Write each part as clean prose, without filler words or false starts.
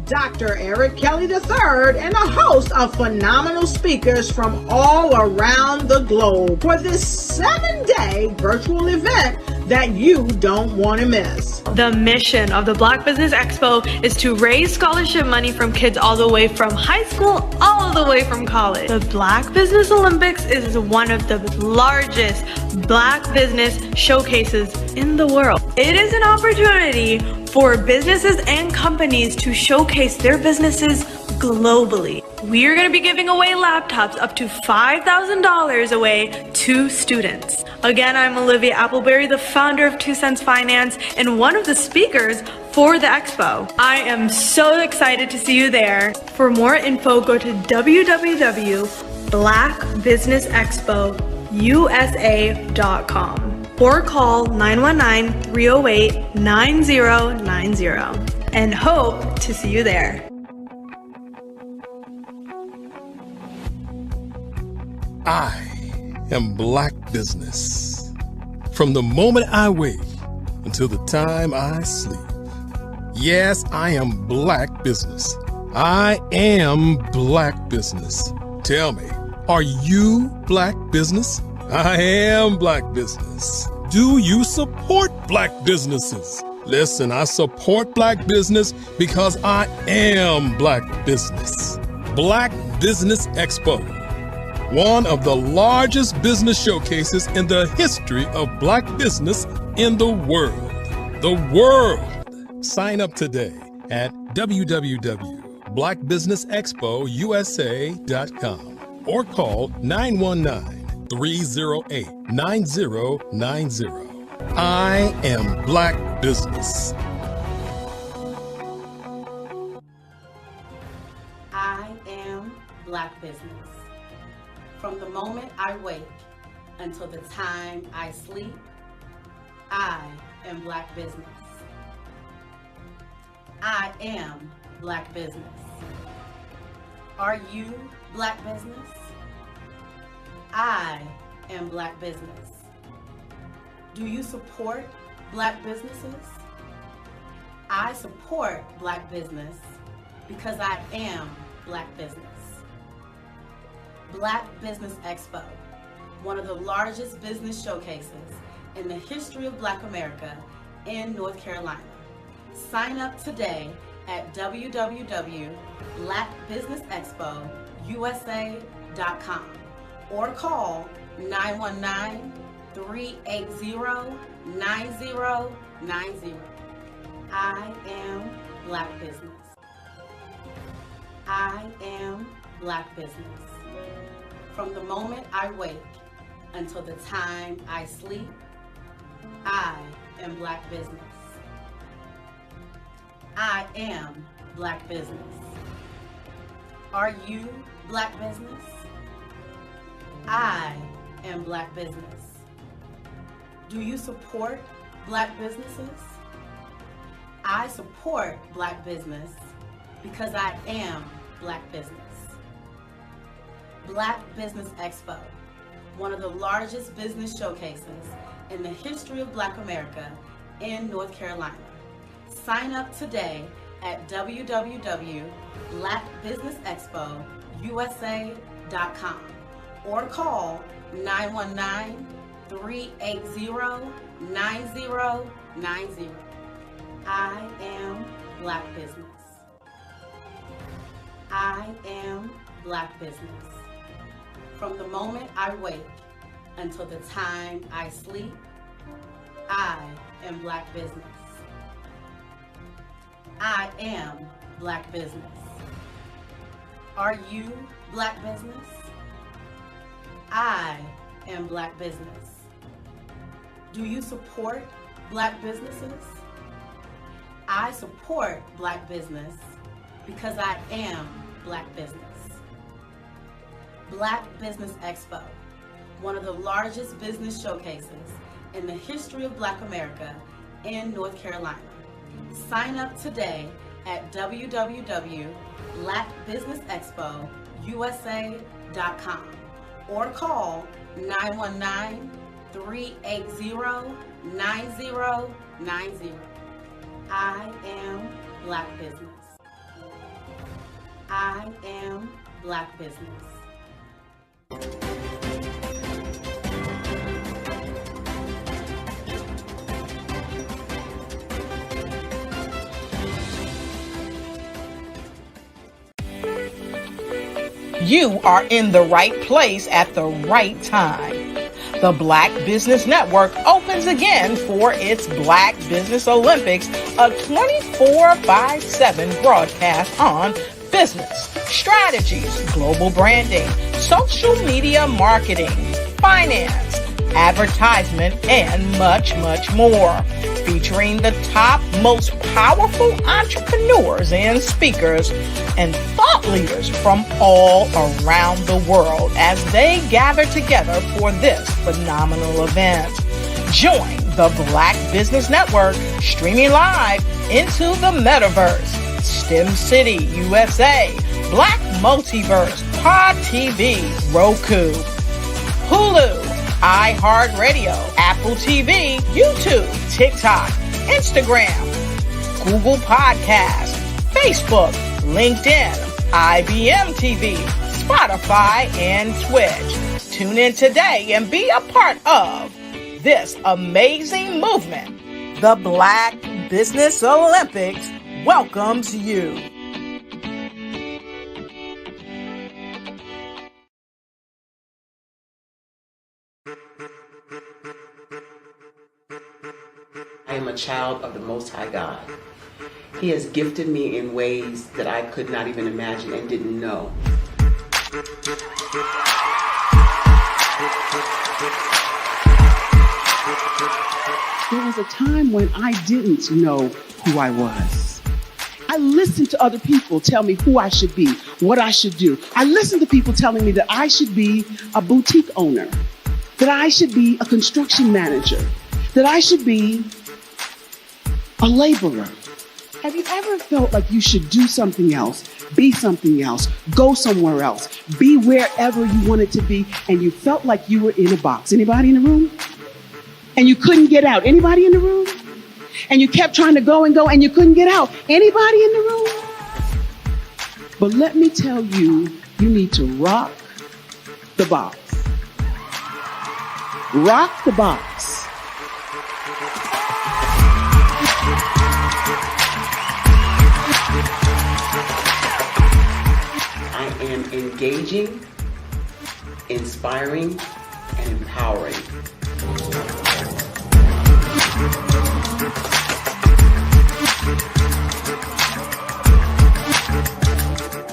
Dr. Eric Kelly III, and a host of phenomenal speakers from all around the globe for this 7-day virtual event that you don't want to miss. The mission of the Black Business Expo is to raise scholarship money from kids all the way from high school all the way from college. The Black Business Olympics is one of the largest Black business showcases in the world. It is an opportunity for businesses and companies to showcase their businesses globally. We are going to be giving away laptops up to $5,000 away to students. Again, I'm Olivia Appleberry, the founder of 2 Cents Finance and one of the speakers for the expo. I am so excited to see you there. For more info, go to www.blackbusinessexpousa.com or call 919-308-9090 and hope to see you there. I am Black business. From the moment I wake until the time I sleep. Yes, I am Black business. I am Black business. Tell me, are you Black business? I am Black business. Do you support Black businesses? Listen, I support Black business because I am Black business. Black Business Expo, one of the largest business showcases in the history of Black business in the world. The world! Sign up today at www.blackbusinessexpousa.com or call 919-308-9090. I am Black business. I am Black business. From the moment I wake until the time I sleep, I am Black business. I am Black business. Are you Black business? I am Black business. Do you support Black businesses? I support Black business because I am Black business. Black Business Expo, one of the largest business showcases in the history of Black America in North Carolina. Sign up today at www.blackbusinessexpousa.com or call 919-380-9090. I am Black business. I am Black business. From the moment I wake until the time I sleep, I am Black business. I am Black business. Are you Black business? I am Black business. Do you support Black businesses? I support Black business because I am Black business. Black Business Expo, one of the largest business showcases in the history of Black America in North Carolina. Sign up today at www.blackbusinessexpousa.com or call 919-380-9090. I am Black business. I am Black business. From the moment I wake until the time I sleep, I am Black business. I am Black business. Are you Black business? I am Black business. Do you support Black businesses? I support Black business because I am Black business. Black Business Expo, one of the largest business showcases in the history of Black America in North Carolina. Sign up today at www.blackbusinessexpousa.com or call 919-380-9090. I am Black business. I am Black business. You are in the right place at the right time. The Black Business Network opens again for its Black Business Olympics, a 24/7 broadcast on business, strategies, global branding, social media marketing, finance, advertisement, and much, much more. Featuring the top, most powerful entrepreneurs and speakers and thought leaders from all around the world as they gather together for this phenomenal event. Join the Black Business Network streaming live into the metaverse, STEM City, USA, Black Multiverse, Pod TV, Roku, Hulu, iHeartRadio, Apple TV, YouTube, TikTok, Instagram, Google Podcasts, Facebook, LinkedIn, IBM TV, Spotify, and Twitch. Tune in today and be a part of this amazing movement. The Black Business Olympics welcomes you. I am a child of the Most High God. He has gifted me in ways that I could not even imagine and didn't know. There was a time when I didn't know who I was. I listened to other people tell me who I should be, what I should do. I listened to people telling me that I should be a boutique owner, that I should be a construction manager, that I should be a laborer. Have you ever felt like you should do something else, be something else, go somewhere else, be wherever you wanted to be, and you felt like you were in a box? Anybody in the room? And you couldn't get out? Anybody in the room? And you kept trying to go and go and you couldn't get out? Anybody in the room? But let me tell you, you need to rock the box. Rock the box. I am engaging, inspiring, and empowering.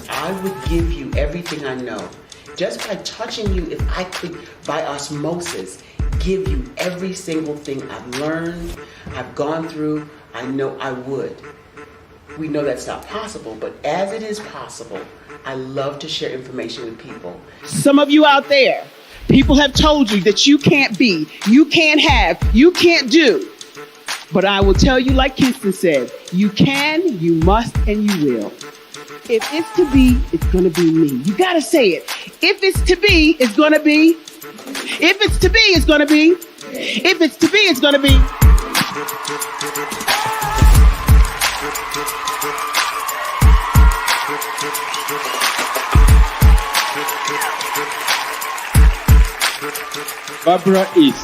I would give you everything I know. Just by touching you, if I could, by osmosis, give you every single thing I've learned, I've gone through, I know I would. We know that's not possible, but as it is possible, I love to share information with people. Some of you out there, people have told you that you can't be, you can't have, you can't do. But I will tell you, like Kingston said, you can, you must, and you will. If it's to be, it's going to be me. You got to say it. If it's to be, it's going to be. If it's to be, it's going to be. If it's to be, it's going to be. Barbara is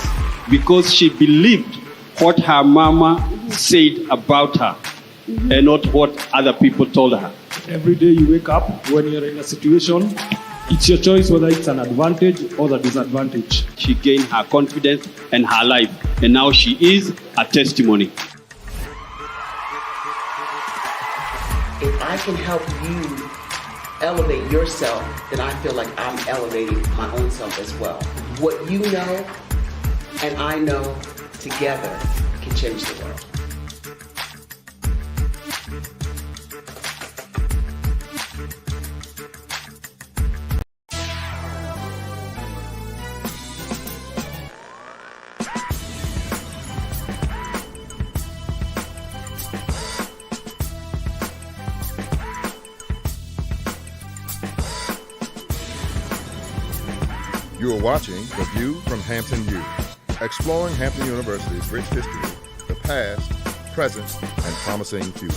because she believed what her mama said about her and not what other people told her. Every day you wake up, when you're in a situation, it's your choice whether it's an advantage or the disadvantage. She gained her confidence and her life, and now she is a testimony. If I can help you elevate yourself, then I feel like I'm elevating my own self as well. What you know and I know together can change the world. You are watching The View from Hampton U, exploring Hampton University's rich history, the past, present, and promising future.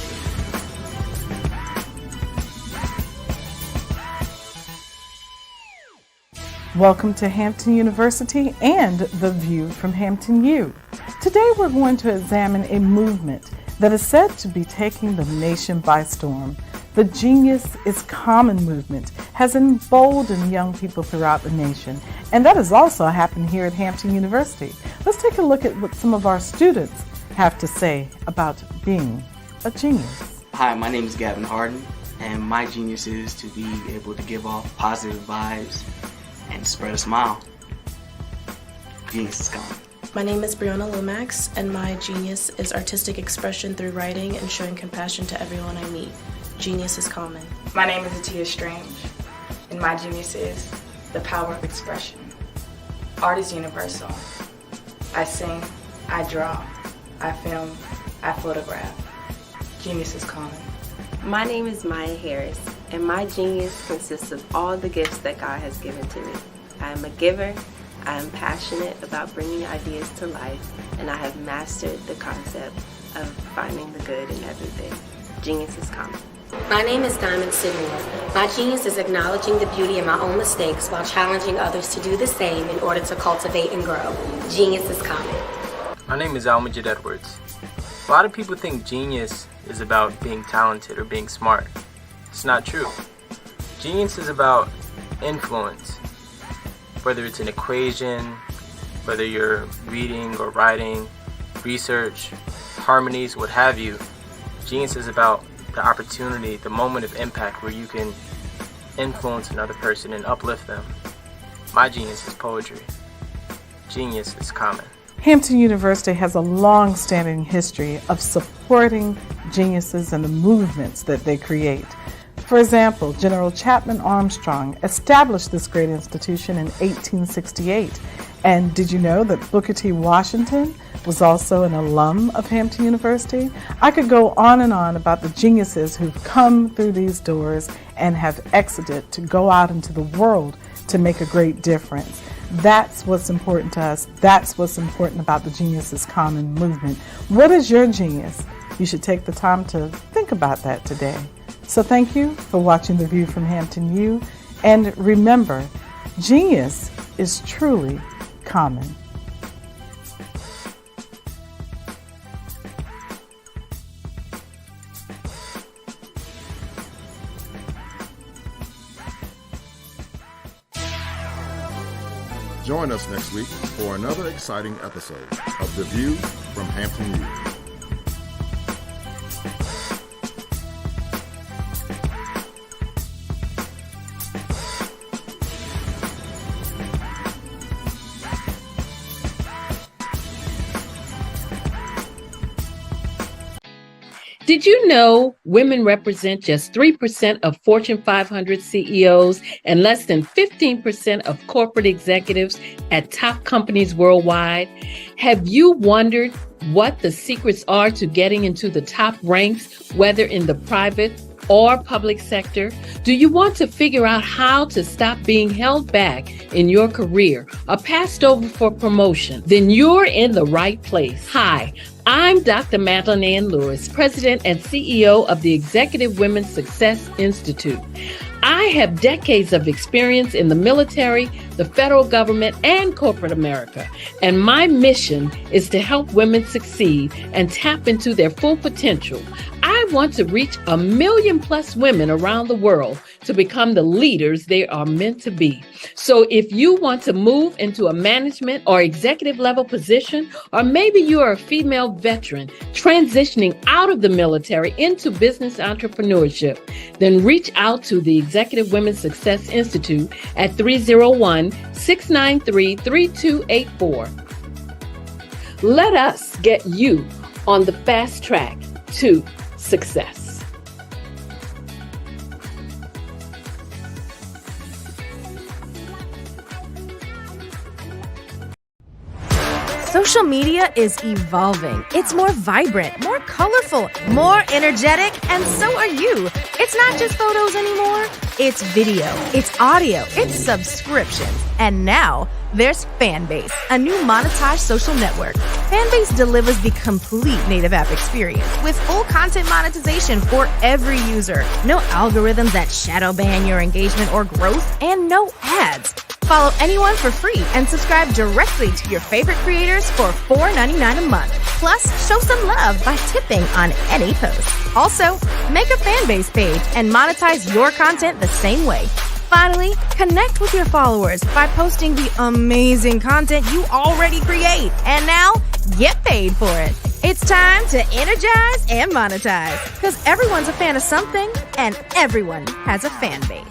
Welcome to Hampton University and The View from Hampton U. Today we're going to examine a movement that is said to be taking the nation by storm. The Genius is Common movement has emboldened young people throughout the nation, and that has also happened here at Hampton University. Let's take a look at what some of our students have to say about being a genius. Hi, my name is Gavin Harden, and my genius is to be able to give off positive vibes and spread a smile. Genius is common. My name is Brianna Lomax, and my genius is artistic expression through writing and showing compassion to everyone I meet. Genius is common. My name is Atia Strange, and my genius is the power of expression. Art is universal. I sing, I draw, I film, I photograph. Genius is common. My name is Maya Harris, and my genius consists of all the gifts that God has given to me. I am a giver, I am passionate about bringing ideas to life, and I have mastered the concept of finding the good in everything. Genius is common. My name is Diamond Sidney. My genius is acknowledging the beauty in my own mistakes while challenging others to do the same in order to cultivate and grow. Genius is common. My name is Almajid Edwards. A lot of people think genius is about being talented or being smart. It's not true. Genius is about influence. Whether it's an equation, whether you're reading or writing, research, harmonies, what have you, genius is about the opportunity, the moment of impact where you can influence another person and uplift them. My genius is poetry. Genius is common. Hampton University has a long-standing history of supporting geniuses and the movements that they create. For example, General Chapman Armstrong established this great institution in 1868. And did you know that Booker T. Washington was also an alum of Hampton University? I could go on and on about the geniuses who've come through these doors and have exited to go out into the world to make a great difference. That's what's important to us. That's what's important about the Genius is Common movement. What is your genius? You should take the time to think about that today. So thank you for watching The View from Hampton U. And remember, genius is truly common. Join us next week for another exciting episode of The View from Hampton U. Did you know women represent just 3% of Fortune 500 CEOs and less than 15% of corporate executives at top companies worldwide? Have you wondered what the secrets are to getting into the top ranks, whether in the private or public sector? Do you want to figure out how to stop being held back in your career or passed over for promotion? Then you're in the right place. Hi, I'm Dr. Madeline Ann Lewis, President and CEO of the Executive Women's Success Institute. I have decades of experience in the military, the federal government, and corporate America, and my mission is to help women succeed and tap into their full potential. I want to reach 1 million+ women around the world to become the leaders they are meant to be. So if you want to move into a management or executive level position, or maybe you are a female veteran transitioning out of the military into business entrepreneurship, then reach out to the Executive Women's Success Institute at 301-693-3284. Let us get you on the fast track to success. Social media is evolving. It's more vibrant, more colorful, more energetic, and so are you. It's not just photos anymore. It's video, it's audio, it's subscriptions. And now there's Fanbase, a new monetized social network. Fanbase delivers the complete native app experience with full content monetization for every user. No algorithms that shadow ban your engagement or growth, and no ads. Follow anyone for free and subscribe directly to your favorite creators for $4.99 a month. Plus, show some love by tipping on any post. Also, make a fan base page and monetize your content the same way. Finally, connect with your followers by posting the amazing content you already create. And now, get paid for it. It's time to energize and monetize, because everyone's a fan of something and everyone has a fan base.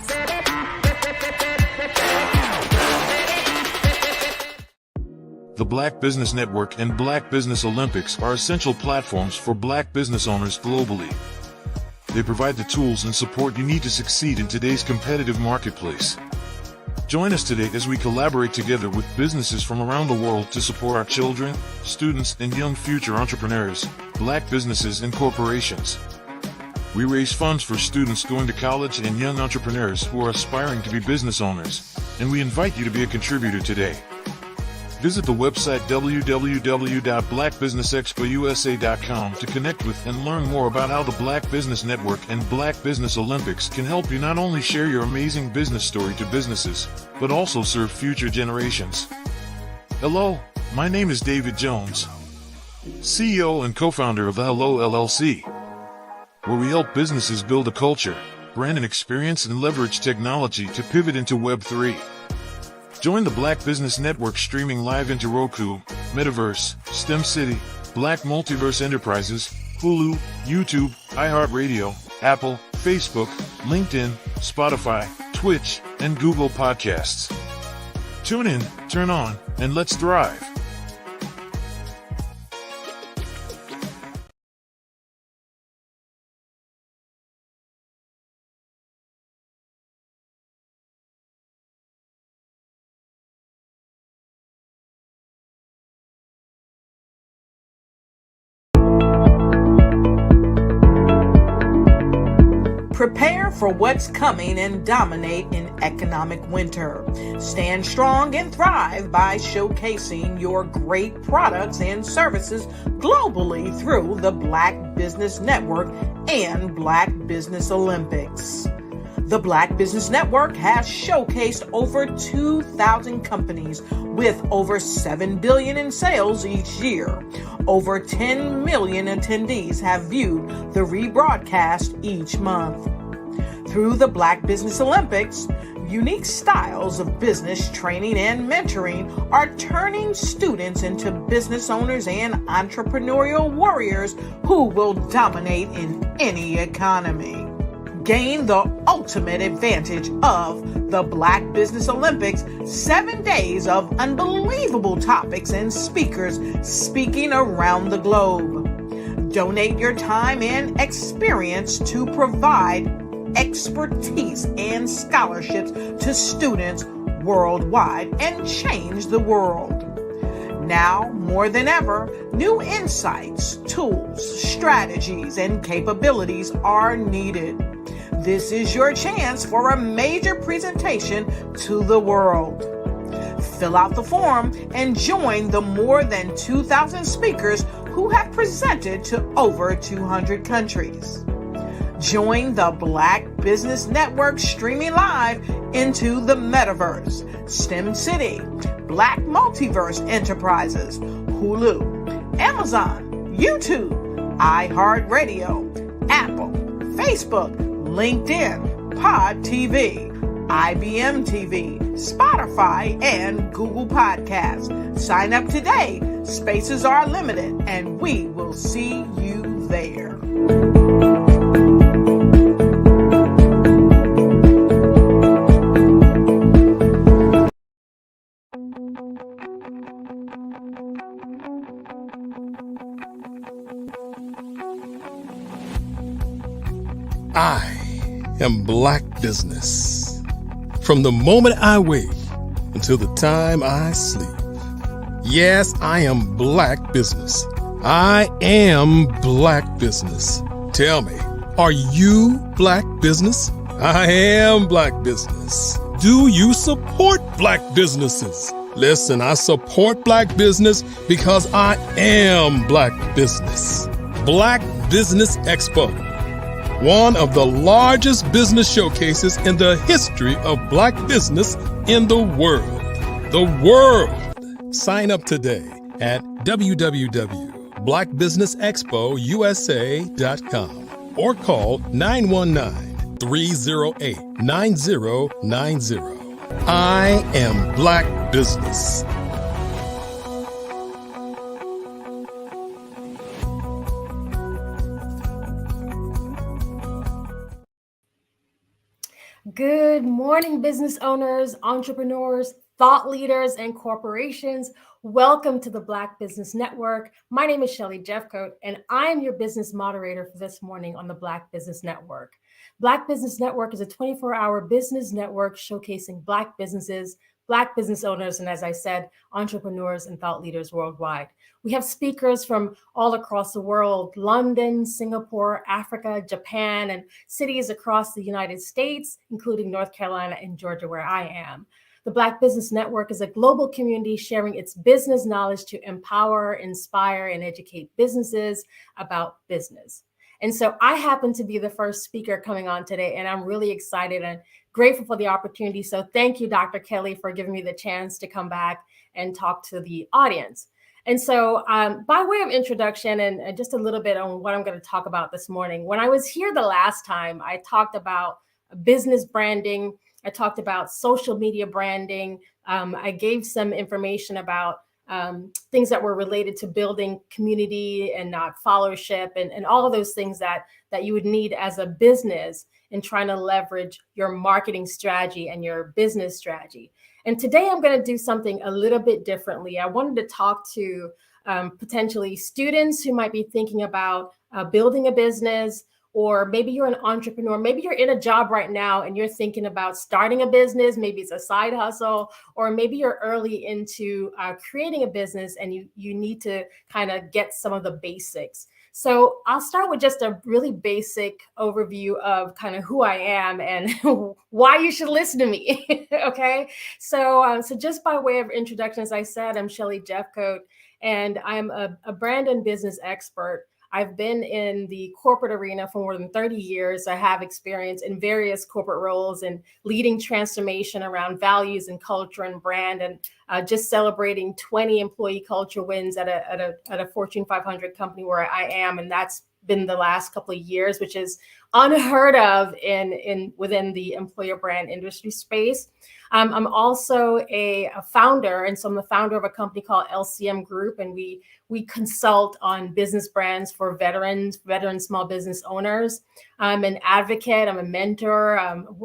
The Black Business Network and Black Business Olympics are essential platforms for Black business owners globally. They provide the tools and support you need to succeed in today's competitive marketplace. Join us today as we collaborate together with businesses from around the world to support our children, students, and young future entrepreneurs, Black businesses and corporations. We raise funds for students going to college and young entrepreneurs who are aspiring to be business owners, and we invite you to be a contributor today. Visit the website www.blackbusinessexpousa.com to connect with and learn more about how the Black Business Network and Black Business Olympics can help you not only share your amazing business story to businesses, but also serve future generations. Hello, my name is David Jones, CEO and co-founder of the Hello LLC, where we help businesses build a culture, brand and experience, and leverage technology to pivot into Web3. Join the Black Business Network streaming live into Roku, Metaverse, STEM City, Black Multiverse Enterprises, Hulu, YouTube, iHeartRadio, Apple, Facebook, LinkedIn, Spotify, Twitch, and Google Podcasts. Tune in, turn on, and let's thrive. Prepare for what's coming and dominate in economic winter. Stand strong and thrive by showcasing your great products and services globally through the Black Business Network and Black Business Olympics. The Black Business Network has showcased over 2,000 companies with over $7 billion in sales each year. Over 10 million attendees have viewed the rebroadcast each month. Through the Black Business Olympics, unique styles of business training and mentoring are turning students into business owners and entrepreneurial warriors who will dominate in any economy. Gain the ultimate advantage of the Black Business Olympics, 7 days of unbelievable topics and speakers speaking around the globe. Donate your time and experience to provide expertise and scholarships to students worldwide and change the world. Now, more than ever, new insights, tools, strategies, and capabilities are needed. This is your chance for a major presentation to the world. Fill out the form and join the more than 2,000 speakers who have presented to over 200 countries. Join the Black Business Network streaming live into the Metaverse, STEM City, Black Multiverse Enterprises, Hulu, Amazon, YouTube, iHeartRadio, Apple, Facebook, LinkedIn, Pod TV, IBM TV, Spotify, and Google Podcasts. Sign up today. Spaces are limited, and we will see you there. I am Black business. From the moment I wake until the time I sleep. Yes, I am Black business. I am Black business. Tell me, are you Black business? I am Black business. Do you support Black businesses? Listen, I support Black business because I am Black business. Black Business Expo, one of the largest business showcases in the history of Black business, in the world. The world! Sign up today at www.blackbusinessexpousa.com or call 919-308-9090. I am Black Business. Good morning, business owners, entrepreneurs, thought leaders, and corporations. Welcome to the Black Business Network. My name is Shelly Jeffcoat, and I am your business moderator for this morning on the Black Business Network. Black Business Network is a 24-hour business network showcasing Black businesses, Black business owners, and as I said, entrepreneurs and thought leaders worldwide. We have speakers from all across the world: London, Singapore, Africa, Japan, and cities across the United States, including North Carolina and Georgia, where I am. The Black Business Network is a global community sharing its business knowledge to empower, inspire, and educate businesses about business. And so I happen to be the first speaker coming on today, and I'm really excited and grateful for the opportunity. So thank you, Dr. Kelly, for giving me the chance to come back and talk to the audience. And so by way of introduction and just a little bit on what I'm going to talk about this morning, when I was here the last time, I talked about business branding. I talked about social media branding. I gave some information about things that were related to building community and followership and all of those things that you would need as a business in trying to leverage your marketing strategy and your business strategy. And today I'm going to do something a little bit differently. I wanted to talk to potentially students who might be thinking about building a business, or maybe you're an entrepreneur, maybe you're in a job right now and you're thinking about starting a business, maybe it's a side hustle, or maybe you're early into creating a business and you need to kind of get some of the basics. So I'll start with just a really basic overview of kind of who I am and why you should listen to me. Okay. So just by way of introduction, as I said, I'm Shelly Jeffcoat, and I'm a brand and business expert. I've been in the corporate arena for more than 30 years. I have experience in various corporate roles and leading transformation around values and culture and brand, and just celebrating 20 employee culture wins at a Fortune 500 company where I am. And that's been the last couple of years, which is unheard of within the employer brand industry space. I'm also a founder, and so I'm the founder of a company called LCM Group, and we consult on business brands for veteran small business owners. I'm an advocate. I'm a mentor.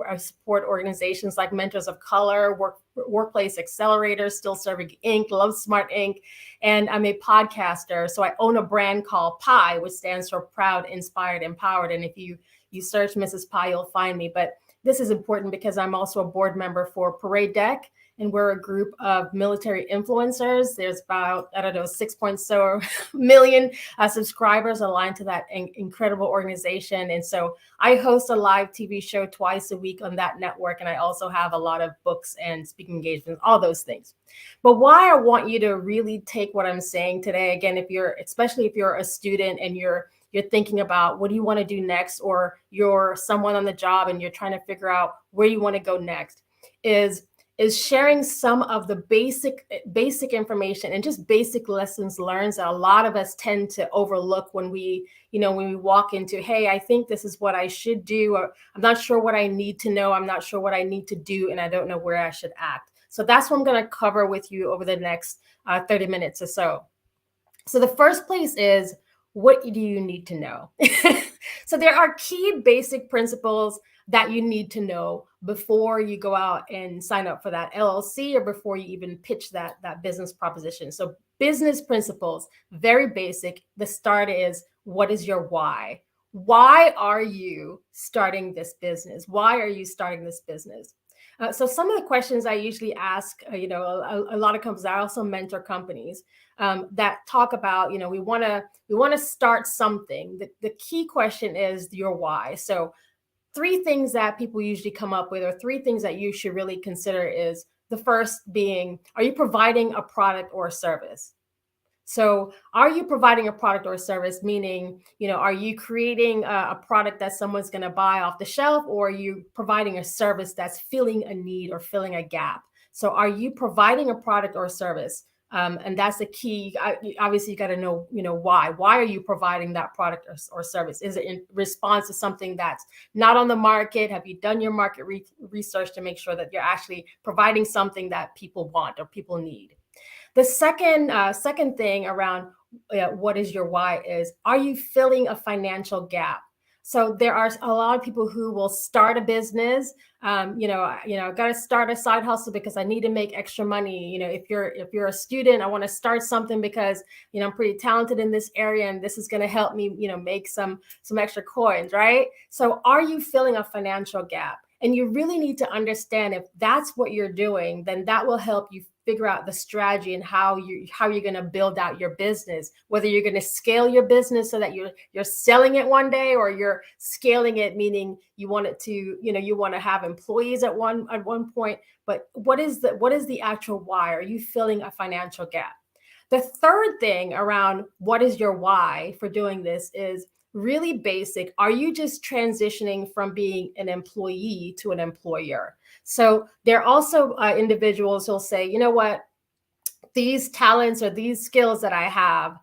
I support organizations like Mentors of Color, Workplace Accelerators, Still Serving Inc., Love Smart Inc., and I'm a podcaster. So I own a brand called Pi, which stands for Proud, Inspired, Empowered. And if you search Mrs. Pi, you'll find me. But this is important because I'm also a board member for Parade Deck, and we're a group of military influencers. There's about, 6.4 million subscribers aligned to that incredible organization. And so I host a live TV show twice a week on that network. And I also have a lot of books and speaking engagements, all those things. But why I want you to really take what I'm saying today, again, especially if you're a student and you're thinking about what do you want to do next, or you're someone on the job and you're trying to figure out where you want to go next, is sharing some of the basic information and just basic lessons learned that a lot of us tend to overlook when we walk into, hey, I think this is what I should do, or I'm not sure what I need to know, I'm not sure what I need to do, and I don't know where I should act. So that's what I'm going to cover with you over the next 30 minutes or so. So the first place is, what do you need to know? So there are key basic principles that you need to know before you go out and sign up for that LLC, or before you even pitch that business proposition. So business principles, very basic. The start is, what is your why? Why are you starting this business? Why are you starting this business? So some of the questions I usually ask, a lot of companies, I also mentor companies that talk about, we want to start something. The key question is your why. So 3 things that people usually come up with, or 3 things that you should really consider, is the first being, are you providing a product or a service? So are you providing a product or a service? Meaning, are you creating a product that someone's going to buy off the shelf, or are you providing a service that's filling a need or filling a gap? So are you providing a product or a service? And that's the key. Obviously, you got to know, why. Why are you providing that product or service? Is it in response to something that's not on the market? Have you done your market research to make sure that you're actually providing something that people want or people need? The second thing around what is your why is, are you filling a financial gap? So there are a lot of people who will start a business. Got to start a side hustle because I need to make extra money. If you're a student, I want to start something because I'm pretty talented in this area, and this is going to help me make some extra coins, right? So are you filling a financial gap? And you really need to understand, if that's what you're doing, then that will help you figure out the strategy and how you're going to build out your business, whether you're going to scale your business so that you're selling it one day, or you're scaling it, meaning you want it to, you want to have employees at one point. But what is the actual why? Are you filling a financial gap? The third thing around what is your why for doing this is really basic. Are you just transitioning from being an employee to an employer? So there are also individuals who'll say, you know what, these talents or these skills that I have,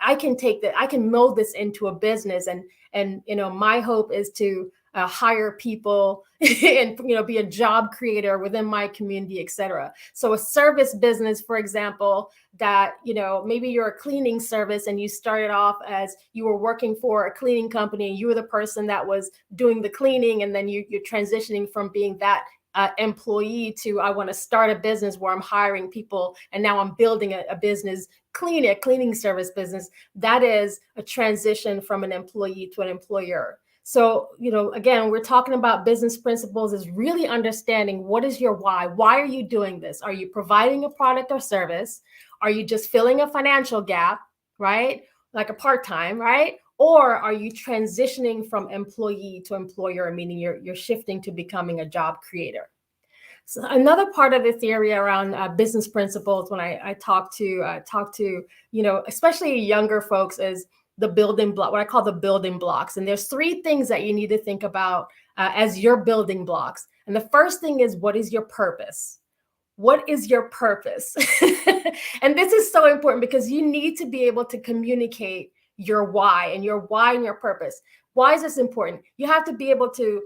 I can take that, I can mold this into a business, and my hope is to hire people and be a job creator within my community, etc. So a service business, for example, that maybe you're a cleaning service and you started off as you were working for a cleaning company, and you were the person that was doing the cleaning, and then you're transitioning from being that employee to, I want to start a business where I'm hiring people, and now I'm building a business, a cleaning service business. That is a transition from an employee to an employer. So, again, we're talking about business principles, is really understanding what is your why. Why are you doing this? Are you providing a product or service? Are you just filling a financial gap, right? Like a part-time, right? Or are you transitioning from employee to employer, meaning you're shifting to becoming a job creator? So another part of the theory around business principles, when I talk to especially younger folks, is the building block, what I call the building blocks. And there's three things that you need to think about as your building blocks. And the first thing is, what is your purpose? What is your purpose? And this is so important, because you need to be able to communicate your why and your purpose. Why is this important? You have to be able to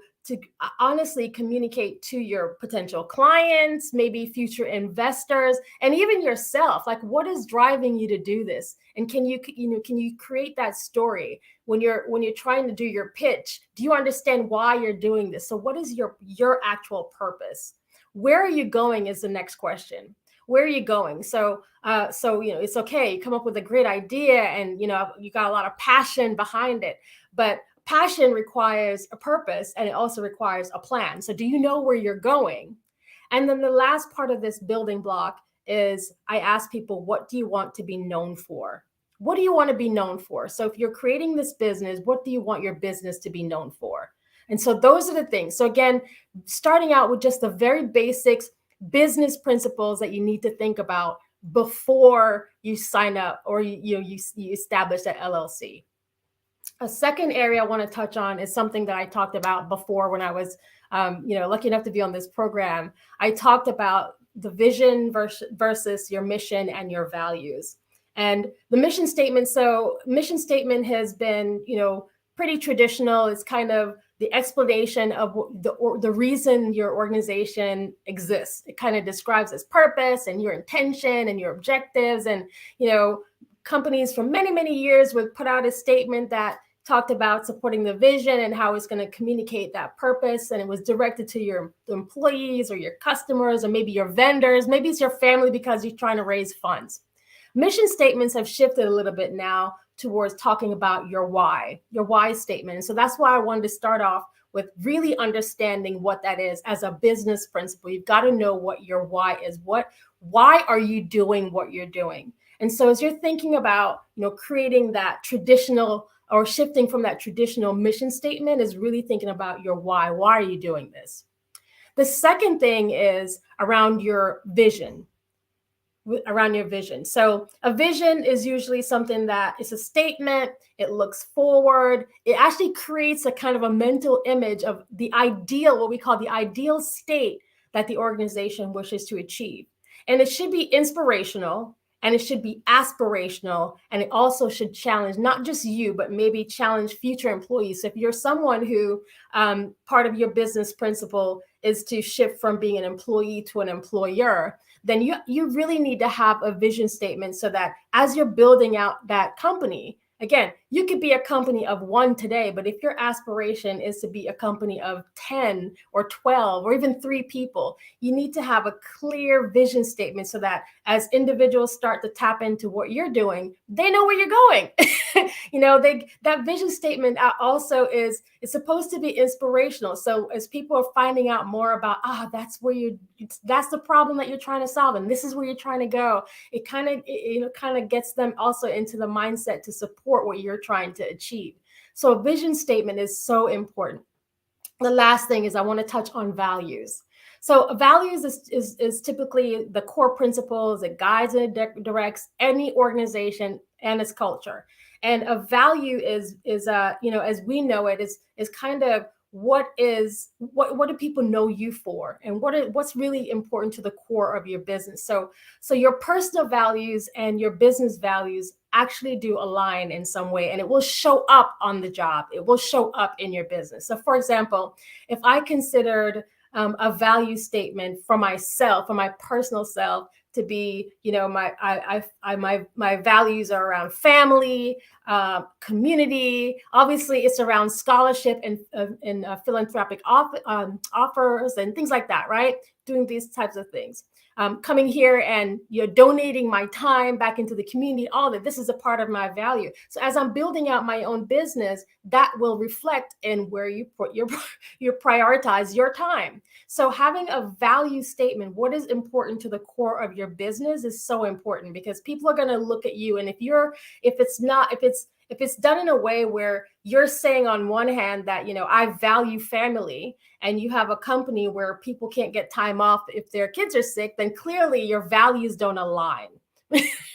honestly communicate to your potential clients, maybe future investors, and even yourself. Like, what is driving you to do this? And can you create that story when you're trying to do your pitch? Do you understand why you're doing this? So what is your actual purpose? Where are you going is the next question. Where are you going? So it's okay. You come up with a great idea, and you got a lot of passion behind it, but passion requires a purpose, and it also requires a plan. So do you know where you're going? And then the last part of this building block is, I ask people, what do you want to be known for? What do you want to be known for? So if you're creating this business, what do you want your business to be known for? And so those are the things. So again, starting out with just the very basics, business principles that you need to think about before you sign up or you establish that LLC. A second area I want to touch on is something that I talked about before when I was, lucky enough to be on this program. I talked about the vision versus your mission and your values. And the mission statement. So mission statement has been, pretty traditional. It's kind of the explanation of the reason your organization exists. It kind of describes its purpose and your intention and your objectives. And, companies for many, many years would put out a statement that talked about supporting the vision and how it's going to communicate that purpose. And it was directed to your employees or your customers or maybe your vendors. Maybe it's your family because you're trying to raise funds. Mission statements have shifted a little bit now towards talking about your why statement. And so that's why I wanted to start off with really understanding what that is as a business principle. You've got to know what your why is. Why are you doing what you're doing? And so as you're thinking about, creating that traditional or shifting from that traditional mission statement, is really thinking about your why. Why are you doing this? The second thing is around your vision. around your vision. So a vision is usually something that is a statement. It looks forward. It actually creates a kind of a mental image of the ideal, what we call the ideal state that the organization wishes to achieve. And it should be inspirational, and it should be aspirational, and it also should challenge not just you, but maybe challenge future employees. So if you're someone who part of your business principle is to shift from being an employee to an employer, then you really need to have a vision statement so that as you're building out that company, again, you could be a company of 1 today, but if your aspiration is to be a company of 10 or 12 or even 3 people, you need to have a clear vision statement so that as individuals start to tap into what you're doing, they know where you're going. That vision statement also it's supposed to be inspirational. So as people are finding out more about, that's the problem that you're trying to solve, and this is where you're trying to go, it kind of gets them also into the mindset to support what you're trying to achieve. So a vision statement is so important. The last thing is I want to touch on values. So values is typically the core principles that guides and directs any organization and its culture. And a value is as we know it, is kind of what do people know you for, and what's really important to the core of your business. So your personal values and your business values actually do align in some way, and it will show up on the job. It will show up in your business. So for example, if I considered a value statement for myself, for my personal self, to be, my values are around family, community. Obviously, it's around scholarship and philanthropic offers and things like that, right? Doing these types of things. Coming here and donating my time back into the community, all that. This is a part of my value. So as I'm building out my own business, that will reflect in where you put you prioritize your time. So having a value statement, what is important to the core of your business, is so important, because people are going to look at you, and if it's done in a way where you're saying on one hand that, I value family, and you have a company where people can't get time off if their kids are sick, then clearly your values don't align,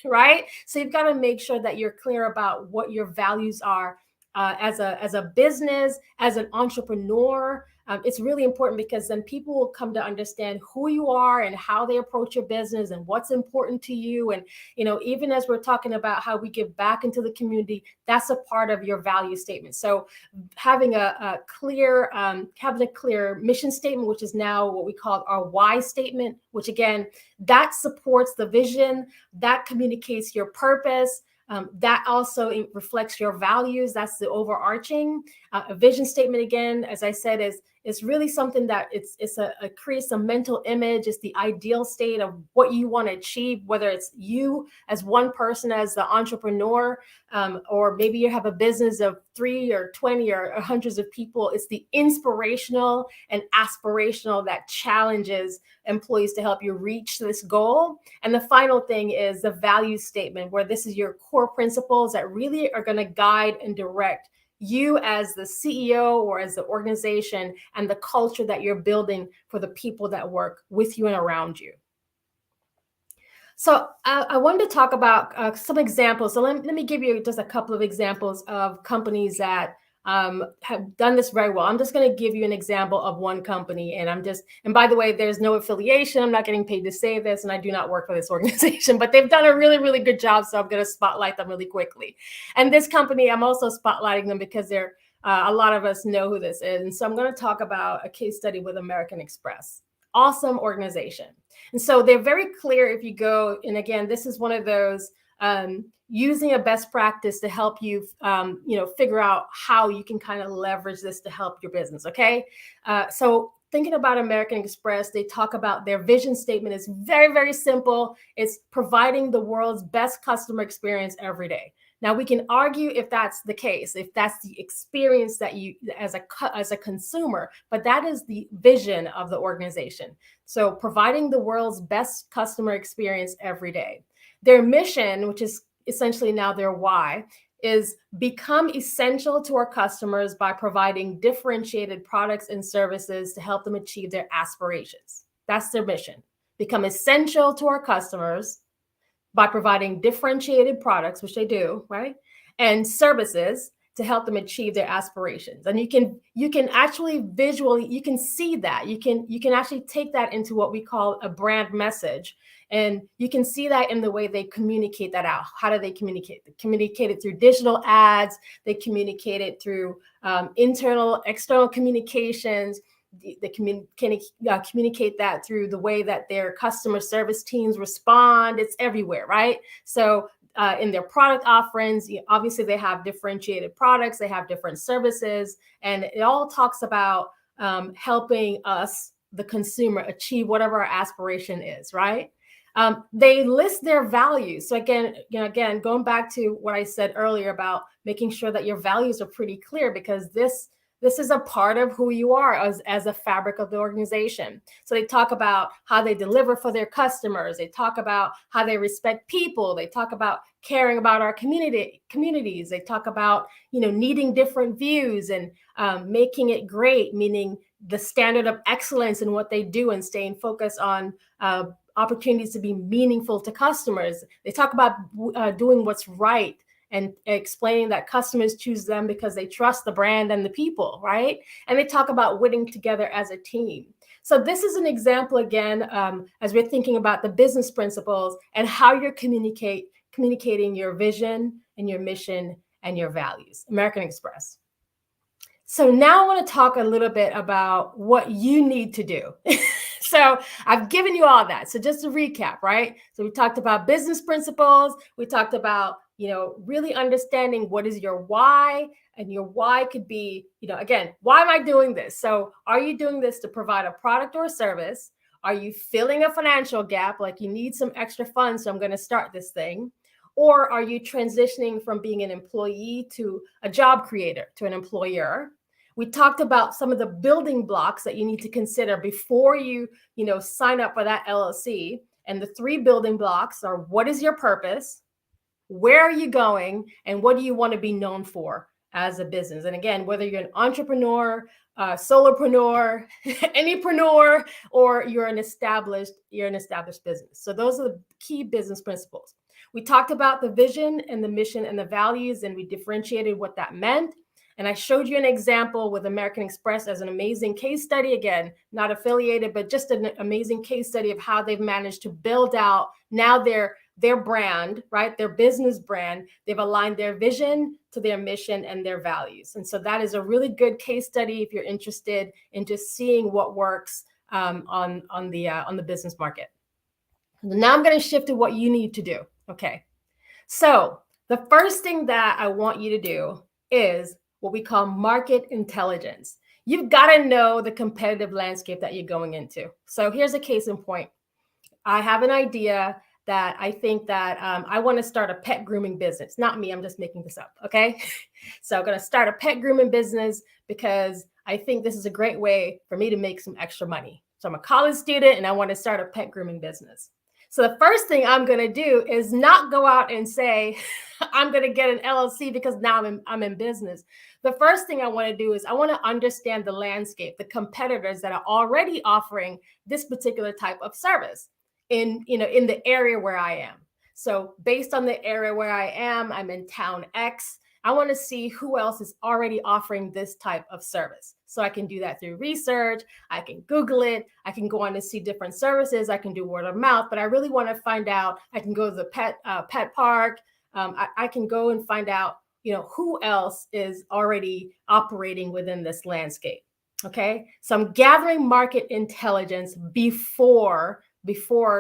right? So you've got to make sure that you're clear about what your values are as a business, as an entrepreneur. It's really important, because then people will come to understand who you are and how they approach your business and what's important to you. And, even as we're talking about how we give back into the community, that's a part of your value statement. So having a clear mission statement, which is now what we call our why statement, which again, that supports the vision, that communicates your purpose. That also reflects your values. That's the overarching. A vision statement, again, as I said, is really something that it creates a mental image. It's the ideal state of what you want to achieve, whether it's you as one person, as the entrepreneur, or maybe you have a business of 3 or 20 or hundreds of people. It's the inspirational and aspirational that challenges employees to help you reach this goal. And the final thing is the value statement, where this is your core principles that really are going to guide and direct you as the CEO or as the organization, and the culture that you're building for the people that work with you and around you. So I wanted to talk about some examples. So let me give you just a couple of examples of companies that have done this very well. I'm just going to give you an example of one company, and by the way, there's no affiliation. I'm not getting paid to say this, and I do not work for this organization, but they've done a really, really good job. So I'm going to spotlight them really quickly. And this company, I'm also spotlighting them because they're a lot of us know who this is. And so I'm going to talk about a case study with American Express. Awesome organization. And so they're very clear if you go, and again, this is one of those using a best practice to help you, figure out how you can kind of leverage this to help your business. Okay. So thinking about American Express, they talk about their vision statement is very, very simple. It's providing the world's best customer experience every day. Now, we can argue if that's the case, if that's the experience that you as a consumer, but that is the vision of the organization. So providing the world's best customer experience every day. Their mission, which is essentially now their why, is become essential to our customers by providing differentiated products and services to help them achieve their aspirations. That's their mission. Become essential to our customers by providing differentiated products, which they do, right? And services to help them achieve their aspirations. And you can actually visually, you can see that. You can actually take that into what we call a brand message. And you can see that in the way they communicate that out. How do they communicate? They communicate it through digital ads. They communicate it through internal, external communications. They communicate that through the way that their customer service teams respond. It's everywhere, right? So in their product offerings, obviously they have differentiated products, they have different services, and it all talks about helping us, the consumer, achieve whatever our aspiration is, right? They list their values. So again, going back to what I said earlier about making sure that your values are pretty clear, because this is a part of who you are as a fabric of the organization. So they talk about how they deliver for their customers. They talk about how they respect people. They talk about caring about our communities. They talk about, needing different views and making it great, meaning the standard of excellence in what they do and staying focused on opportunities to be meaningful to customers. They talk about doing what's right and explaining that customers choose them because they trust the brand and the people, right? And they talk about winning together as a team. So this is an example, again, as we're thinking about the business principles and how you're communicating your vision and your mission and your values. American Express. So now I want to talk a little bit about what you need to do. So I've given you all that. So just to recap, right? So we talked about business principles. We talked about, really understanding what is your why, and your why could be, again, why am I doing this? So are you doing this to provide a product or a service? Are you filling a financial gap? Like you need some extra funds, so I'm going to start this thing. Or are you transitioning from being an employee to a job creator, to an employer? We talked about some of the building blocks that you need to consider before you, sign up for that LLC. And the 3 building blocks are: what is your purpose? Where are you going? And what do you want to be known for as a business? And again, whether you're an entrepreneur, solopreneur, anypreneur, or you're an established business. So those are the key business principles. We talked about the vision and the mission and the values, and we differentiated what that meant. And I showed you an example with American Express as an amazing case study. Again, not affiliated, but just an amazing case study of how they've managed to build out now their brand, right? Their business brand. They've aligned their vision to their mission and their values. And so that is a really good case study if you're interested in just seeing what works on the business market. Now I'm going to shift to what you need to do. Okay. So the first thing that I want you to do is what we call market intelligence. You've got to know the competitive landscape that you're going into. So here's a case in point. I have an idea that I think that I want to start a pet grooming business. Not me, I'm just making this up, okay? So I'm going to start a pet grooming business because I think this is a great way for me to make some extra money. So I'm a college student and I want to start a pet grooming business. So the first thing I'm going to do is not go out and say, I'm going to get an LLC because now I'm in business. The first thing I want to do is I want to understand the landscape, the competitors that are already offering this particular type of service in the area where I am. So based on the area where I am, I'm in town X. I want to see who else is already offering this type of service. So I can do that through research. I can Google it. I can go on to see different services. I can do word of mouth, but I really want to find out. I can go to the pet park. I can go and find out, who else is already operating within this landscape. Okay. So I'm gathering market intelligence before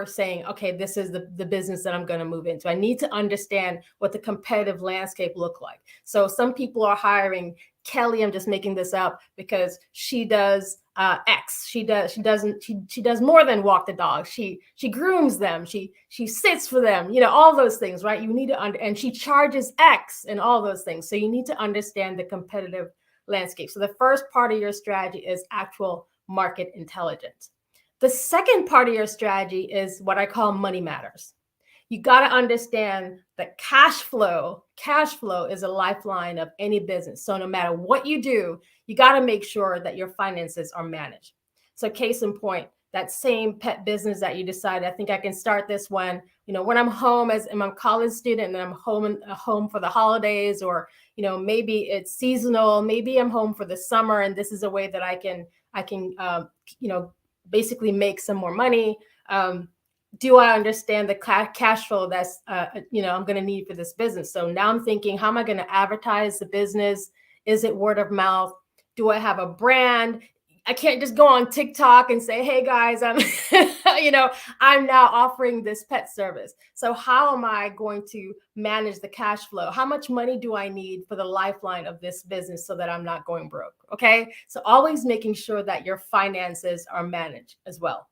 saying, okay, this is the business that I'm going to move into. I need to understand what the competitive landscape look like. So some people are hiring Kelly. I'm just making this up because she does X. She does more than walk the dog. She grooms them. She sits for them. All those things, right? You need to and she charges X and all those things. So you need to understand the competitive landscape. So the first part of your strategy is actual market intelligence. The second part of your strategy is what I call money matters. You got to understand that cash flow is a lifeline of any business. So no matter what you do, you got to make sure that your finances are managed. So case in point, that same pet business that you decided, I think I can start this when, when I'm home as I'm a college student and I'm home for the holidays, or, maybe it's seasonal, maybe I'm home for the summer, and this is a way that I can, basically make some more money. Do I understand the cash flow that's, I'm going to need for this business? So now I'm thinking, how am I going to advertise the business? Is it word of mouth? Do I have a brand? I can't just go on TikTok and say, hey guys, I'm, I'm now offering this pet service. So how am I going to manage the cash flow? How much money do I need for the lifeline of this business so that I'm not going broke? Okay. So always making sure that your finances are managed as well.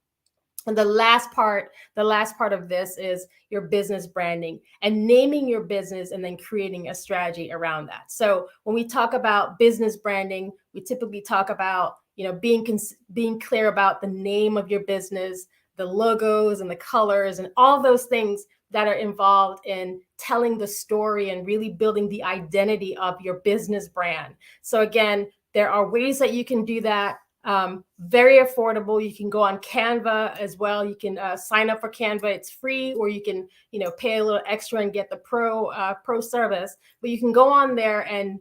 And the last part of this is your business branding and naming your business and then creating a strategy around that. So when we talk about business branding, we typically talk about, being clear about the name of your business, the logos and the colors and all those things that are involved in telling the story and really building the identity of your business brand. So again, there are ways that you can do that. Very affordable. You can go on Canva as well. You can sign up for Canva. It's free, or you can, pay a little extra and get the pro service. But you can go on there and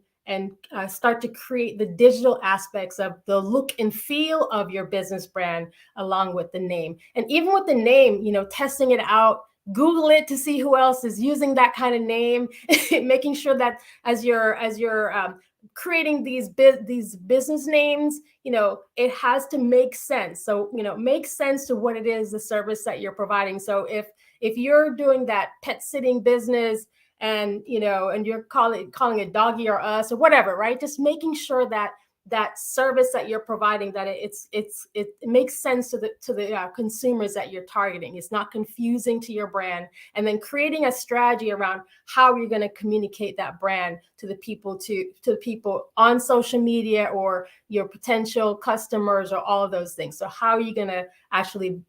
start to create the digital aspects of the look and feel of your business brand, along with the name. And even with the name, testing it out, Google it to see who else is using that kind of name, making sure that as you're creating these business names, it has to make sense. So, make sense to what it is, the service that you're providing. So if you're doing that pet sitting business and, and you're calling it Doggy or Us or whatever, right? Just making sure that that service that you're providing, that it makes sense to the consumers that you're targeting. It's not confusing to your brand, and then creating a strategy around how you're going to communicate that brand to the people on social media or your potential customers or all of those things. So how are you going to actually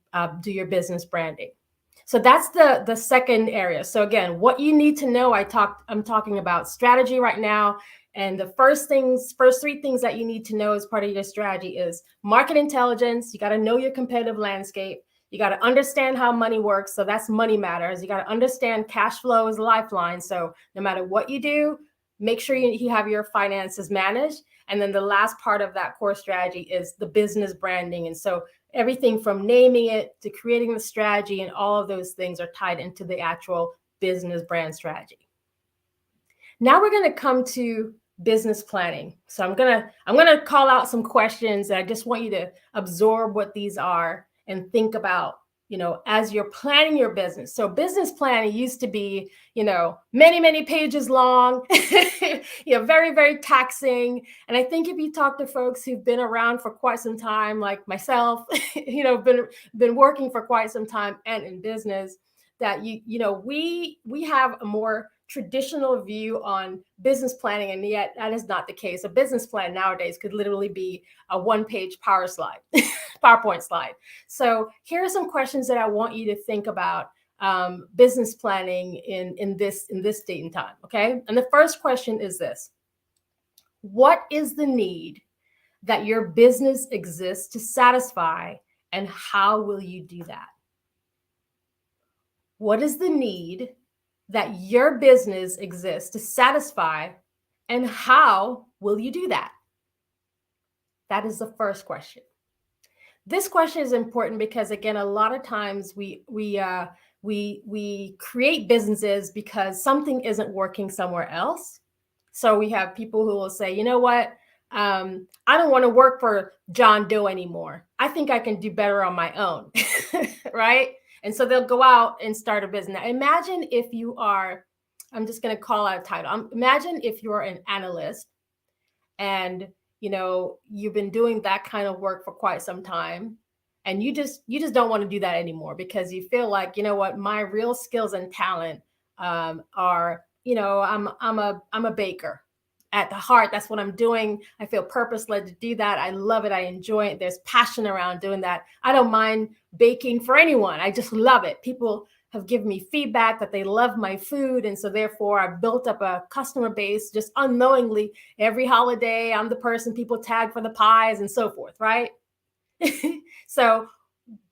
do your business branding? So that's the second area. So again, what you need to know, I'm talking about strategy right now. And the first three things that you need to know as part of your strategy is market intelligence. You got to know your competitive landscape. You got to understand how money works. So that's money matters. You got to understand cash flow is a lifeline. So no matter what you do, make sure you have your finances managed. And then the last part of that core strategy is the business branding. And so everything from naming it to creating the strategy and all of those things are tied into the actual business brand strategy. Now we're going to come to business planning. So I'm gonna call out some questions, and I just want you to absorb what these are and think about, as you're planning your business. So business planning used to be, many pages long, very, very taxing. And I think if you talk to folks who've been around for quite some time, like myself, been working for quite some time and in business, that we have a more traditional view on business planning, and yet that is not the case. A business plan nowadays could literally be a one-page PowerPoint slide. So here are some questions that I want you to think about business planning in this date and time. Okay, and the first question is this: what is the need that your business exists to satisfy, and how will you do that? What is the need that your business exists to satisfy, and how will you do that? That is the first question. This question is important because, again, a lot of times we create businesses because something isn't working somewhere else. So we have people who will say, you know what, I don't want to work for John Doe anymore. I think I can do better on my own, right? And so they'll go out and start a business. Now, imagine if you are, I'm just going to call out a title. Imagine if you're an analyst and, you've been doing that kind of work for quite some time, and you just don't want to do that anymore because you feel like, my real skills and talent are, I'm a baker. At the heart, that's what I'm doing. I feel purpose-led to do that. I love it. I enjoy it. There's passion around doing that. I don't mind baking for anyone. I just love it. People have given me feedback that they love my food. And so therefore, I've built up a customer base just unknowingly. Every holiday, I'm the person people tag for the pies and so forth, right? So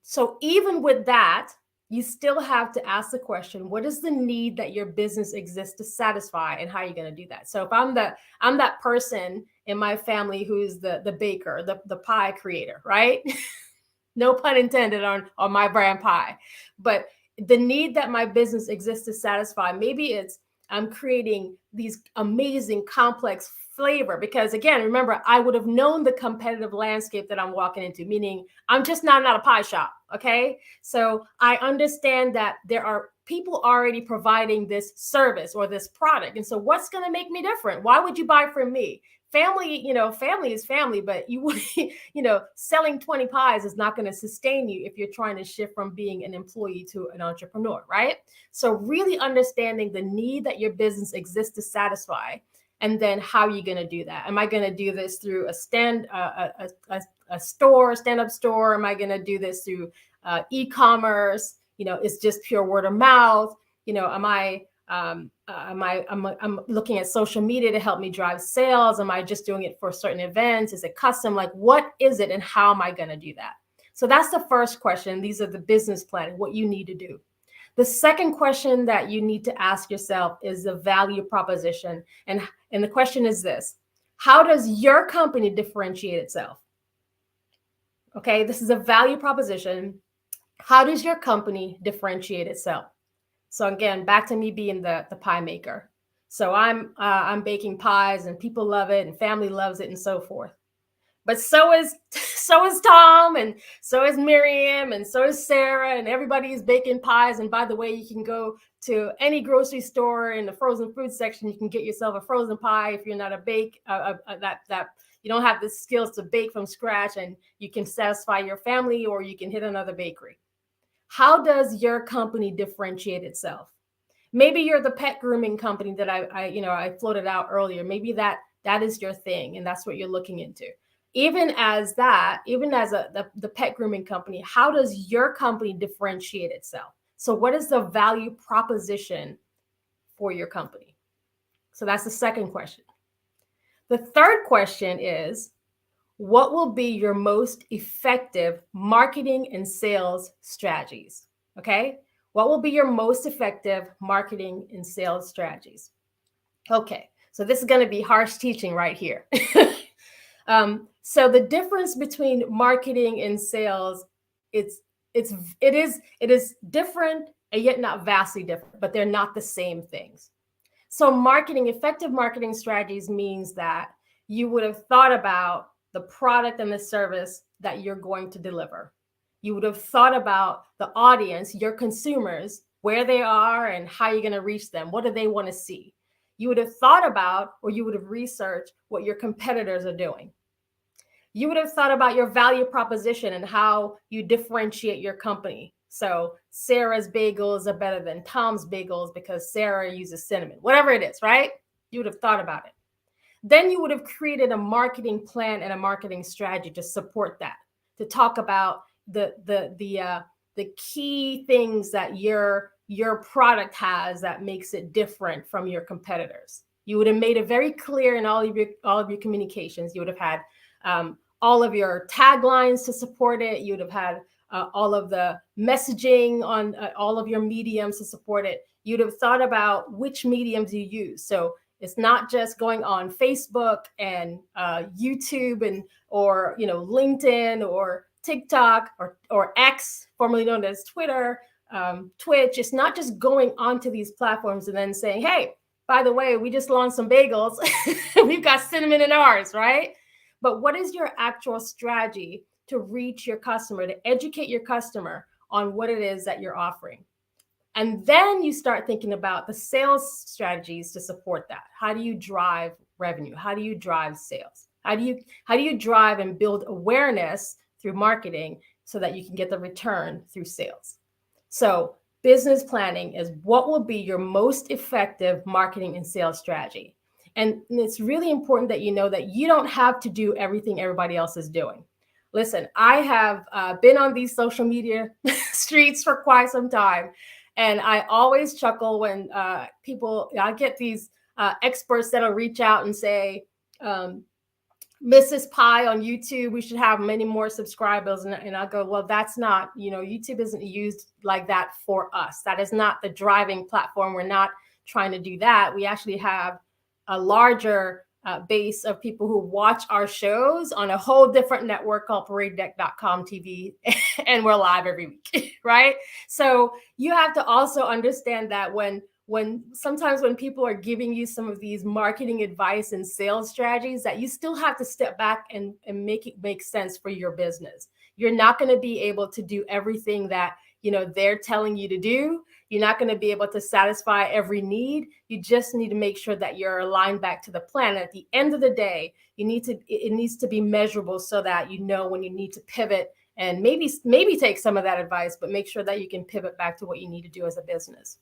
So even with that, you still have to ask the question, what is the need that your business exists to satisfy, and how are you going to do that? So if I'm that person in my family who's the baker, the pie creator, right? No pun intended on my brand pie. But the need that my business exists to satisfy, maybe it's I'm creating these amazing complex flavor, because again, remember, I would have known the competitive landscape that I'm walking into, meaning I'm just not a pie shop. Okay. So I understand that there are people already providing this service or this product. And so what's going to make me different? Why would you buy from me? Family, family is family, but selling 20 pies is not going to sustain you if you're trying to shift from being an employee to an entrepreneur, right? So really understanding the need that your business exists to satisfy, and then how are you going to do that? Am I going to do this through a stand-up store? Am I going to do this through e-commerce? It's just pure word of mouth. I'm looking at social media to help me drive sales? Am I just doing it for certain events? Is it custom? Like, what is it and how am I going to do that? So that's the first question. These are the business planning, what you need to do. The second question that you need to ask yourself is the value proposition. And the question is this: how does your company differentiate itself? Okay, this is a value proposition. How does your company differentiate itself? So again, back to me being the pie maker. So I'm baking pies and people love it and family loves it and so forth. But so is Tom, and so is Miriam, and so is Sarah, and everybody is baking pies. And by the way, you can go to any grocery store in the frozen food section. You can get yourself a frozen pie if you're not a bake that you don't have the skills to bake from scratch, and you can satisfy your family, or you can hit another bakery. How does your company differentiate itself? Maybe you're the pet grooming company that I floated out earlier. Maybe that is your thing, and that's what you're looking into. Even as the pet grooming company, how does your company differentiate itself? So what is the value proposition for your company? So that's the second question. The third question is, what will be your most effective marketing and sales strategies? Okay. What will be your most effective marketing and sales strategies? Okay. So this is going to be harsh teaching right here. So the difference between marketing and sales, it is different and yet not vastly different, but they're not the same things. So effective marketing strategies means that you would have thought about the product and the service that you're going to deliver. You would have thought about the audience, your consumers, where they are and how you're going to reach them. What do they want to see? You would have thought about, or you would have researched what your competitors are doing. You would have thought about your value proposition and how you differentiate your company. So Sarah's bagels are better than Tom's bagels because Sarah uses cinnamon, whatever it is, right? You would have thought about it. Then you would have created a marketing plan and a marketing strategy to support that, to talk about the key things that your product has that makes it different from your competitors. You would have made it very clear in all of your communications. You would have had all of your taglines to support it. You would have had all of the messaging on all of your mediums to support it. You'd have thought about which mediums you use. So it's not just going on Facebook and YouTube or LinkedIn or TikTok or X, formerly known as Twitter, Twitch. It's not just going onto these platforms and then saying, hey, by the way, we just launched some bagels. We've got cinnamon in ours, right? But what is your actual strategy to reach your customer, to educate your customer on what it is that you're offering? And then you start thinking about the sales strategies to support that. How do you drive revenue? How do you drive sales? How do you drive and build awareness through marketing so that you can get the return through sales? So business planning is what will be your most effective marketing and sales strategy. And it's really important that you know that you don't have to do everything everybody else is doing. Listen, I have been on these social media streets for quite some time. And I always chuckle when I get these experts that'll reach out and say, Mrs. Pie on YouTube, we should have many more subscribers. And I go, well, that's not, YouTube isn't used like that for us. That is not the driving platform. We're not trying to do that. We actually have a larger base of people who watch our shows on a whole different network called paradedeck.com TV, and we're live every week, right? So you have to also understand that when sometimes when people are giving you some of these marketing advice and sales strategies, that you still have to step back and make it make sense for your business. You're not going to be able to do everything that they're telling you to do. You're not going to be able to satisfy every need. You just need to make sure that you're aligned back to the plan. At the end of the day, it needs to be measurable so that you know when you need to pivot and maybe take some of that advice, but make sure that you can pivot back to what you need to do as a business.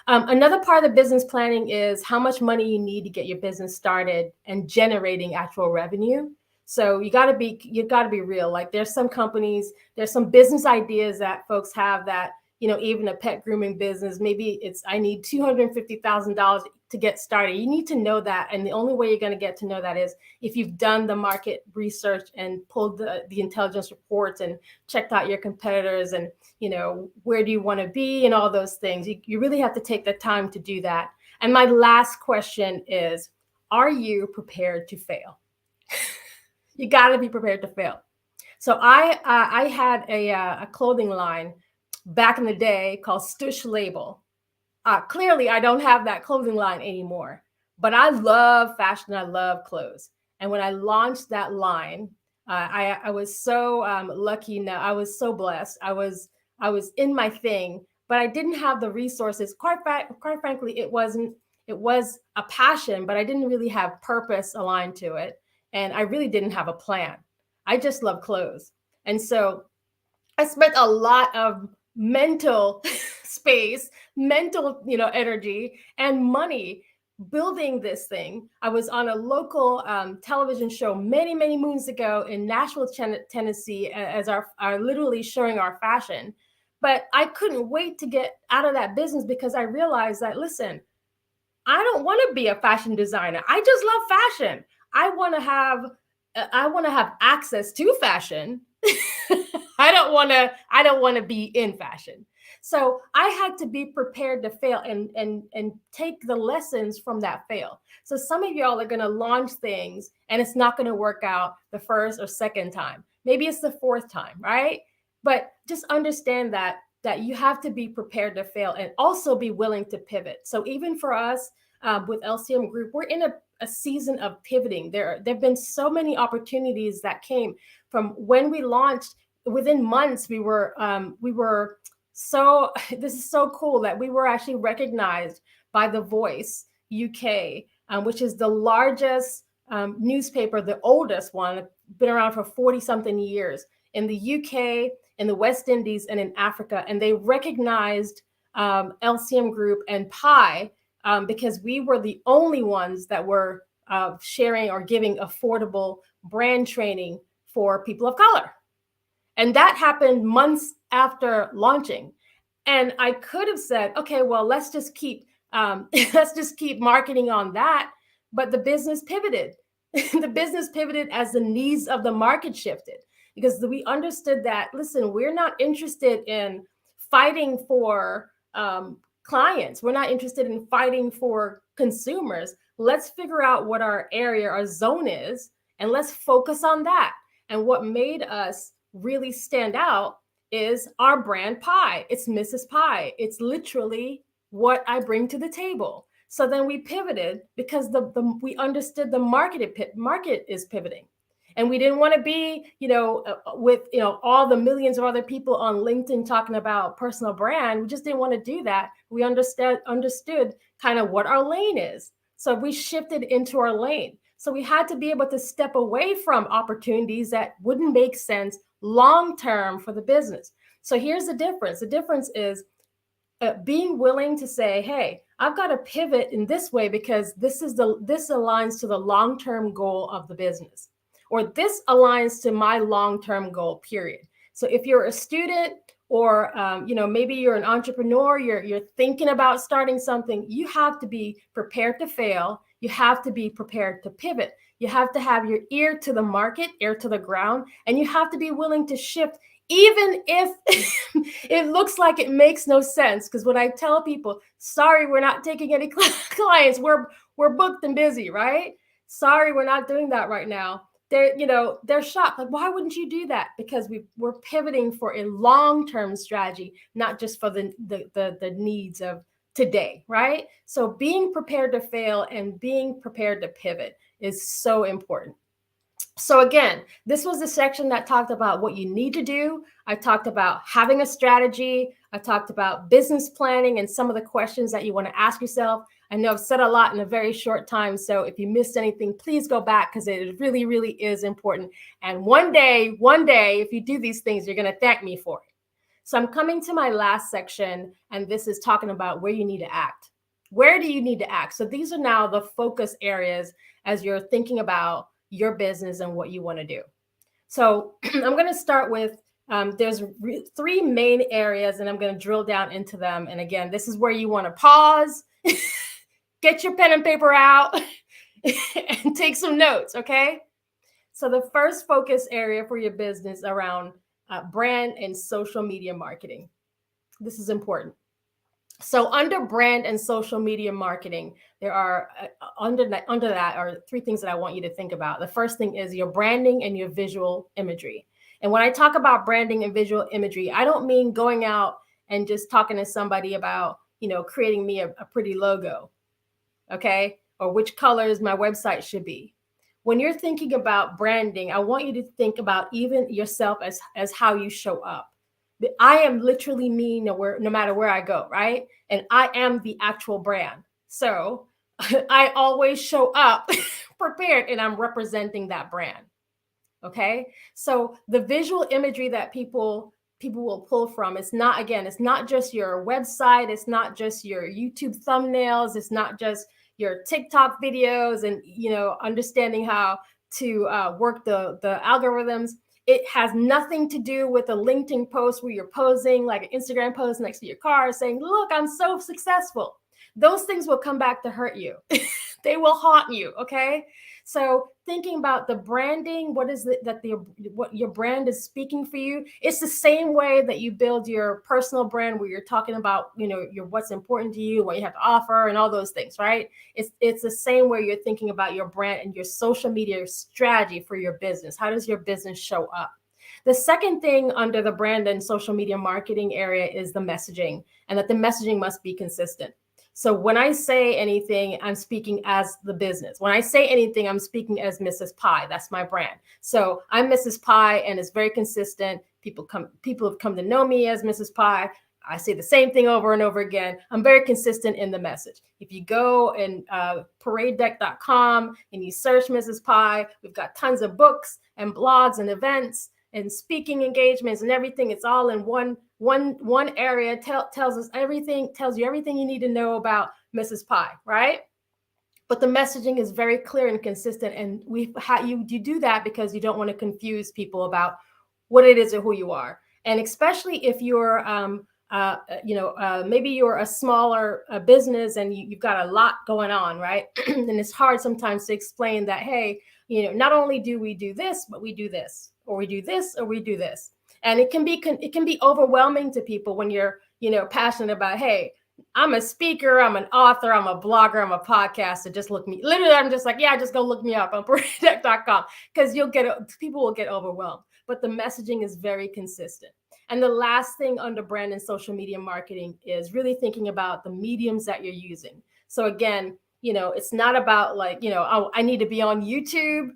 Another part of the business planning is how much money you need to get your business started and generating actual revenue. So you got to be real. Like there's some companies, there's some business ideas that folks have that, even a pet grooming business, maybe I need $250,000 to get started. You need to know that. And the only way you're going to get to know that is if you've done the market research and pulled the intelligence reports and checked out your competitors and, where do you want to be and all those things. You really have to take the time to do that. And my last question is, are you prepared to fail? You got to be prepared to fail. So I had a clothing line back in the day called Stush Label. Clearly, I don't have that clothing line anymore, but I love fashion. I love clothes. And when I launched that line, I was so lucky. Now I was so blessed. I was in my thing, but I didn't have the resources. Quite frankly, it was a passion, but I didn't really have purpose aligned to it. And I really didn't have a plan. I just love clothes. And so I spent a lot of mental space, mental, energy and money building this thing. I was on a local television show many, many moons ago in Nashville, Tennessee, as our literally showing our fashion. But I couldn't wait to get out of that business because I realized that, listen, I don't want to be a fashion designer. I just love fashion. I want to have access to fashion. I don't want to be in fashion. So I had to be prepared to fail and take the lessons from that fail. So some of y'all are going to launch things and it's not going to work out the first or second time. Maybe it's the fourth time, right? But just understand that you have to be prepared to fail and also be willing to pivot. So even for us with LCM Group, we're in a season of pivoting. There have been so many opportunities that came from when we launched. Within months, we were so, this is so cool that we were actually recognized by The Voice UK, which is the largest newspaper, the oldest one, been around for 40 something years in the UK, in the West Indies, and in Africa. And they recognized LCM Group and Pi because we were the only ones that were sharing or giving affordable brand training for people of color. And that happened months after launching. And I could have said, okay, well, let's just keep marketing on that. But the business pivoted. The business pivoted as the needs of the market shifted, because we understood that, listen, we're not interested in fighting for clients. We're not interested in fighting for consumers. Let's figure out what our area, our zone is, and let's focus on that. And what made us really stand out is our brand Pi. It's Mrs. Pi. It's literally what I bring to the table. So then we pivoted because we understood the market is pivoting. And we didn't want to be, with, all the millions of other people on LinkedIn talking about personal brand. We just didn't want to do that. We understood kind of what our lane is. So we shifted into our lane. So we had to be able to step away from opportunities that wouldn't make sense long-term for the business. So here's the difference. The difference is being willing to say, hey, I've got to pivot in this way because this aligns to the long-term goal of the business, or this aligns to my long-term goal, period. So if you're a student or, maybe you're an entrepreneur, you're thinking about starting something, you have to be prepared to fail. You have to be prepared to pivot. You have to have your ear to the market, ear to the ground, and you have to be willing to shift, even if it looks like it makes no sense. Because when I tell people, sorry, we're not taking any clients, we're booked and busy, right? Sorry, we're not doing that right now. They're shocked. Like, why wouldn't you do that? Because we're pivoting for a long-term strategy, not just for the needs of today, right? So being prepared to fail and being prepared to pivot is so important. So again, this was the section that talked about what you need to do. I talked about having a strategy. I talked about business planning and some of the questions that you want to ask yourself. I know I've said a lot in a very short time, so if you missed anything, please go back because it really, really is important. And one day, if you do these things, you're going to thank me for it. So I'm coming to my last section, and this is talking about where you need to act. Where do you need to act? So these are now the focus areas as you're thinking about your business and what you want to do. So I'm going to start with, there's three main areas, and I'm going to drill down into them. And again, this is where you want to pause, get your pen and paper out, and take some notes, okay? So the first focus area for your business around brand and social media marketing. This is important. So under brand and social media marketing, there are under that are three things that I want you to think about. The first thing is your branding and your visual imagery. And when I talk about branding and visual imagery, I don't mean going out and just talking to somebody about, creating me a pretty logo, okay? Or which colors my website should be. When you're thinking about branding, I want you to think about even yourself as how you show up. I am literally me no matter where I go, right? And I am the actual brand. So I always show up prepared and I'm representing that brand. Okay. So the visual imagery that people will pull from, it's not just your website. It's not just your YouTube thumbnails. It's not just your TikTok videos and, understanding how to work the algorithms. It has nothing to do with a LinkedIn post where you're posing like an Instagram post next to your car saying, look, I'm so successful. Those things will come back to hurt you. They will haunt you. Okay. So thinking about the branding, what is it that what your brand is speaking for you? It's the same way that you build your personal brand where you're talking about, your what's important to you, what you have to offer and all those things, right? It's the same way you're thinking about your brand and your social media strategy for your business. How does your business show up? The second thing under the brand and social media marketing area is the messaging, and that the messaging must be consistent. So when I say anything, I'm speaking as the business. When I say anything, I'm speaking as Mrs. Pie. That's my brand. So I'm Mrs. Pie, and it's very consistent. People have come to know me as Mrs. Pie. I say the same thing over and over again. I'm very consistent in the message. If you go and paradedeck.com and you search Mrs. Pie, we've got tons of books and blogs and events and speaking engagements and everything. It's all in one area. Tells you everything you need to know about Mrs. Pie, right? But the messaging is very clear and consistent, and you do that because you don't want to confuse people about what it is or who you are. And especially if you're maybe you're a smaller business and you've got a lot going on, right? And it's hard sometimes to explain that, hey, not only do we do this, but we do this, or we do this, or we do this. And it can be overwhelming to people when you're, passionate about, hey, I'm a speaker, I'm an author, I'm a blogger, I'm a podcaster. Just look me. Literally, I'm just like, yeah, just go look me up on paradedeck.com because people will get overwhelmed. But the messaging is very consistent. And the last thing under brand and social media marketing is really thinking about the mediums that you're using. So again, it's not about like, oh, I need to be on YouTube.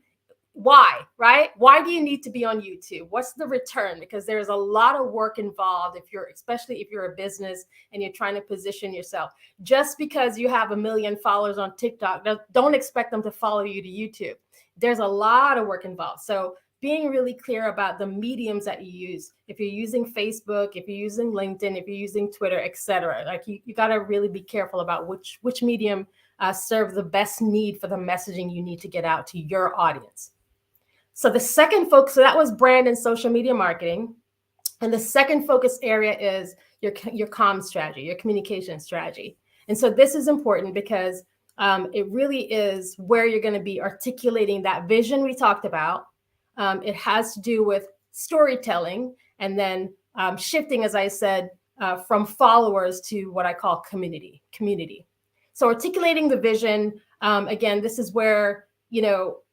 Why, right? Why do you need to be on YouTube? What's the return? Because there's a lot of work involved especially if you're a business and you're trying to position yourself. Just because you have 1 million followers on TikTok, don't expect them to follow you to YouTube. There's a lot of work involved. So being really clear about the mediums that you use. If you're using Facebook, if you're using LinkedIn, if you're using Twitter, etc., like you got to really be careful about which medium serve the best need for the messaging you need to get out to your audience. So the second focus, so that was brand and social media marketing. And the second focus area is your comm strategy, your communication strategy. And so this is important because it really is where you're going to be articulating that vision we talked about. It has to do with storytelling and then shifting, as I said, from followers to what I call community. So articulating the vision, again, this is where,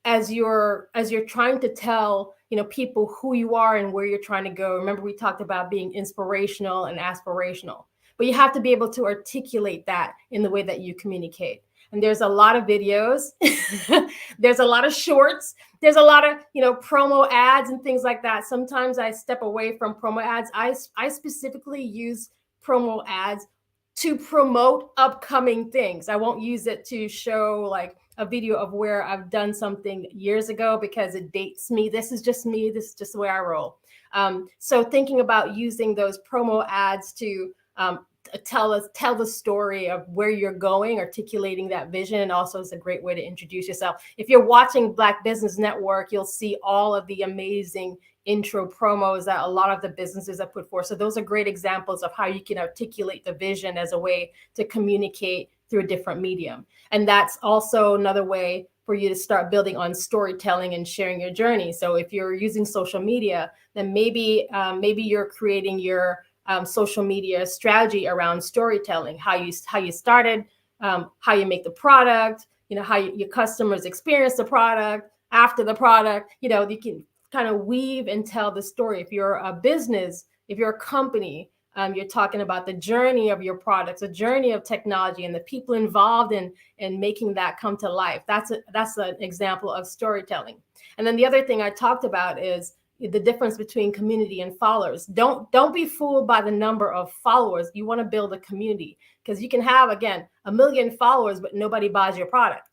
as you're trying to tell, people who you are and where you're trying to go. Remember, we talked about being inspirational and aspirational, but you have to be able to articulate that in the way that you communicate. And there's a lot of videos, there's a lot of shorts, there's a lot of, promo ads and things like that. Sometimes I step away from promo ads. I specifically use promo ads to promote upcoming things. I won't use it to show like a video of where I've done something years ago because it dates me. This is just me. This is just the way I roll. So thinking about using those promo ads to tell the story of where you're going, articulating that vision, and also is a great way to introduce yourself. If you're watching Black Business Network, you'll see all of the amazing intro promos that a lot of the businesses have put forth. So those are great examples of how you can articulate the vision as a way to communicate through a different medium. And that's also another way for you to start building on storytelling and sharing your journey. So if you're using social media, then maybe you're creating your social media strategy around storytelling, how you started, how you make the product, how your customers experience the product, after the product, you can kind of weave and tell the story. If you're a business, if you're a company, you're talking about the journey of your products, the journey of technology, and the people involved in making that come to life. That's an example of storytelling. And then the other thing I talked about is the difference between community and followers. Don't be fooled by the number of followers. You want to build a community, because you can have, again, 1 million followers, but nobody buys your product.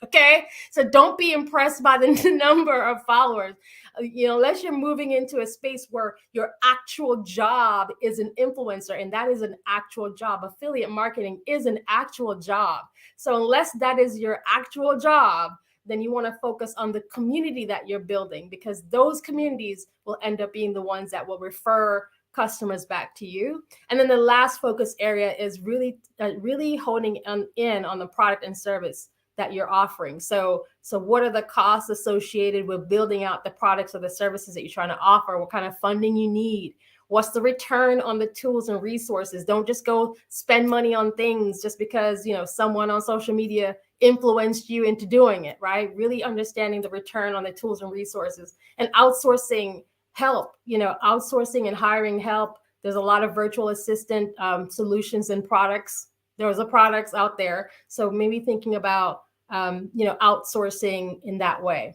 Okay, so don't be impressed by the number of followers. Unless you're moving into a space where your actual job is an influencer, and that is an actual job. Affiliate marketing is an actual job. So unless that is your actual job, then you want to focus on the community that you're building, because those communities will end up being the ones that will refer customers back to you. And then the last focus area is really honing in on the product and service that you're offering. So what are the costs associated with building out the products or the services that you're trying to offer? What kind of funding you need? What's the return on the tools and resources? Don't just go spend money on things just because, someone on social media influenced you into doing it, right? Really understanding the return on the tools and resources, and outsourcing help, outsourcing and hiring help. There's a lot of virtual assistant solutions and products. There's products out there. So maybe thinking about, outsourcing in that way.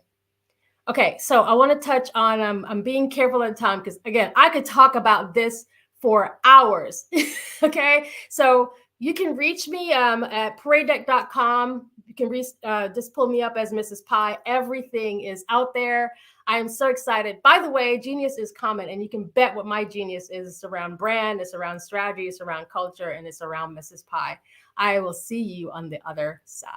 Okay, so I want to touch on, I'm being careful of time because, again, I could talk about this for hours. Okay, so you can reach me at paradedeck.com. You can just pull me up as Mrs. Pie. Everything is out there. I am so excited. By the way, genius is common, and you can bet what my genius is. It's around brand, it's around strategy, it's around culture, and it's around Mrs. Pie. I will see you on the other side.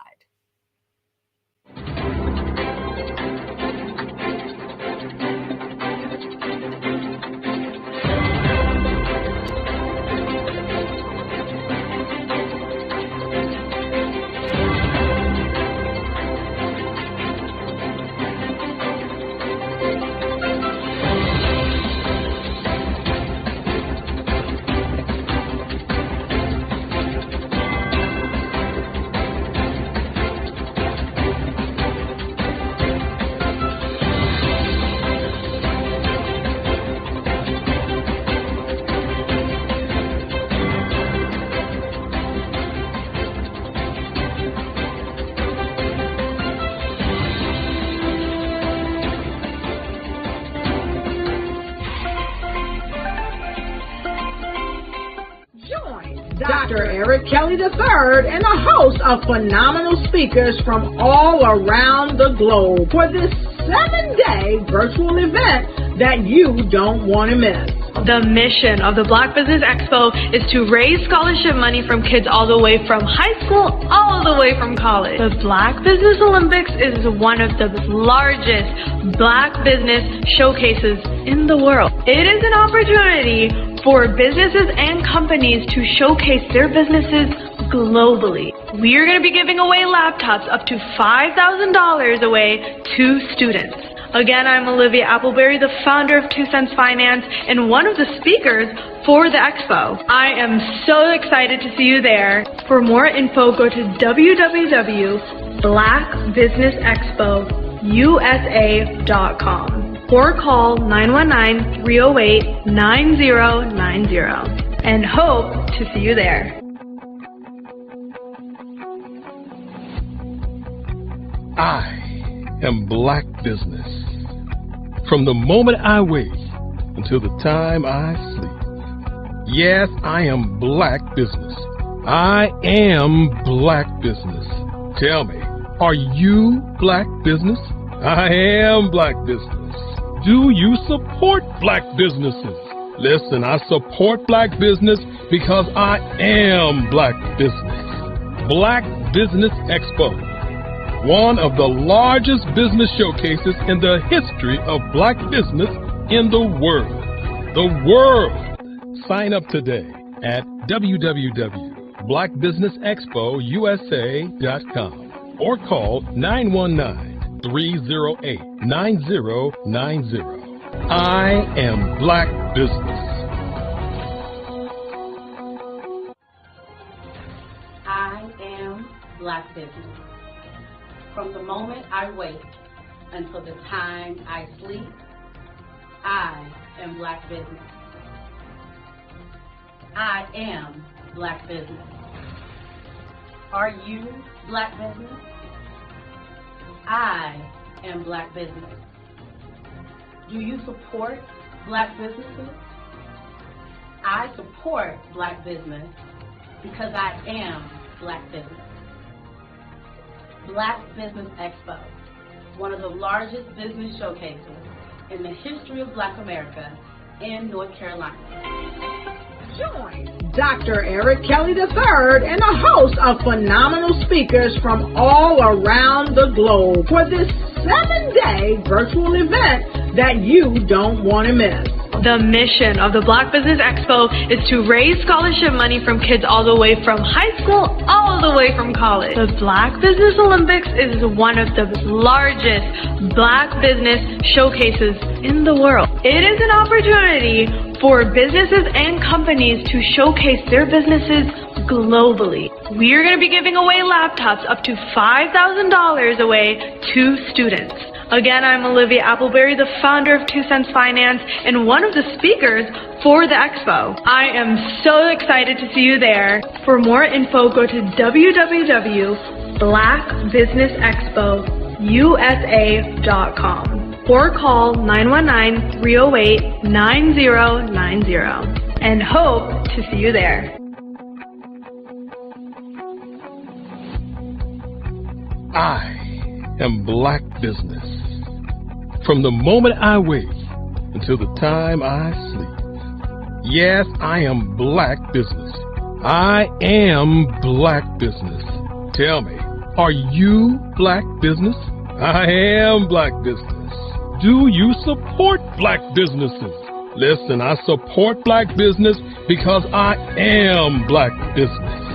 Dr. Eric Kelly III and a host of phenomenal speakers from all around the globe for this 7-day virtual event that you don't want to miss. The mission of the Black Business Expo is to raise scholarship money from kids all the way from high school, all the way from college. The Black Business Olympics is one of the largest Black business showcases in the world. It is an opportunity for businesses and companies to showcase their businesses globally. we are going to be giving away laptops up to $5,000 away to students. Again, I'm Olivia Appleberry, the founder of 2 Cents Finance and one of the speakers for the expo. I am so excited to see you there. For more info, go to www.blackbusinessexpousa.com or call 919-308-9090 and hope to see you there. I am Black business. From the moment I wake until the time I sleep. Yes, I am Black business. I am Black business. Tell me, are you Black business? I am Black business. Do you support Black businesses? Listen, I support Black business because I am Black business. Black Business Expo, one of the largest business showcases in the history of Black business in the world. The world! Sign up today at www.blackbusinessexpousa.com or call 919-308-9090. I am Black business. I am Black business. From the moment I wake until the time I sleep, I am Black business. I am Black business. Are you Black business? I am Black business. Do you support Black businesses? I support Black business because I am Black business. Black Business Expo, one of the largest business showcases in the history of Black America in North Carolina. Join Dr. Eric Kelly III and a host of phenomenal speakers from all around the globe for this 7-day virtual event that you don't want to miss. The mission of the Black Business Expo is to raise scholarship money from kids all the way from high school, all the way from college. The Black Business Olympics is one of the largest Black business showcases in the world. It is an opportunity for businesses and companies to showcase their businesses globally. We are going to be giving away laptops up to $5,000 away to students. Again, I'm Olivia Appleberry, the founder of 2 Cents Finance and one of the speakers for the expo. I am so excited to see you there. For more info, go to www.blackbusinessexpousa.com or call 919-308-9090 and hope to see you there. I am Black business. From the moment I wake until the time I sleep. Yes, I am Black business. I am Black business. Tell me, are you Black business? I am Black business. Do you support Black businesses? Listen, I support Black business because I am Black business.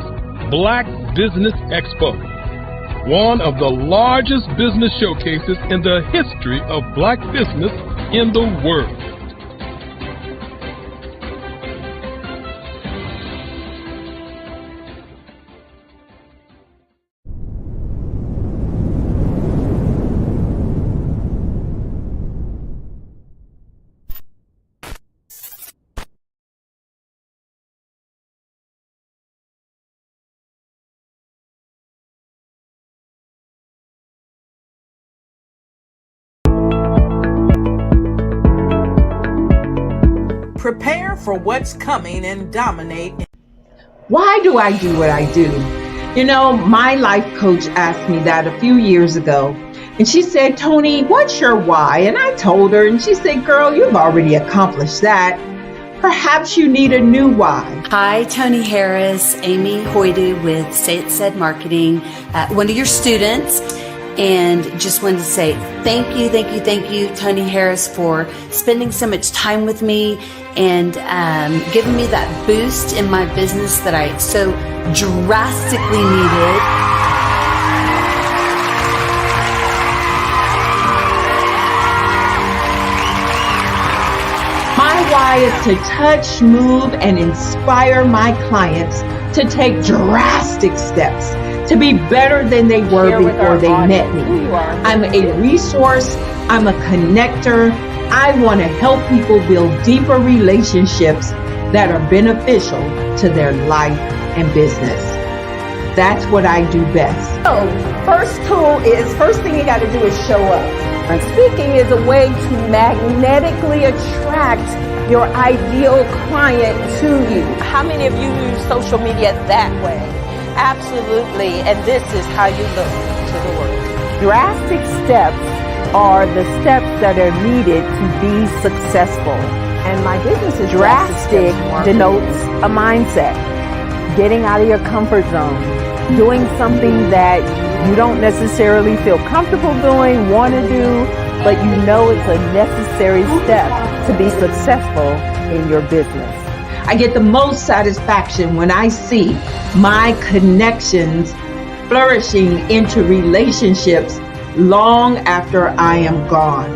Black Business Expo, one of the largest business showcases in the history of Black business in the world. Prepare for what's coming and dominate. Why do I do what I do? You know, my life coach asked me that a few years ago. And she said, Tony, what's your why? And I told her, and she said, girl, you've already accomplished that. Perhaps you need a new why. Hi, Tony Harris, Amy Hoydu with Say It Said Marketing, one of your students. And just wanted to say thank you, Tony Harris, for spending so much time with me and giving me that boost in my business that I so drastically needed. My why is to touch, move, and inspire my clients to take drastic steps to be better than they were before they met me. I'm a resource. I'm a connector. I want to help people build deeper relationships that are beneficial to their life and business. That's what I do best. So, first thing you got to do is show up. And speaking is a way to magnetically attract your ideal client to you. How many of you use social media that way? Absolutely, and this is how you look to the world. Drastic steps are the steps that are needed to be successful. And my business is drastic denotes a mindset. Getting out of your comfort zone. Doing something that you don't necessarily feel comfortable doing, want to do, but you know it's a necessary step to be successful in your business. I get the most satisfaction when I see my connections flourishing into relationships long after I am gone.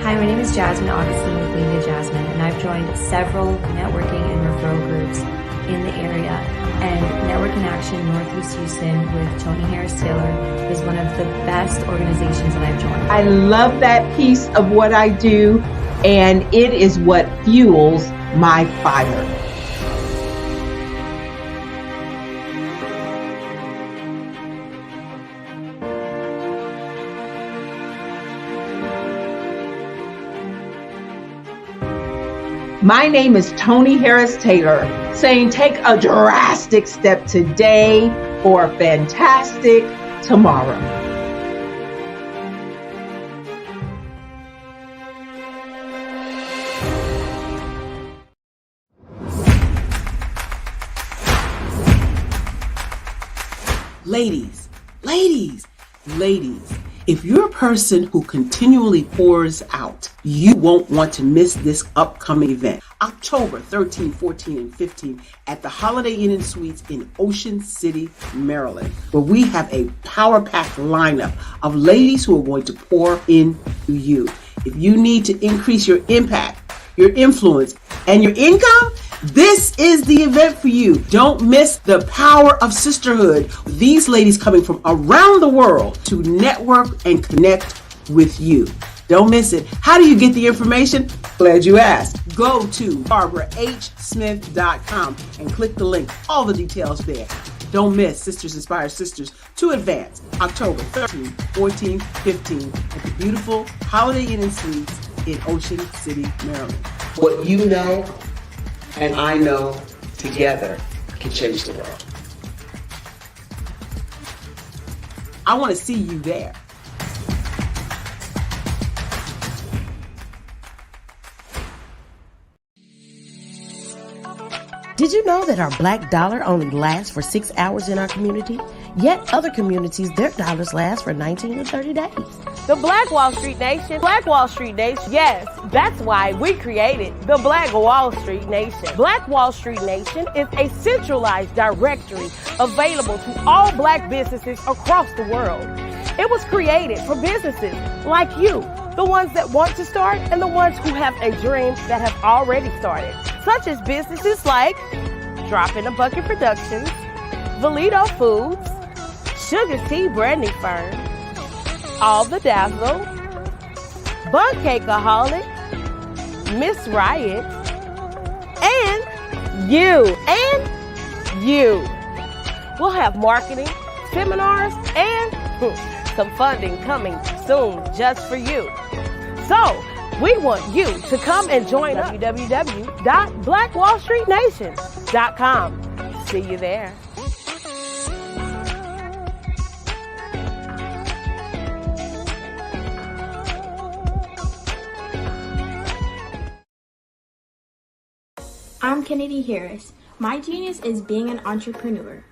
Hi, my name is Jasmine Augustine with Media Jasmine, and I've joined several networking and referral groups in the area. And Network in Action Northeast Houston with Tony Harris Taylor is one of the best organizations that I've joined. I love that piece of what I do, and it is what fuels my fire. My name is Tony Harris Taylor, saying take a drastic step today for a fantastic tomorrow. Ladies, if you're a person who continually pours out, you won't want to miss this upcoming event. October 13, 14, and 15 at the Holiday Inn and Suites in Ocean City, Maryland, where we have a power-packed lineup of ladies who are going to pour into you. If you need to increase your impact, your influence, and your income, this is the event for you. Don't miss the power of sisterhood. These ladies coming from around the world to network and connect with you. Don't miss it. How do you get the information? Glad you asked. Go to barbarahsmith.com and click the link. All the details there. Don't miss Sisters Inspire Sisters to Advance, October 13, 14, 15 at the beautiful Holiday Inn and Suites in Ocean City, Maryland. What you know and I know together can change the world. I want to see you there. Did you know that our black dollar only lasts for 6 hours in our community? Yet other communities, their dollars last for 19 to 30 days. The Black Wall Street Nation. Black Wall Street Nation. Yes, that's why we created the Black Wall Street Nation. Black Wall Street Nation is a centralized directory available to all black businesses across the world. It was created for businesses like you, the ones that want to start and the ones who have a dream that have already started, such as businesses like Drop in a Bucket Productions, Valito Foods, Sugar Tea Branding Firm, All the Dazzle, Bun Cakeaholic, Miss Riot, and you. We'll have marketing, seminars, and some funding coming soon just for you. So, we want you to come and join us. www.blackwallstreetnation.com. See you there. I'm Kennedy Harris. My genius is being an entrepreneur.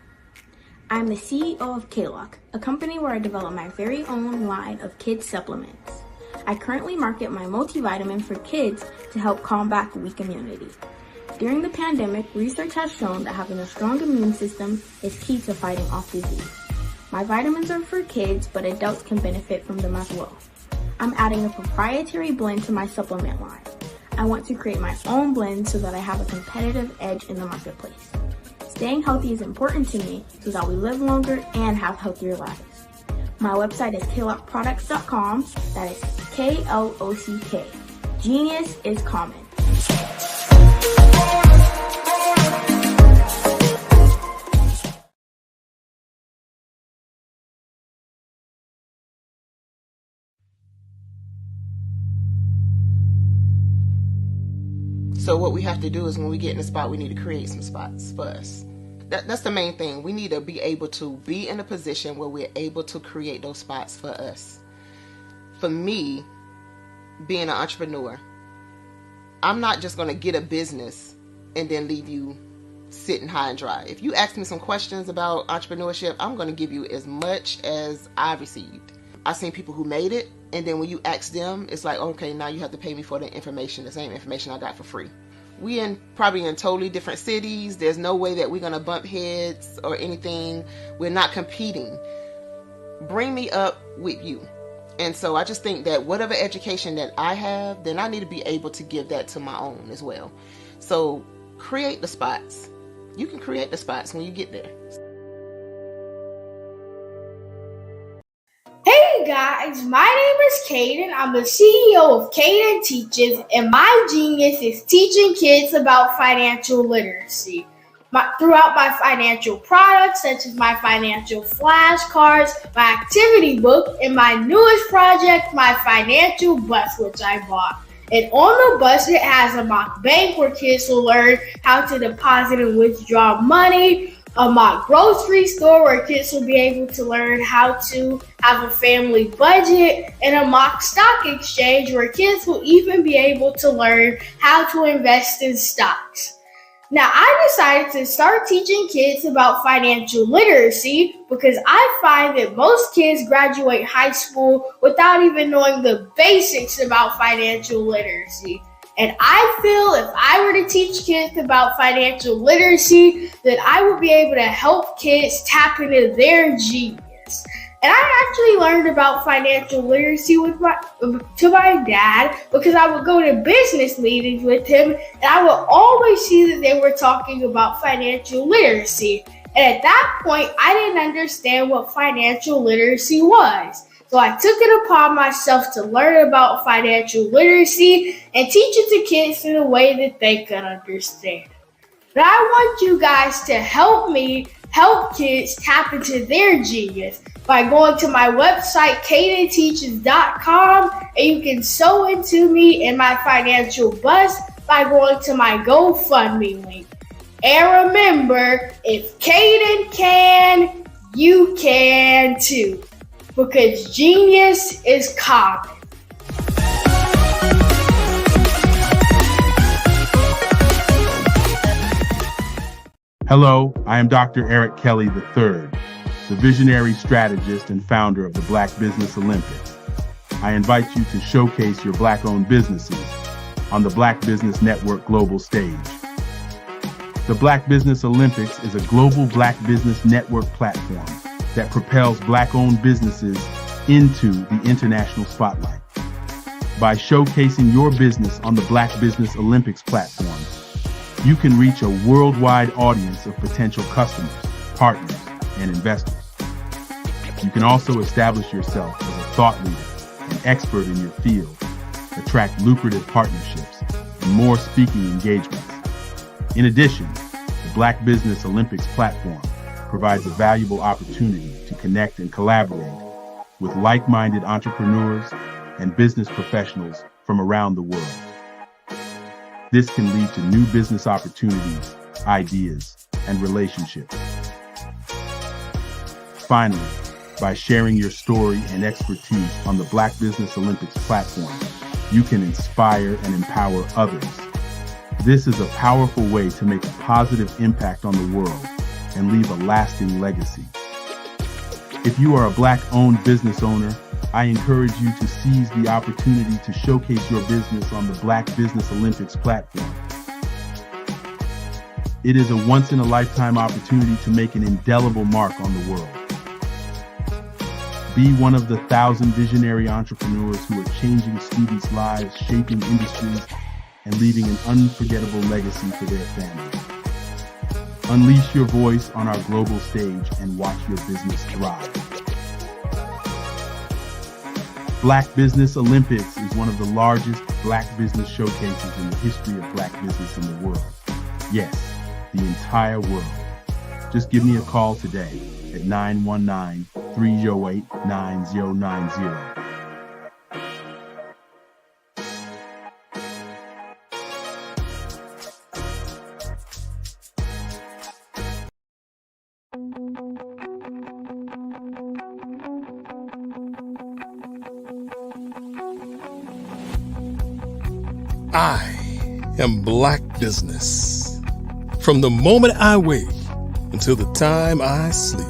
I'm the CEO of K-Lock, a company where I develop my very own line of kids supplements. I currently market my multivitamin for kids to help combat weak immunity. During the pandemic, research has shown that having a strong immune system is key to fighting off disease. My vitamins are for kids, but adults can benefit from them as well. I'm adding a proprietary blend to my supplement line. I want to create my own blend so that I have a competitive edge in the marketplace. Staying healthy is important to me so that we live longer and have healthier lives. My website is klockproducts.com. That is K-L-O-C-K. Genius is common. So what we have to do is when we get in a spot, we need to create some spots for us. That's the main thing. We need to be able to be in a position where we're able to create those spots for us. For me, being an entrepreneur, I'm not just going to get a business and then leave you sitting high and dry. If you ask me some questions about entrepreneurship, I'm going to give you as much as I've received. I've seen people who made it, and then when you ask them, it's like, okay, now you have to pay me for the information, the same information I got for free. We probably in totally different cities. There's no way that we're going to bump heads or anything. We're not competing. Bring me up with you. And so I just think that whatever education that I have, then I need to be able to give that to my own as well. So create the spots. You can create the spots when you get there. Hey guys, my name is Caden. I'm the CEO of Caden Teaches, and my genius is teaching kids about financial literacy. Throughout my financial products, such as my financial flashcards, my activity book, and my newest project, my financial bus, which I bought. And on the bus, it has a mock bank where kids will learn how to deposit and withdraw money, a mock grocery store where kids will be able to learn how to have a family budget, and a mock stock exchange where kids will even be able to learn how to invest in stocks. Now, I decided to start teaching kids about financial literacy because I find that most kids graduate high school without even knowing the basics about financial literacy. And I feel if I were to teach kids about financial literacy, that I would be able to help kids tap into their genius. And I actually learned about financial literacy to my dad because I would go to business meetings with him and I would always see that they were talking about financial literacy. And at that point, I didn't understand what financial literacy was. So I took it upon myself to learn about financial literacy and teach it to kids in a way that they could understand. But I want you guys to help me help kids tap into their genius by going to my website, cadenteaches.com, and you can sew into me in my financial bus by going to my GoFundMe link. And remember, if Caden can, you can too. Because genius is common. Hello, I am Dr. Eric Kelly III, the visionary strategist and founder of the Black Business Olympics. I invite you to showcase your Black-owned businesses on the Black Business Network global stage. The Black Business Olympics is a global Black Business Network platform that propels Black-owned businesses into the international spotlight. By showcasing your business on the Black Business Olympics platform, you can reach a worldwide audience of potential customers, partners, and investors. You can also establish yourself as a thought leader and expert in your field, attract lucrative partnerships, and more speaking engagements. In addition, the Black Business Olympics platform provides a valuable opportunity to connect and collaborate with like-minded entrepreneurs and business professionals from around the world. This can lead to new business opportunities, ideas, and relationships. Finally, by sharing your story and expertise on the Black Business Olympics platform, you can inspire and empower others. This is a powerful way to make a positive impact on the world and leave a lasting legacy. If you are a Black-owned business owner, I encourage you to seize the opportunity to showcase your business on the Black Business Olympics platform. It is a once-in-a-lifetime opportunity to make an indelible mark on the world. Be one of the 1,000 visionary entrepreneurs who are changing students' lives, shaping industries, and leaving an unforgettable legacy for their families. Unleash your voice on our global stage and watch your business thrive. Black Business Olympics is one of the largest Black business showcases in the history of Black business in the world. Yes, the entire world. Just give me a call today at 919-308-9090. I am Black business. From the moment I wake until the time I sleep.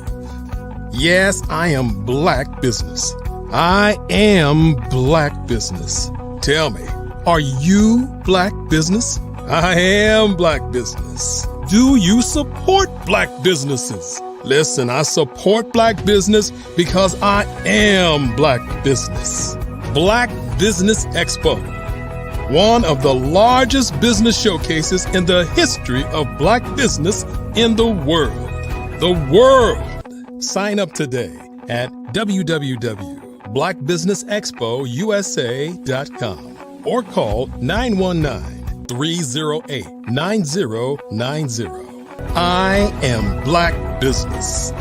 Yes, I am Black business. I am Black business. Tell me, are you Black business? I am Black business. Do you support Black businesses? Listen, I support Black business because I am Black business. Black Business Expo. One of the largest business showcases in the history of Black business in the world. The world! Sign up today at www.blackbusinessexpousa.com or call 919-308-9090. I am Black business.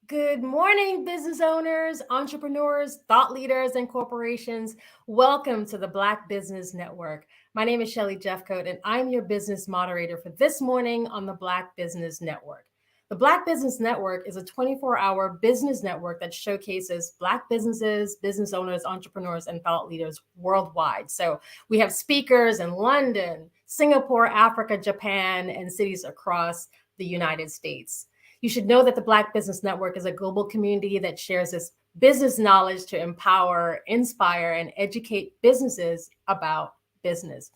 Good morning, business owners, entrepreneurs, thought leaders, and corporations. Welcome to the Black Business Network. My name is Shelly Jeffcoat, and I'm your business moderator for this morning on the Black Business Network. The Black Business Network is a 24-hour business network that showcases Black businesses, business owners, entrepreneurs, and thought leaders worldwide. So we have speakers in London, Singapore, Africa, Japan, and cities across the United States. You should know that the Black Business Network is a global community that shares its business knowledge to empower, inspire, and educate businesses about business.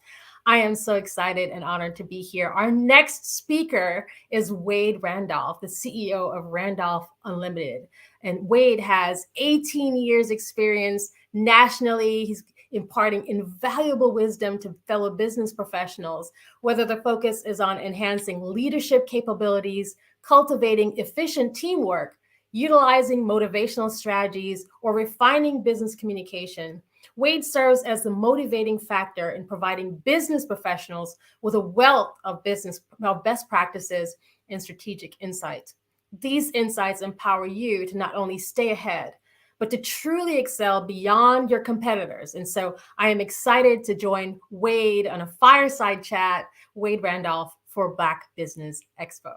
I am so excited and honored to be here. Our next speaker is Wade Randolph, the CEO of Randolph Unlimited. And Wade has 18 years experience nationally. He's imparting invaluable wisdom to fellow business professionals, whether the focus is on enhancing leadership capabilities, cultivating efficient teamwork, utilizing motivational strategies, or refining business communication. Wade serves as the motivating factor in providing business professionals with a wealth of best practices and strategic insights. These insights empower you to not only stay ahead, but to truly excel beyond your competitors. And so I am excited to join Wade on a fireside chat, Wade Randolph for Black Business Expo.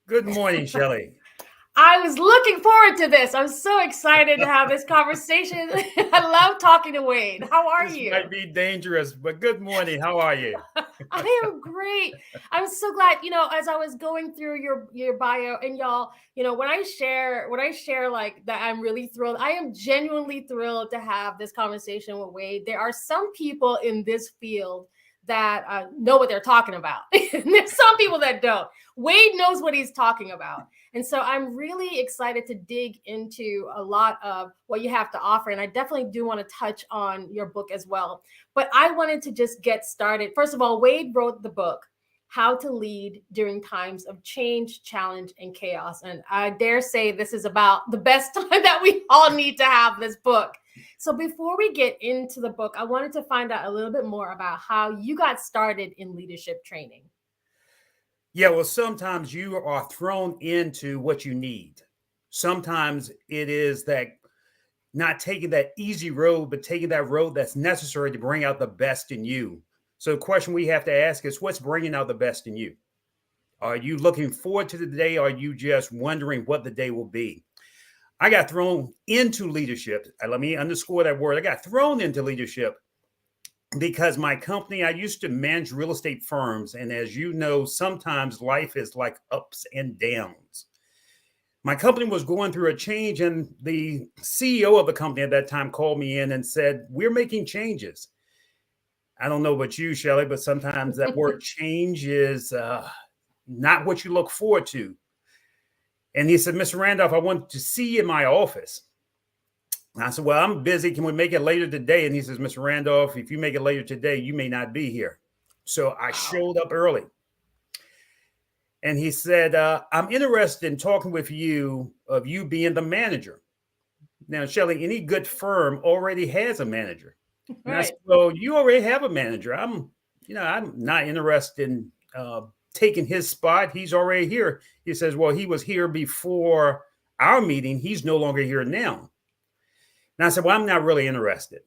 Good morning, Shelly. I was looking forward to this. I'm so excited to have this conversation. I love talking to Wade. How are you? This might be dangerous, but good morning. How are you? I am great. I'm so glad, as I was going through your bio, and y'all, when I share like that, I'm really thrilled. I am genuinely thrilled to have this conversation with Wade. There are some people in this field that know what they're talking about. There's some people that don't. Wade knows what he's talking about. And so I'm really excited to dig into a lot of what you have to offer. And I definitely do want to touch on your book as well. But I wanted to just get started. First of all, Wade wrote the book, How to Lead During Times of Change, Challenge, and Chaos. And I dare say this is about the best time that we all need to have this book. So before we get into the book, I wanted to find out a little bit more about how you got started in leadership training. Yeah, well, sometimes you are thrown into what you need. Sometimes it is that not taking that easy road, but taking that road that's necessary to bring out the best in you. So the question we have to ask is, what's bringing out the best in you? Are you looking forward to the day? Or are you just wondering what the day will be? I got thrown into leadership. Let me underscore that word. I got thrown into leadership because my company, I used to manage real estate firms. And as you know, sometimes life is like ups and downs. My company was going through a change, and the CEO of the company at that time called me in and said, "We're making changes." I don't know about you, Shelley, but sometimes that word change is not what you look forward to. And he said, "Mr. Randolph, I want to see you in my office." And I said, "Well, I'm busy. Can we make it later today?" And he says, "Mr. Randolph, if you make it later today, you may not be here." So I showed up early. And he said, "I'm interested in talking with you of you being the manager." Now, Shelley, any good firm already has a manager. And I said, "Well, you already have a manager. I'm not interested in taking his spot. He's already here." He says, "Well, he was here before our meeting. He's no longer here now." And I said, "Well, I'm not really interested."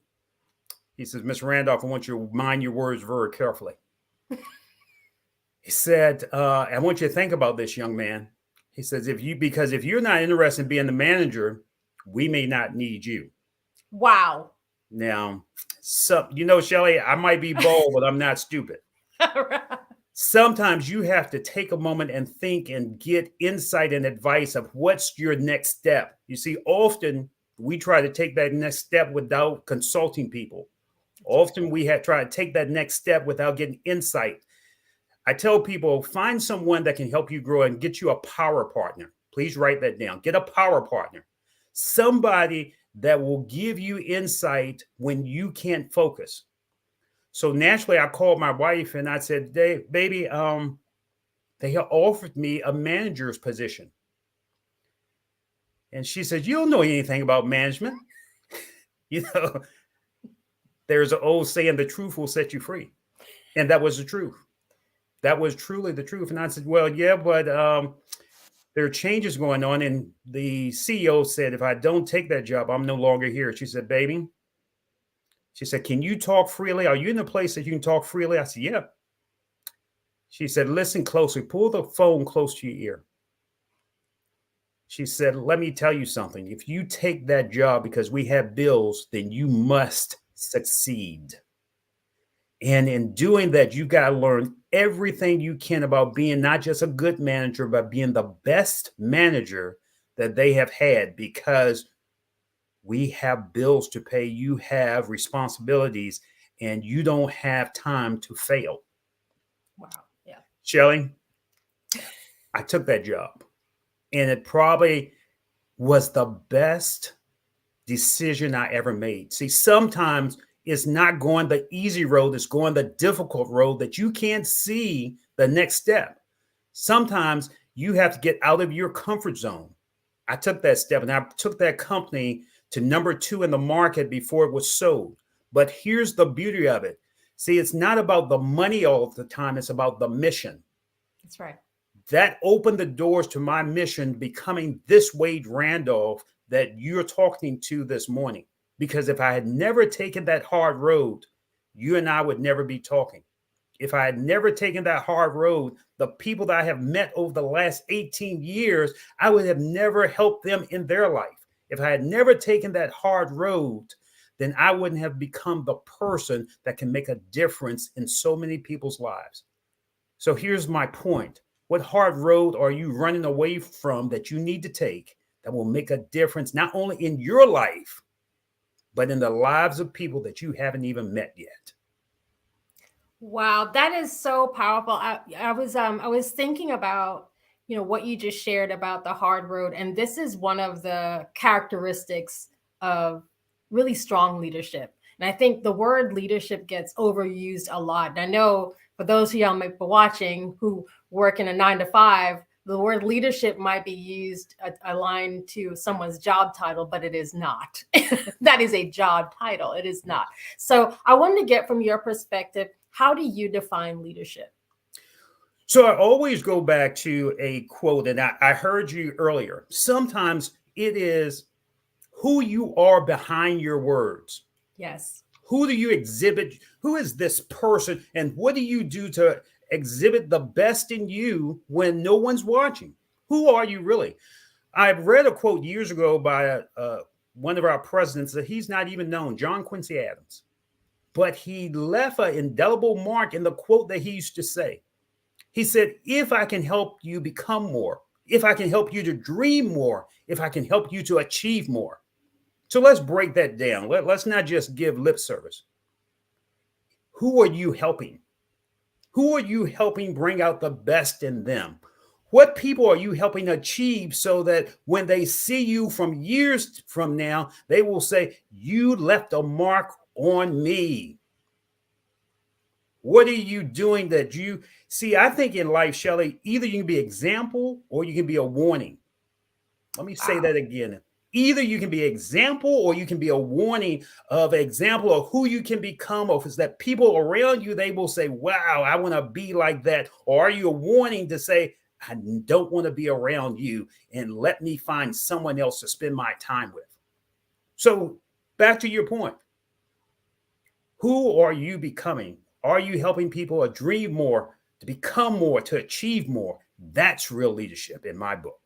He says, "Mr. Randolph, I want you to mind your words very carefully." He said, "I want you to think about this, young man." He says, because if you're not interested in being the manager, we may not need you." Wow. Now, Shelley, I might be bold, but I'm not stupid. Sometimes you have to take a moment and think and get insight and advice of what's your next step. You see, often we try to take that next step without consulting people. Often we try to take that next step without getting insight. I tell people, find someone that can help you grow and get you a power partner. Please write that down. Get a power partner. Somebody that will give you insight when you can't focus. So naturally, I called my wife and I said, "Baby, they have offered me a manager's position." And she said, "You don't know anything about management." There's an old saying, "The truth will set you free." And that was the truth. That was truly the truth. And I said, "Well, yeah, but there are changes going on." And the CEO said, "If I don't take that job, I'm no longer here." She said, "Baby," she said, "can you talk freely? Are you in a place that you can talk freely?" I said, "Yeah." She said, "Listen closely. Pull the phone close to your ear." She said, "Let me tell you something. If you take that job because we have bills, then you must succeed. And in doing that, you got to learn everything you can about being not just a good manager, but being the best manager that they have had, because we have bills to pay. You have responsibilities, and you don't have time to fail." Wow. Yeah. Shelley, I took that job, and it probably was the best decision I ever made. See, sometimes it's not going the easy road, it's going the difficult road that you can't see the next step. Sometimes you have to get out of your comfort zone. I took that step, and I took that company to number 2 in the market before it was sold. But here's the beauty of it. See, it's not about the money all the time, it's about the mission. That's right. That opened the doors to my mission becoming this Wade Randolph that you're talking to this morning. Because if I had never taken that hard road, you and I would never be talking. If I had never taken that hard road, the people that I have met over the last 18 years, I would have never helped them in their life. If I had never taken that hard road, then I wouldn't have become the person that can make a difference in so many people's lives. So here's my point. What hard road are you running away from that you need to take that will make a difference, not only in your life, but in the lives of people that you haven't even met yet? Wow, that is so powerful. I was thinking about, what you just shared about the hard road, and this is one of the characteristics of really strong leadership. And I think the word leadership gets overused a lot. And I know for those of y'all might be watching who work in a 9-to-5, the word leadership might be used aligned to someone's job title, but it is not. That is a job title. It is not. So I wanted to get from your perspective, how do you define leadership? So I always go back to a quote, and I heard you earlier. Sometimes it is who you are behind your words. Yes. Who do you exhibit? Who is this person? And what do you do to exhibit the best in you when no one's watching? Who are you really? I read a quote years ago by one of our presidents that he's not even known, John Quincy Adams, but he left an indelible mark in the quote that he used to say. He said, if I can help you become more, if I can help you to dream more, if I can help you to achieve more. So let's break that down. Let's not just give lip service. Who are you helping? Who are you helping bring out the best in them? What people are you helping achieve so that when they see you from years from now, they will say, you left a mark on me? What are you doing that you see? I think in life, Shelley, either you can be example or you can be a warning. Let me say that again. Either you can be example or you can be a warning of example of who you can become, or is that people around you, they will say, wow, I want to be like that. Or are you a warning to say, I don't want to be around you and let me find someone else to spend my time with? So back to your point. Who are you becoming? Are you helping people to dream more, to become more, to achieve more? That's real leadership in my book.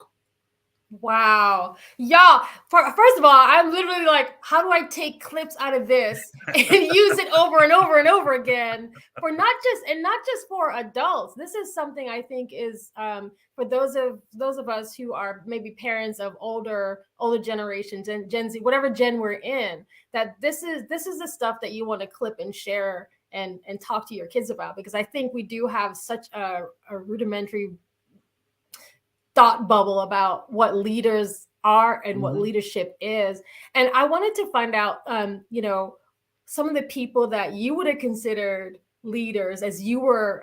Wow. Y'all, first of all, I'm literally like, how do I take clips out of this and use it over and over and over again for not just for adults. This is something I think is for those of us who are maybe parents of older generations and Gen Z, whatever gen we're in, that this is the stuff that you want to clip and share and talk to your kids about, because I think we do have such a rudimentary thought bubble about what leaders are and what leadership is. And I wanted to find out, some of the people that you would have considered leaders as you were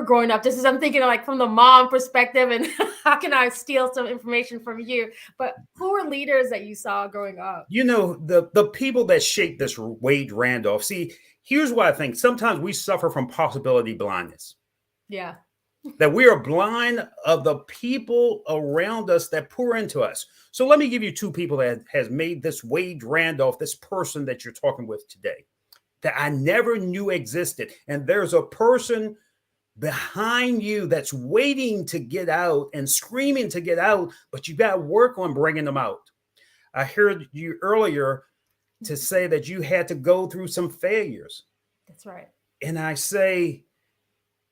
growing up. This is, I'm thinking like from the mom perspective, and how can I steal some information from you? But who were leaders that you saw growing up? You know, the people that shaped this Wade Randolph. See, here's what I think. Sometimes we suffer from possibility blindness. Yeah. That we are blind of the people around us that pour into us. So let me give you two people that has made this Wade Randolph, this person that you're talking with today, that I never knew existed. And there's a person behind you that's waiting to get out and screaming to get out, but you got to work on bringing them out. I heard you earlier to say that you had to go through some failures. That's right. And I say,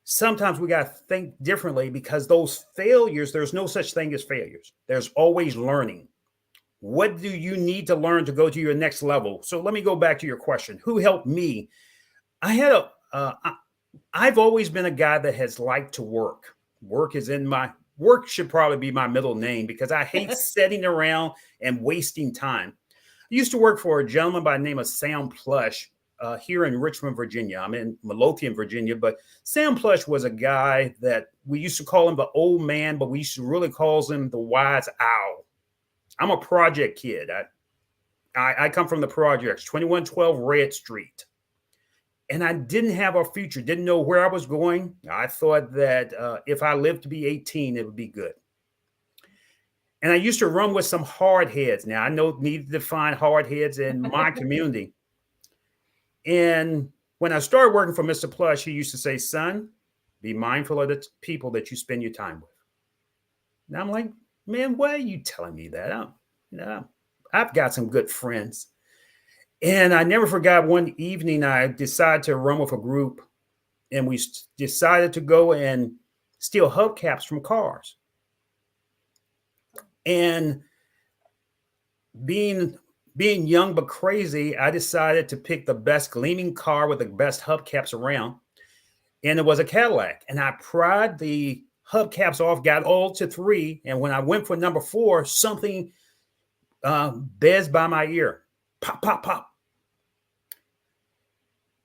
sometimes we got to think differently, because those failures, there's no such thing as failures. There's always learning. What do you need to learn to go to your next level? So let me go back to your question. Who helped me? I've always been a guy that has liked to work. Work should probably be my middle name, because I hate sitting around and wasting time. I used to work for a gentleman by the name of Sam Plush, here in Richmond, Virginia. I'm in Midlothian, Virginia, but Sam Plush was a guy that we used to call him the old man, but we used to really call him the wise owl. I'm a project kid. I come from the projects, 2112 Red Street. And I didn't have a future, didn't know where I was going. I thought that if I lived to be 18, it would be good. And I used to run with some hard heads. Now, I needed to find hard heads in my community. And when I started working for Mr. Plush, he used to say, son, be mindful of the people that you spend your time with. And I'm like, man, why are you telling me that? I've got some good friends. And I never forgot one evening, I decided to run with a group, and we decided to go and steal hubcaps from cars. And being young but crazy, I decided to pick the best gleaming car with the best hubcaps around. And it was a Cadillac. And I pried the hubcaps off, got all to 3. And when I went for number 4, something buzzed by my ear. Pop, pop, pop.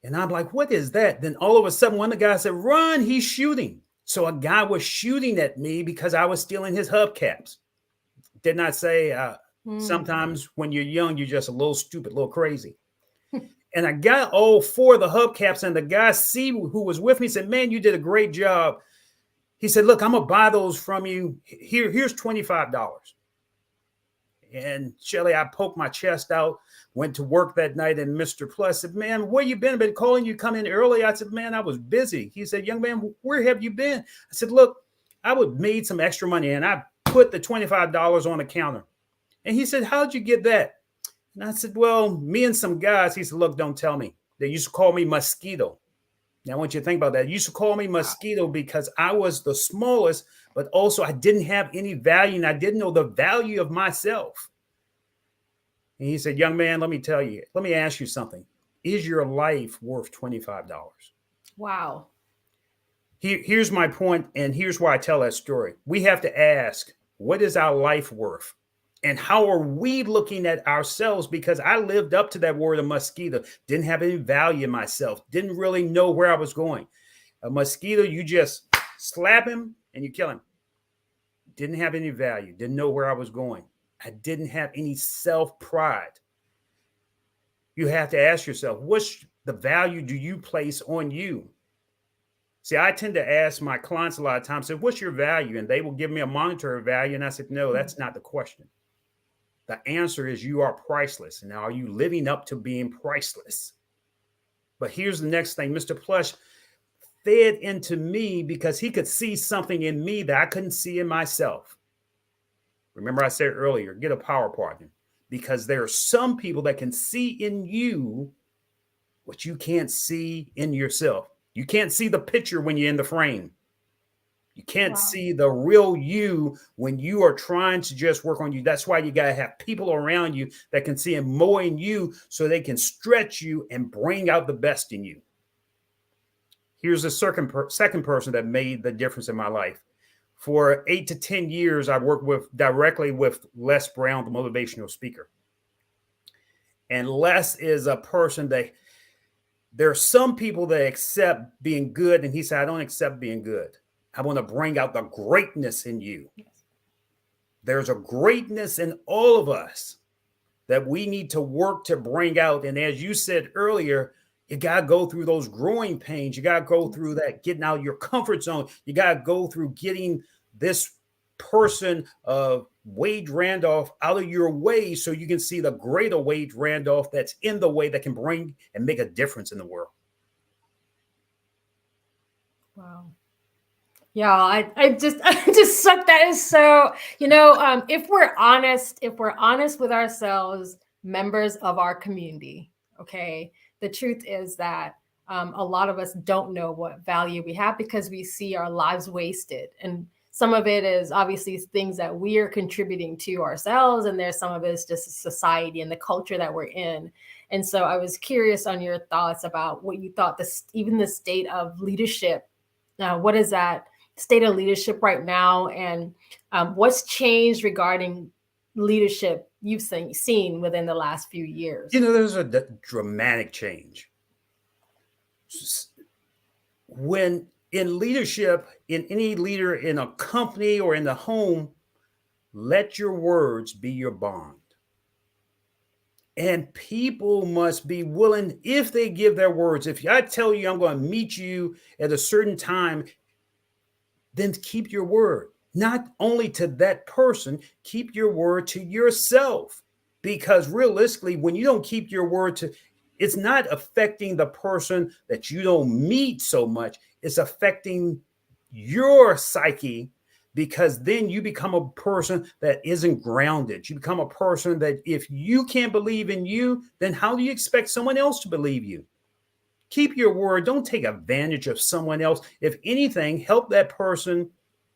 And I'm like, what is that? Then all of a sudden, one of the guys said, run, he's shooting. So a guy was shooting at me because I was stealing his hubcaps. Did not say, sometimes when you're young, you're just a little stupid, a little crazy. And I got all 4 of the hubcaps, and the guy who was with me said, man, you did a great job. He said, look, I'm going to buy those from you. Here's $25. And Shelley, I poked my chest out, went to work that night, and Mr. Plus said, man, where you been? I've been calling you, come in early. I said, man, I was busy. He said, young man, where have you been? I said, look, I would made some extra money, and I put the $25 on the counter. And he said, how'd you get that? And I said, well, me and some guys, he said, look, don't tell me. They used to call me Mosquito. Now, I want you to think about that. They used to call me Mosquito because I was the smallest, but also I didn't have any value and I didn't know the value of myself. And he said, young man, let me ask you something. Is your life worth $25? Wow. Here's my point, and here's why I tell that story. We have to ask, what is our life worth? And how are we looking at ourselves? Because I lived up to that word of mosquito, didn't have any value in myself, didn't really know where I was going. A mosquito, you just slap him and you kill him. Didn't have any value, didn't know where I was going. I didn't have any self-pride. You have to ask yourself, what's the value do you place on you? See, I tend to ask my clients a lot of times, say, what's your value? And they will give me a monetary value. And I said, no, that's not the question. The answer is you are priceless. Now, are you living up to being priceless? But here's the next thing. Mr. Plush fed into me because he could see something in me that I couldn't see in myself. Remember I said earlier, get a power partner, because there are some people that can see in you what you can't see in yourself. You can't see the picture when you're in the frame. You can't see the real you when you are trying to just work on you. That's why you got to have people around you that can see more in you so they can stretch you and bring out the best in you. Here's the second person that made the difference in my life. For 8 to 10 years, I worked directly with Les Brown, the motivational speaker. And Les is a person that there are some people that accept being good. And he said, I don't accept being good. I want to bring out the greatness in you. Yes. There's a greatness in all of us that we need to work to bring out. And as you said earlier, you got to go through those growing pains. You got to go through that, getting out of your comfort zone. You got to go through getting this person of Wade Randolph out of your way so you can see the greater Wade Randolph that's in the way that can bring and make a difference in the world. Wow. Yeah, I just suck. That is so, if we're honest with ourselves, members of our community, okay, the truth is that a lot of us don't know what value we have because we see our lives wasted. And some of it is obviously things that we are contributing to ourselves. And there's some of it is just society and the culture that we're in. And so I was curious on your thoughts about what you thought even the state of leadership. What is that state of leadership right now? And what's changed regarding leadership you've seen within the last few years? There's a dramatic change. When in leadership, in any leader in a company or in the home, let your words be your bond. And people must be willing, if they give their words, if I tell you I'm going to meet you at a certain time, then keep your word. Not only to that person, keep your word to yourself. Because realistically, when you don't keep your word it's not affecting the person that you don't meet so much. It's affecting your psyche, because then you become a person that isn't grounded. You become a person that if you can't believe in you, then how do you expect someone else to believe you? Keep your word. Don't take advantage of someone else. If anything, help that person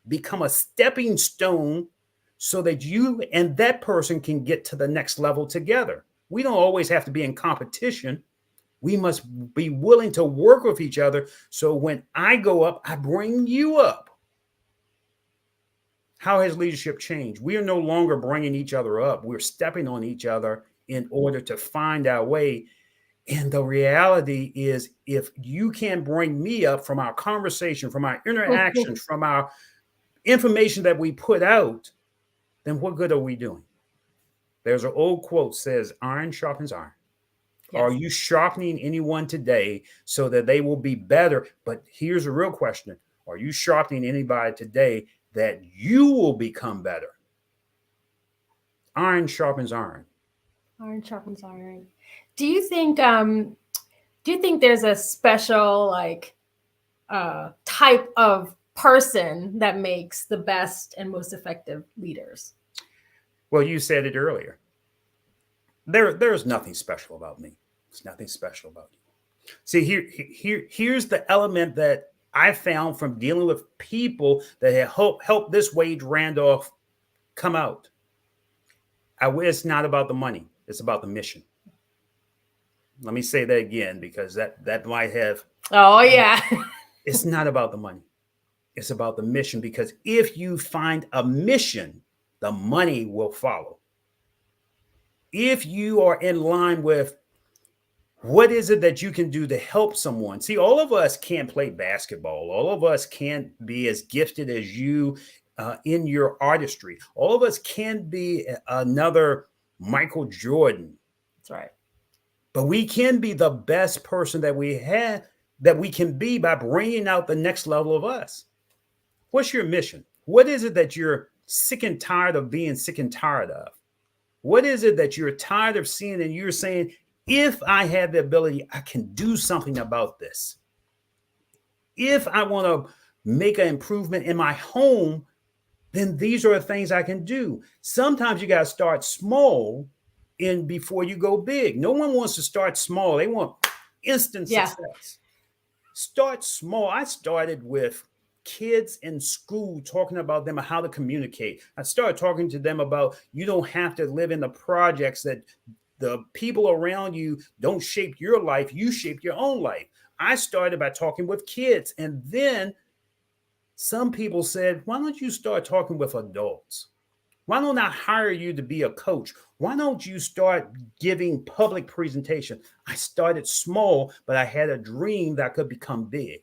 become a stepping stone so that you and that person can get to the next level together. We don't always have to be in competition. We must be willing to work with each other. So when I go up, I bring you up. How has leadership changed? We are no longer bringing each other up. We're stepping on each other in order to find our way. And the reality is, if you can't bring me up from our conversation, from our interactions, from our information that we put out, then what good are we doing? There's an old quote says, iron sharpens iron. Yes. Are you sharpening anyone today so that they will be better? But here's a real question. Are you sharpening anybody today that you will become better? Iron sharpens iron. Iron sharpens iron. Do you think there's a special type of person that makes the best and most effective leaders? Well, you said it earlier. There's nothing special about me. There's nothing special about you. See, here's the element that I found from dealing with people that have helped this Wade Randolph come out. It's not about the money. It's about the mission. Let me say that again, because that might have. Oh, yeah. It's not about the money. It's about the mission, because if you find a mission, the money will follow. If you are in line with what is it that you can do to help someone? See, all of us can't play basketball. All of us can't be as gifted as you in your artistry. All of us can't be another Michael Jordan. That's right. But we can be the best person that we can be by bringing out the next level of us. What's your mission? What is it that you're sick and tired of being sick and tired of? What is it that you're tired of seeing and you're saying, if I have the ability, I can do something about this. If I want to make an improvement in my home, then these are the things I can do. Sometimes you got to start small before you go big. No one wants to start small. They want instant success. Start small. I started with kids in school, talking about them how to communicate. I started talking to them about you don't have to live in the projects, that the people around you don't shape your life. You shape your own life. I started by talking with kids. And then some people said, why don't you start talking with adults? Why don't I hire you to be a coach? Why don't you start giving public presentation? I started small, but I had a dream that could become big.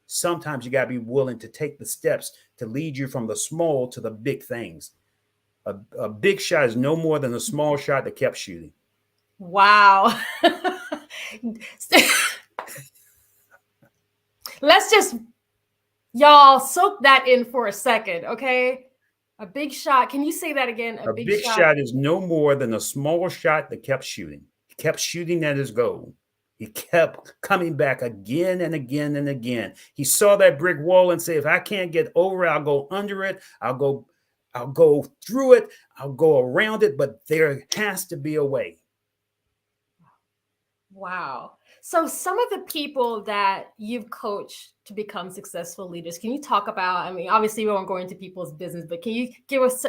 Sometimes you got to be willing to take the steps to lead you from the small to the big things. A big shot is no more than a small shot that kept shooting. Wow. Let's just, y'all, soak that in for a second, okay? A big shot. Can you say that again? A big shot is no more than a small shot that kept shooting. He kept shooting at his goal. He kept coming back again and again and again. He saw that brick wall and said, if I can't get over it, I'll go under it. I'll go through it. I'll go around it, but there has to be a way. Wow. So some of the people that you've coached to become successful leaders, can you talk about, I mean, obviously we won't go into people's business, but can you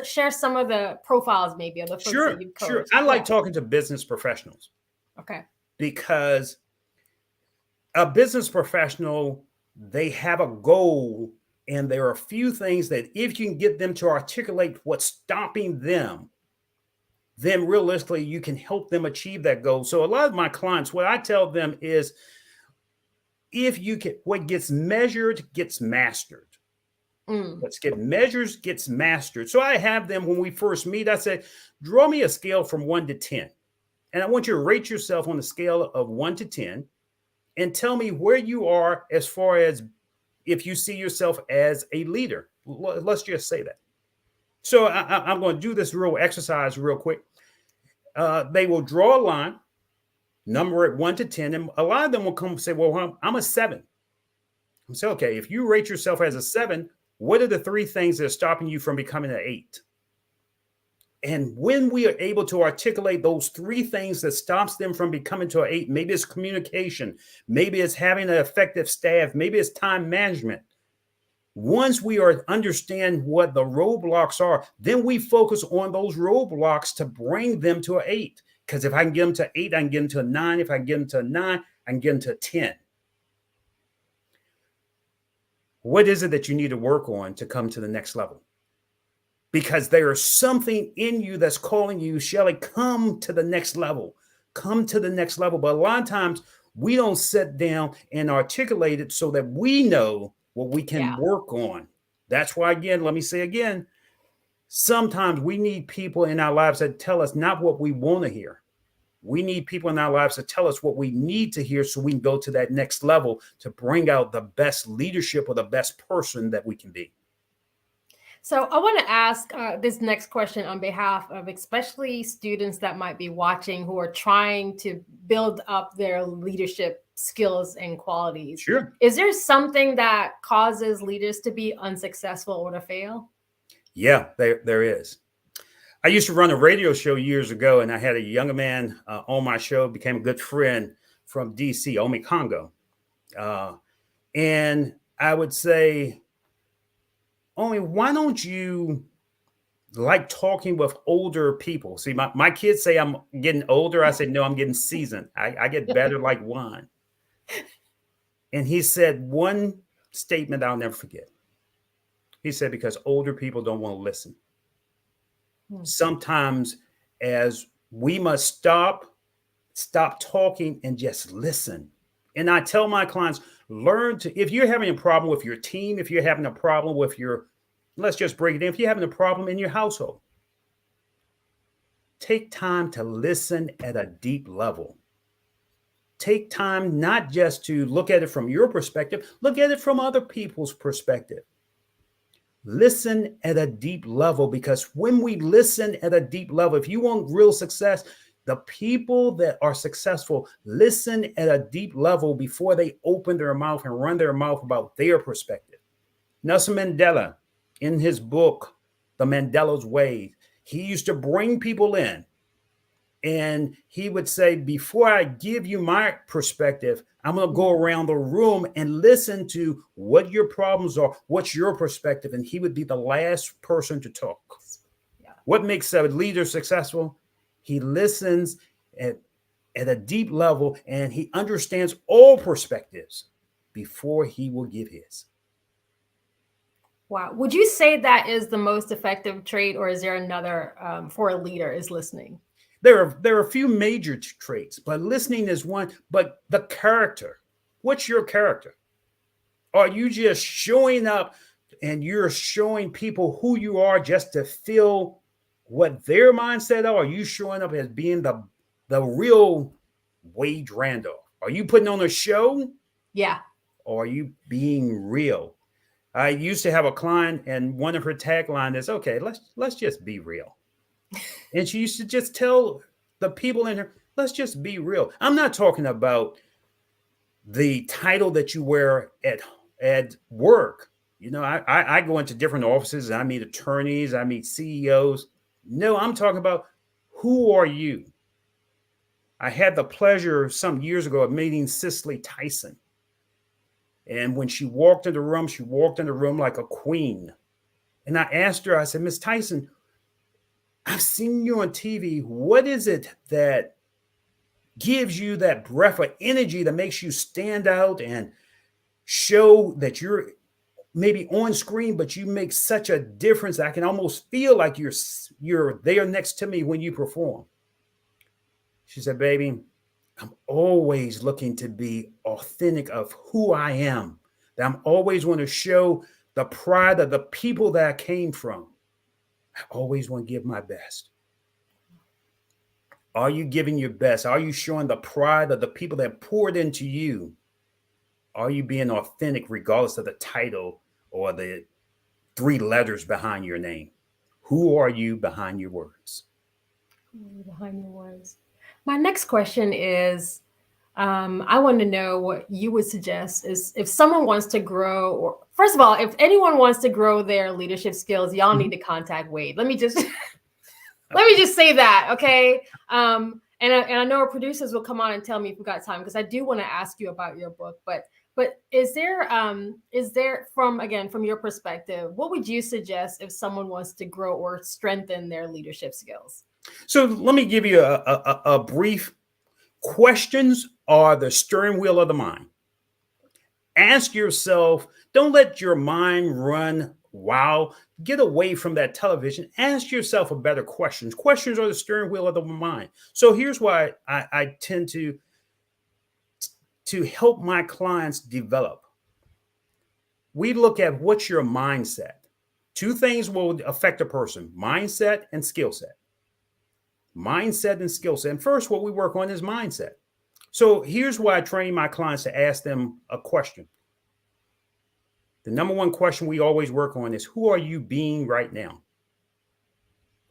share some of the profiles maybe of the folks that you've coached? Sure. I like talking to business professionals. Okay. Because a business professional, they have a goal, and there are a few things that if you can get them to articulate what's stopping them, then realistically you can help them achieve that goal. So a lot of my clients, what I tell them is, if you can, what gets measured gets mastered. Let's get measures gets mastered. So I have them, when we first meet, I say, draw me a scale from 1 to 10. And I want you to rate yourself on the scale of 1 to 10 and tell me where you are as far as if you see yourself as a leader. Let's just say that. So I'm going to do this real exercise real quick. They will draw a line, number it 1 to 10, and a lot of them will come and say, well, I'm a 7. I say, okay, if you rate yourself as a 7, what are the 3 things that are stopping you from becoming an 8? And when we are able to articulate those 3 things that stops them from becoming to an 8, maybe it's communication, maybe it's having an effective staff, maybe it's time management. Once we understand what the roadblocks are, then we focus on those roadblocks to bring them to an 8. Because if I can get them to 8, I can get them to a 9. If I can get them to a 9, I can get them to a 10. What is it that you need to work on to come to the next level? Because there is something in you that's calling you, Shelly, come to the next level. Come to the next level. But a lot of times we don't sit down and articulate it so that we know what we can work on. That's why, again, let me say again, sometimes we need people in our lives that tell us not what we want to hear. We need people in our lives to tell us what we need to hear so we can go to that next level to bring out the best leadership or the best person that we can be. So I want to ask this next question on behalf of especially students that might be watching who are trying to build up their leadership skills and qualities. Sure. Is there something that causes leaders to be unsuccessful or to fail? Yeah, there is. I used to run a radio show years ago, and I had a younger man on my show, became a good friend from DC, Omi Congo. And I would say, Omi, why don't you like talking with older people? See, my kids say I'm getting older. I say, no, I'm getting seasoned. I get better like wine. And he said one statement I'll never forget. He said, because older people don't want to listen. Sometimes as we must stop talking and just listen. And I tell my clients, learn to, if you're having a problem with your team, if you're having a problem with your, let's just break it in, if you're having a problem in your household, take time to listen at a deep level. Take time not just to look at it from your perspective, look at it from other people's perspective. Listen at a deep level, because when we listen at a deep level, if you want real success, the people that are successful listen at a deep level before they open their mouth and run their mouth about their perspective. Nelson Mandela, in his book, The Mandela's Way, he used to bring people in and he would say, before I give you my perspective, I'm going to go around the room and listen to what your problems are, what's your perspective. And he would be the last person to talk. Yeah. What makes a leader successful? He listens at a deep level and he understands all perspectives before he will give his. Wow. Would you say that is the most effective trait, or is there another for a leader is listening? There are a few major traits, but listening is one. But the character, what's your character? Are you just showing up and you're showing people who you are just to feel what their mindset are? Are you showing up as being the real Wade Randolph? Are you putting on a show? Yeah. Or are you being real? I used to have a client, and one of her tagline is, okay, let's just be real. And she used to just tell the people in her, let's just be real. I'm not talking about the title that you wear at work. You know, I go into different offices, I meet attorneys, I meet CEOs. No, I'm talking about, who are you? I had the pleasure some years ago of meeting Cicely Tyson. And when she walked in the room like a queen. And I asked her, I said, Miss Tyson, I've seen you on TV. What is it that gives you that breath of energy that makes you stand out and show that you're maybe on screen, but you make such a difference? I can almost feel like you're there next to me when you perform. She said, baby, I'm always looking to be authentic of who I am. That I'm always want to show the pride of the people that I came from. I always want to give my best. Are you giving your best? Are you showing the pride of the people that poured into you? Are you being authentic regardless of the title or the 3 letters behind your name? Who are you behind your words? Behind your words. My next question is, I want to know what you would suggest is if someone wants to grow, or first of all, if anyone wants to grow their leadership skills, y'all need to contact Wade. Let me just say that, okay? And I know our producers will come on and tell me if we got time, because I do want to ask you about your book. But is there from your perspective, what would you suggest if someone wants to grow or strengthen their leadership skills? So let me give you a brief. Questions are the steering wheel of the mind. Ask yourself, don't let your mind run wild. Get away from that television. Ask yourself a better questions. Questions are the steering wheel of the mind. So here's why I tend to help my clients develop. We look at what's your mindset. 2 things will affect a person: mindset and skill set. Mindset and skill set. And first, what we work on is mindset. So here's why I train my clients to ask them a question. The number 1 question we always work on is, who are you being right now?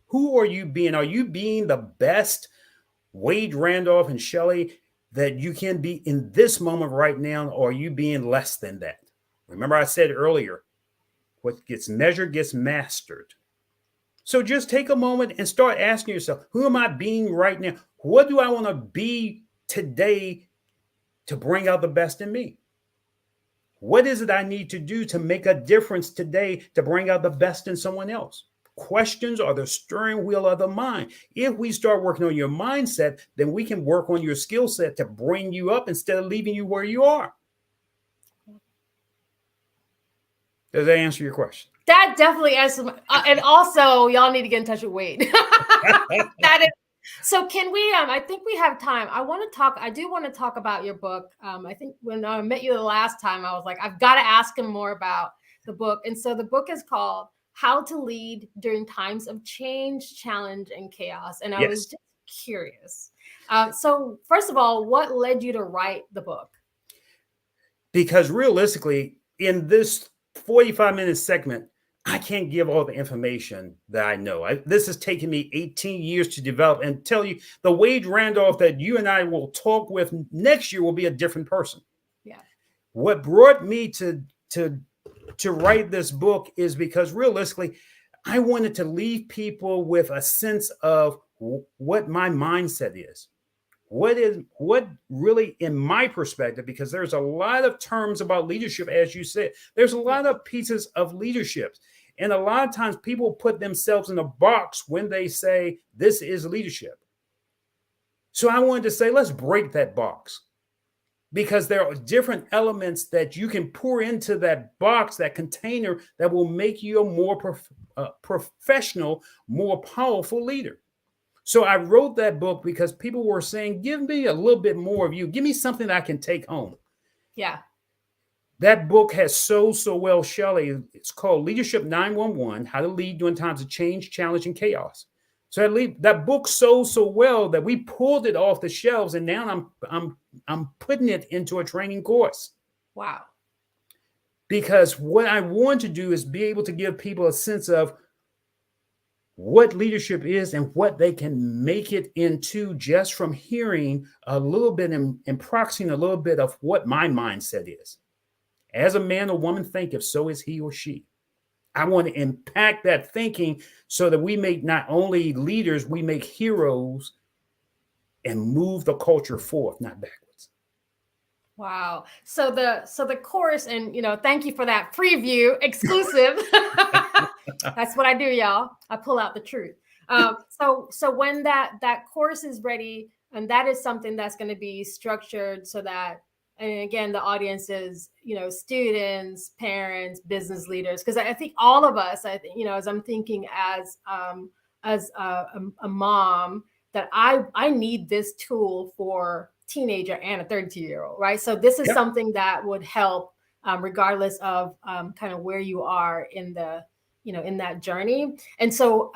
Who are you being? Are you being the best Wade Randolph and Shelley that you can be in this moment right now, or are you being less than that? Remember, I said earlier, what gets measured gets mastered. So just take a moment and start asking yourself, who am I being right now? What do I want to be today to bring out the best in me? What is it I need to do to make a difference today to bring out the best in someone else? Questions are the steering wheel of the mind. If we start working on your mindset, then we can work on your skill set to bring you up instead of leaving you where you are. Does that answer your question? That definitely answers. And also, y'all need to get in touch with Wade. That is. So can we? I think we have time. I do want to talk about your book. I think when I met you the last time, I was like, I've got to ask him more about the book. And so the book is called "How to Lead During Times of Change, Challenge, and Chaos." And I was just curious. So first of all, what led you to write the book? Because realistically, in this 45-minute segment, I can't give all the information that I know. This has taken me 18 years to develop, and tell you the Wade Randolph that you and I will talk with next year will be a different person. Yeah. What brought me to write this book is because realistically, I wanted to leave people with a sense of what my mindset is. What really, in my perspective, because there's a lot of terms about leadership, as you said, there's a lot of pieces of leadership. And a lot of times people put themselves in a box when they say this is leadership. So I wanted to say, let's break that box, because there are different elements that you can pour into that box, that container, that will make you a more professional, more powerful leader. So I wrote that book because people were saying, give me a little bit more of you. Give me something that I can take home. Yeah. That book has sold so well, Shelley. It's called Leadership 911, How to Lead During Times of Change, Challenge, and Chaos. So that book sold so well that we pulled it off the shelves, and now I'm putting it into a training course. Wow. Because what I want to do is be able to give people a sense of what leadership is and what they can make it into just from hearing a little bit and proxying a little bit of what my mindset is. As a man or woman thinketh, so is he or she. I want to impact that thinking so that we make not only leaders, we make heroes and move the culture forth, not backwards. Wow. So the course, and thank you for that preview exclusive. That's what I do, y'all. I pull out the truth. So when that course is ready, and that is something that's going to be structured so that, and again, the audience is, students, parents, business leaders, because I think all of us, as I'm thinking as a mom, that I need this tool for teenager and a 32-year-old, right? So this is something that would help, regardless of kind of where you are in the, in that journey. And so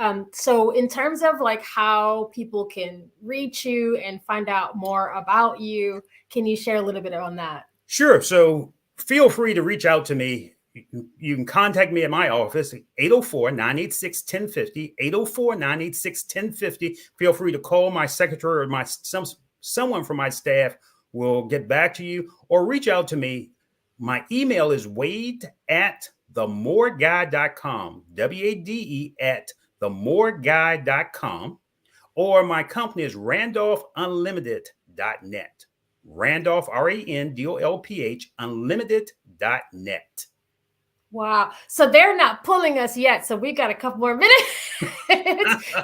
in terms of like how people can reach you and find out more about you, can you share a little bit on that? Sure. So feel free to reach out to me. You can contact me at my office, 804-986-1050, 804-986-1050. Feel free to call my secretary or someone from my staff will get back to you, or reach out to me. My email is wade@themoreguy.com, WADE@themoreguy.com, or my company is randolphunlimited.net. Randolph, RANDOLPH, unlimited.net. Wow. So they're not pulling us yet. So we got a couple more minutes.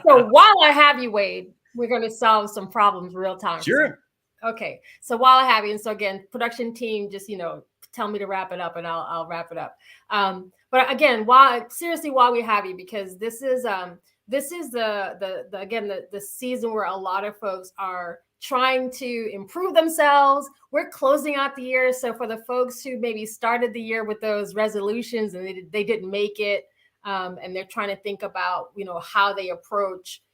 So while I have you, Wade, we're going to solve some problems real time. Sure. Okay. So while I have you, and so again, production team, just, tell me to wrap it up and I'll wrap it up. But again, while we have you, because this is the season where a lot of folks are trying to improve themselves. We're closing out the year. So for the folks who maybe started the year with those resolutions and they didn't make it, and they're trying to think about, how they approach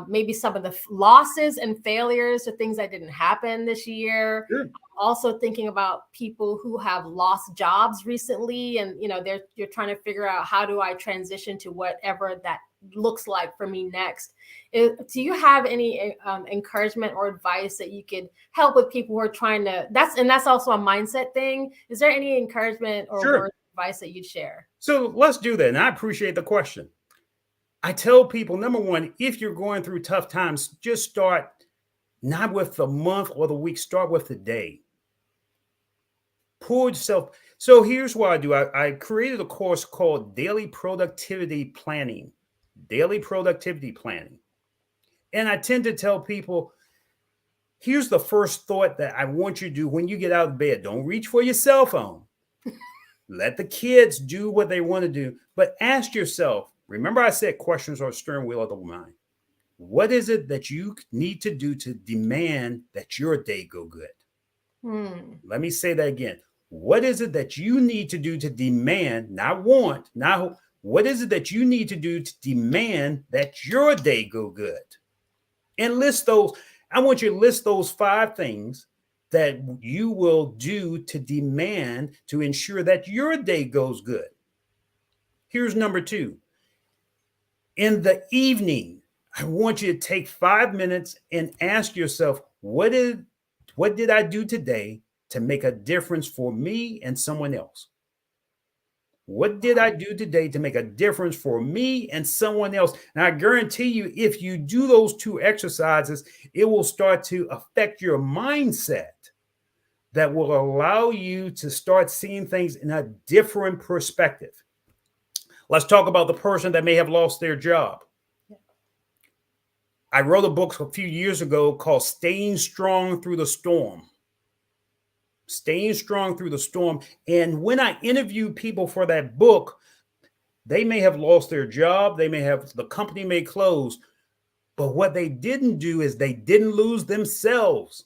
maybe some of the losses and failures or things that didn't happen this year. Sure. Also thinking about people who have lost jobs recently, and you're trying to figure out, how do I transition to whatever that looks like for me next. Do you have any encouragement or advice that you could help with people who are trying to, that's also a mindset thing. Is there any encouragement or Sure. word of advice that you'd share? So let's do that. And I appreciate the question. I tell people, number one, if you're going through tough times, just start not with the month or the week, start with the day. Pull yourself. So here's what I do. I created a course called Daily Productivity Planning. Daily Productivity Planning. And I tend to tell people, here's the first thought that I want you to do when you get out of bed. Don't reach for your cell phone. Let the kids do what they want to do. But ask yourself, remember I said questions are a steering wheel of the mind. What is it that you need to do to demand that your day go good? Let me say that again. What is it that you need to do to demand, not want, not what is it that you need to do to demand that your day go good? And list those. I want you to list those 5 things that you will do to demand to ensure that your day goes good. Here's number 2. In the evening, I want you to take 5 minutes and ask yourself, what did I do today to make a difference for me and someone else? What did I do today to make a difference for me and someone else? And I guarantee you, if you do those 2 exercises, it will start to affect your mindset that will allow you to start seeing things in a different perspective. Let's talk about the person that may have lost their job. I wrote a book a few years ago called Staying Strong Through the Storm. Staying Strong Through the Storm. And when I interview people for that book, they may have lost their job. The company may close. But what they didn't do is they didn't lose themselves.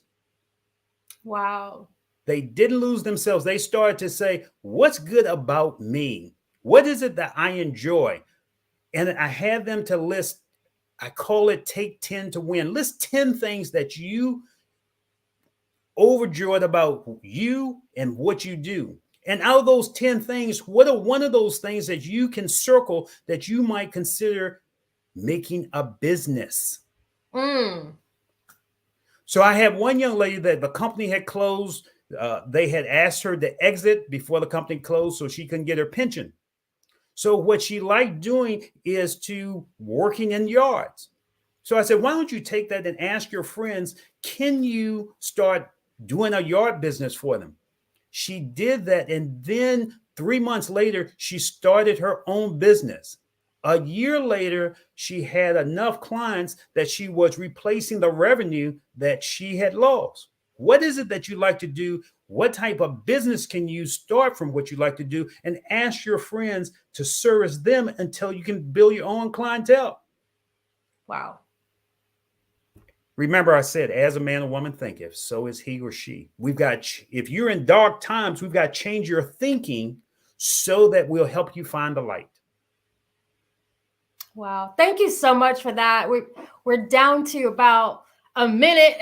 Wow. They didn't lose themselves. They started to say, what's good about me? What is it that I enjoy? And I had them to list, I call it Take 10 to Win. List 10 things that you overjoyed about you and what you do. And out of those 10 things, what are one of those things that you can circle that you might consider making a business? So I had one young lady that the company had closed. They had asked her to exit before the company closed so she couldn't get her pension. So what she liked doing is to working in yards. So I said, why don't you take that and ask your friends, can you start doing a yard business for them? She did that. And then 3 months later, she started her own business. A year later, she had enough clients that she was replacing the revenue that she had lost. What is it that you like to do? What type of business can you start from what you like to do? And ask your friends to service them until you can build your own clientele. Wow. Remember, I said, as a man or woman thinketh, so is he or she. If you're in dark times, we've got to change your thinking so that we'll help you find the light. Wow. Thank you so much for that. We're down to about a minute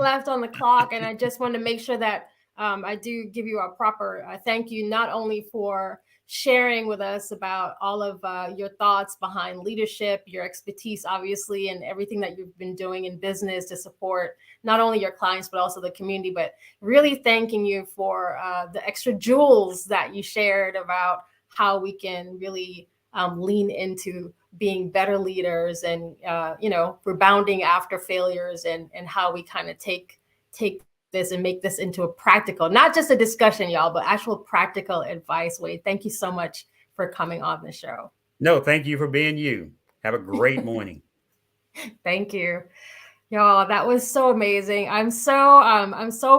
left on the clock. And I just want to make sure that I do give you a proper thank you, not only for sharing with us about all of your thoughts behind leadership, your expertise, obviously, and everything that you've been doing in business to support not only your clients, but also the community, but really thanking you for the extra jewels that you shared about how we can really lean into being better leaders and, rebounding after failures and how we kind of take this and make this into a practical, not just a discussion, y'all, but actual practical advice. Wade, thank you so much for coming on the show. No, thank you for being you. Have a great morning. Thank you. Y'all, that was so amazing. I'm so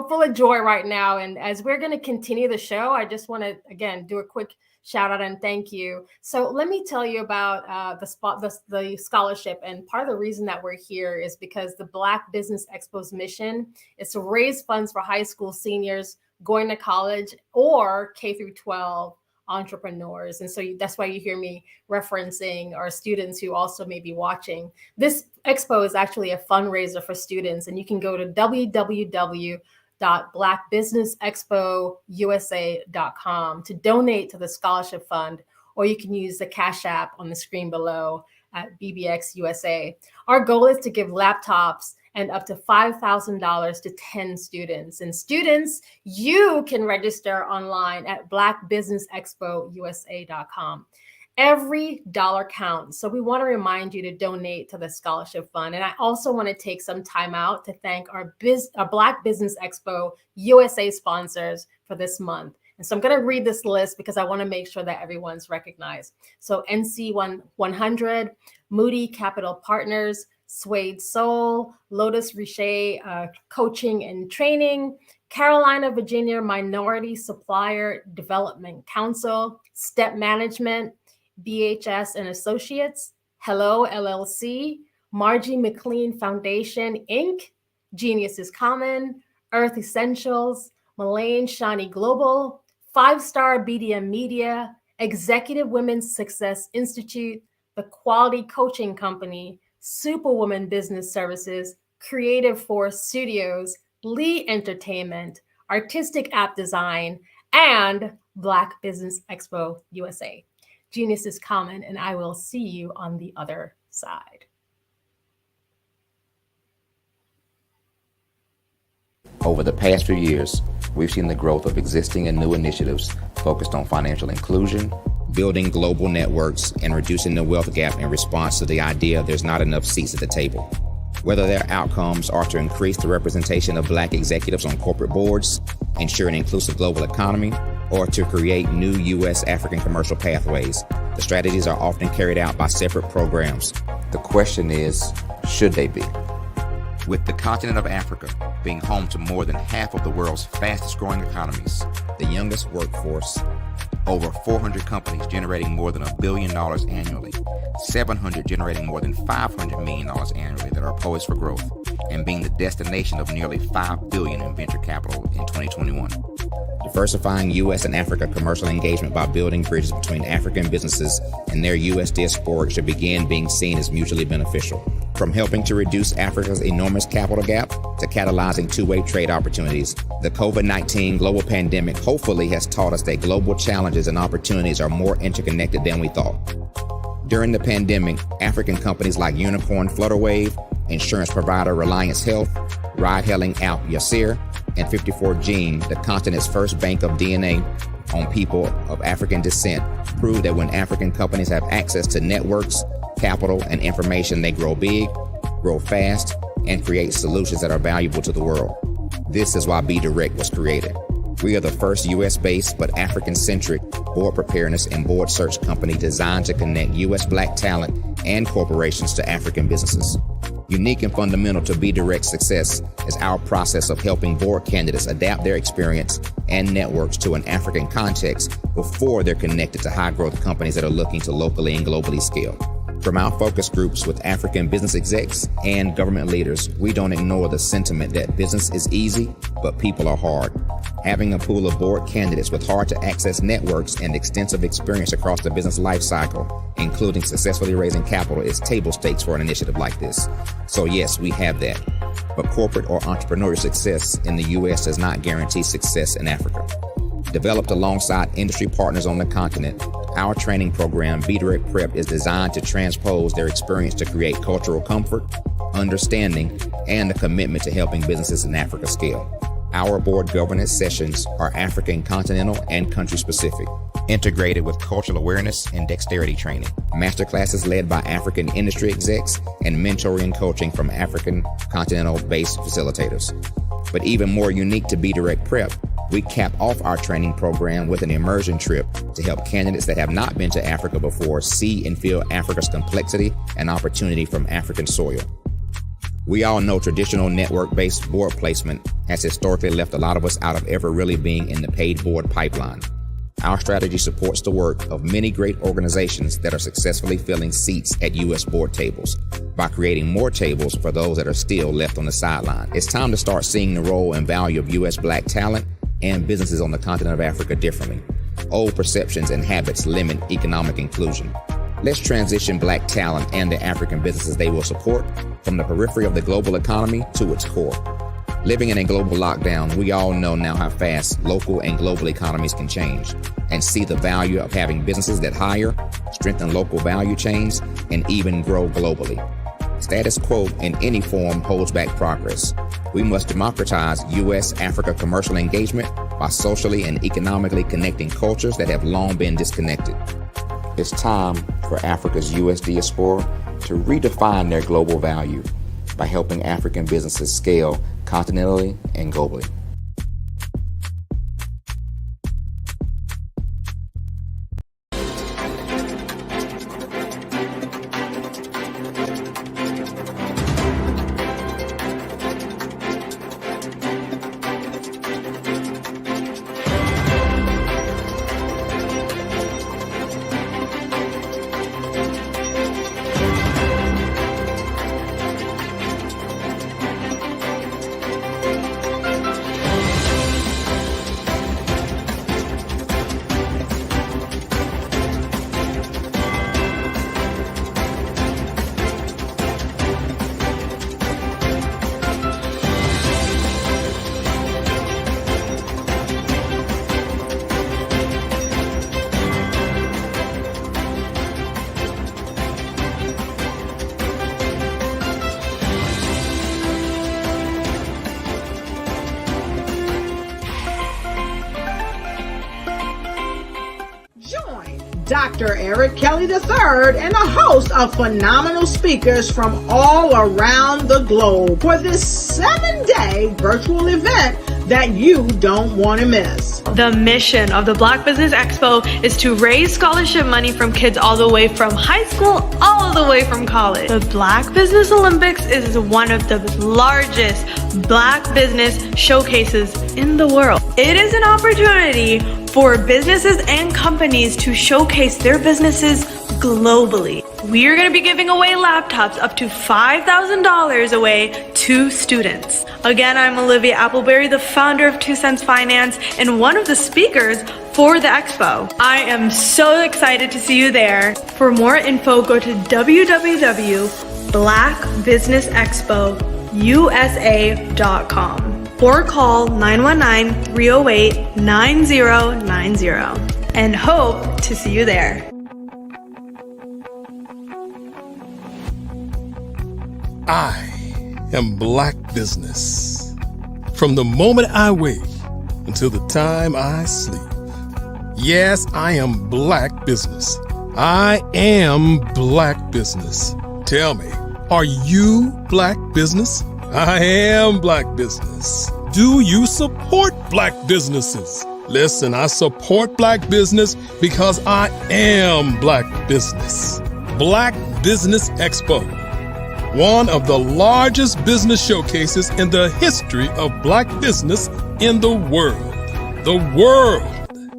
full of joy right now. And as we're going to continue the show, I just want to, again, do a quick shout out and thank you. So let me tell you about the scholarship. And part of the reason that we're here is because the Black Business Expo's mission is to raise funds for high school seniors going to college or K through 12 entrepreneurs. And so that's why you hear me referencing our students who also may be watching. This expo is actually a fundraiser for students, and you can go to www.blackbusinessexpousa.com to donate to the scholarship fund, or you can use the Cash App on the screen below at BBX USA. Our goal is to give laptops and up to $5,000 to 10 students. And students, you can register online at blackbusinessexpousa.com. Every dollar counts. So we want to remind you to donate to the scholarship fund. And I also want to take some time out to thank our Black Business Expo USA sponsors for this month. And so I'm going to read this list because I want to make sure that everyone's recognized. So NC 100, Moody Capital Partners, Suede Soul, Lotus Riche Coaching and Training, Carolina, Virginia Minority Supplier Development Council, Step Management, BHS and Associates, Hello LLC, Margie McLean Foundation, Inc., Genius is Common, Earth Essentials, Mullane Shani Global, 5-Star BDM Media, Executive Women's Success Institute, The Quality Coaching Company, Superwoman Business Services, Creative Force Studios, Lee Entertainment, Artistic App Design, and Black Business Expo USA. Genius is common, and I will see you on the other side. Over the past few years, we've seen the growth of existing and new initiatives focused on financial inclusion, building global networks, and reducing the wealth gap in response to the idea there's not enough seats at the table. Whether their outcomes are to increase the representation of Black executives on corporate boards, ensure an inclusive global economy, or to create new U.S. African commercial pathways, the strategies are often carried out by separate programs. The question is, should they be? With the continent of Africa being home to more than half of the world's fastest growing economies, the youngest workforce, over 400 companies generating more than $1 billion annually, 700 generating more than $500 million annually that are poised for growth, and being the destination of nearly $5 billion in venture capital in 2021. Diversifying U.S. and Africa commercial engagement by building bridges between African businesses and their U.S. diaspora should begin being seen as mutually beneficial. From helping to reduce Africa's enormous capital gap to catalyzing two-way trade opportunities, the COVID-19 global pandemic hopefully has taught us that global challenges and opportunities are more interconnected than we thought. During the pandemic, African companies like Unicorn Flutterwave, insurance provider Reliance Health, ride-hailing app Yasir, and 54Gene, the continent's first bank of DNA on people of African descent, proved that when African companies have access to networks, capital, and information, they grow big, grow fast, and create solutions that are valuable to the world. This is why Be Direct was created. We are the first U.S.-based but African-centric board preparedness and board search company designed to connect U.S. Black talent and corporations to African businesses. Unique and fundamental to Be Direct's success is our process of helping board candidates adapt their experience and networks to an African context before they're connected to high-growth companies that are looking to locally and globally scale. From our focus groups with African business execs and government leaders, we don't ignore the sentiment that business is easy, but people are hard. Having a pool of board candidates with hard-to-access networks and extensive experience across the business life cycle, including successfully raising capital, is table stakes for an initiative like this. So yes, we have that. But corporate or entrepreneurial success in the U.S. does not guarantee success in Africa. Developed alongside industry partners on the continent, our training program, Be Direct Prep, is designed to transpose their experience to create cultural comfort, understanding, and a commitment to helping businesses in Africa scale. Our board governance sessions are African continental and country specific, integrated with cultural awareness and dexterity training, masterclasses led by African industry execs, and mentoring and coaching from African continental-based facilitators. But even more unique to Be Direct Prep, we cap off our training program with an immersion trip to help candidates that have not been to Africa before see and feel Africa's complexity and opportunity from African soil. We all know traditional network-based board placement has historically left a lot of us out of ever really being in the paid board pipeline. Our strategy supports the work of many great organizations that are successfully filling seats at U.S. board tables by creating more tables for those that are still left on the sideline. It's time to start seeing the role and value of U.S. Black talent and businesses on the continent of Africa differently. Old perceptions and habits limit economic inclusion. Let's transition Black talent and the African businesses they will support from the periphery of the global economy to its core. Living in a global lockdown, we all know now how fast local and global economies can change and see the value of having businesses that hire, strengthen local value chains, and even grow globally. Status quo in any form holds back progress. We must democratize U.S.-Africa commercial engagement by socially and economically connecting cultures that have long been disconnected. It's time for Africa's U.S. diaspora to redefine their global value by helping African businesses scale continentally and globally. Dr. Eric Kelly III and a host of phenomenal speakers from all around the globe for this 7-day virtual event that you don't want to miss. The mission of the Black Business Expo is to raise scholarship money from kids all the way from high school, all the way from college. The Black Business Olympics is one of the largest Black business showcases in the world. It is an opportunity for businesses and companies to showcase their businesses globally. We are going to be giving away laptops up to $5,000 away to students. Again, I'm Olivia Appleberry, the founder of 2 Cents Finance and one of the speakers for the expo. I am so excited to see you there. For more info, go to www.blackbusinessexpousa.com or call 919-308-9090 and hope to see you there. I am Black business. From the moment I wake until the time I sleep. Yes, I am Black business. I am Black business. Tell me, are you Black business? I am Black business. Do you support Black businesses? Listen, I support Black business because I am Black business. Black Business Expo, one of the largest business showcases in the history of Black business in the world. The world.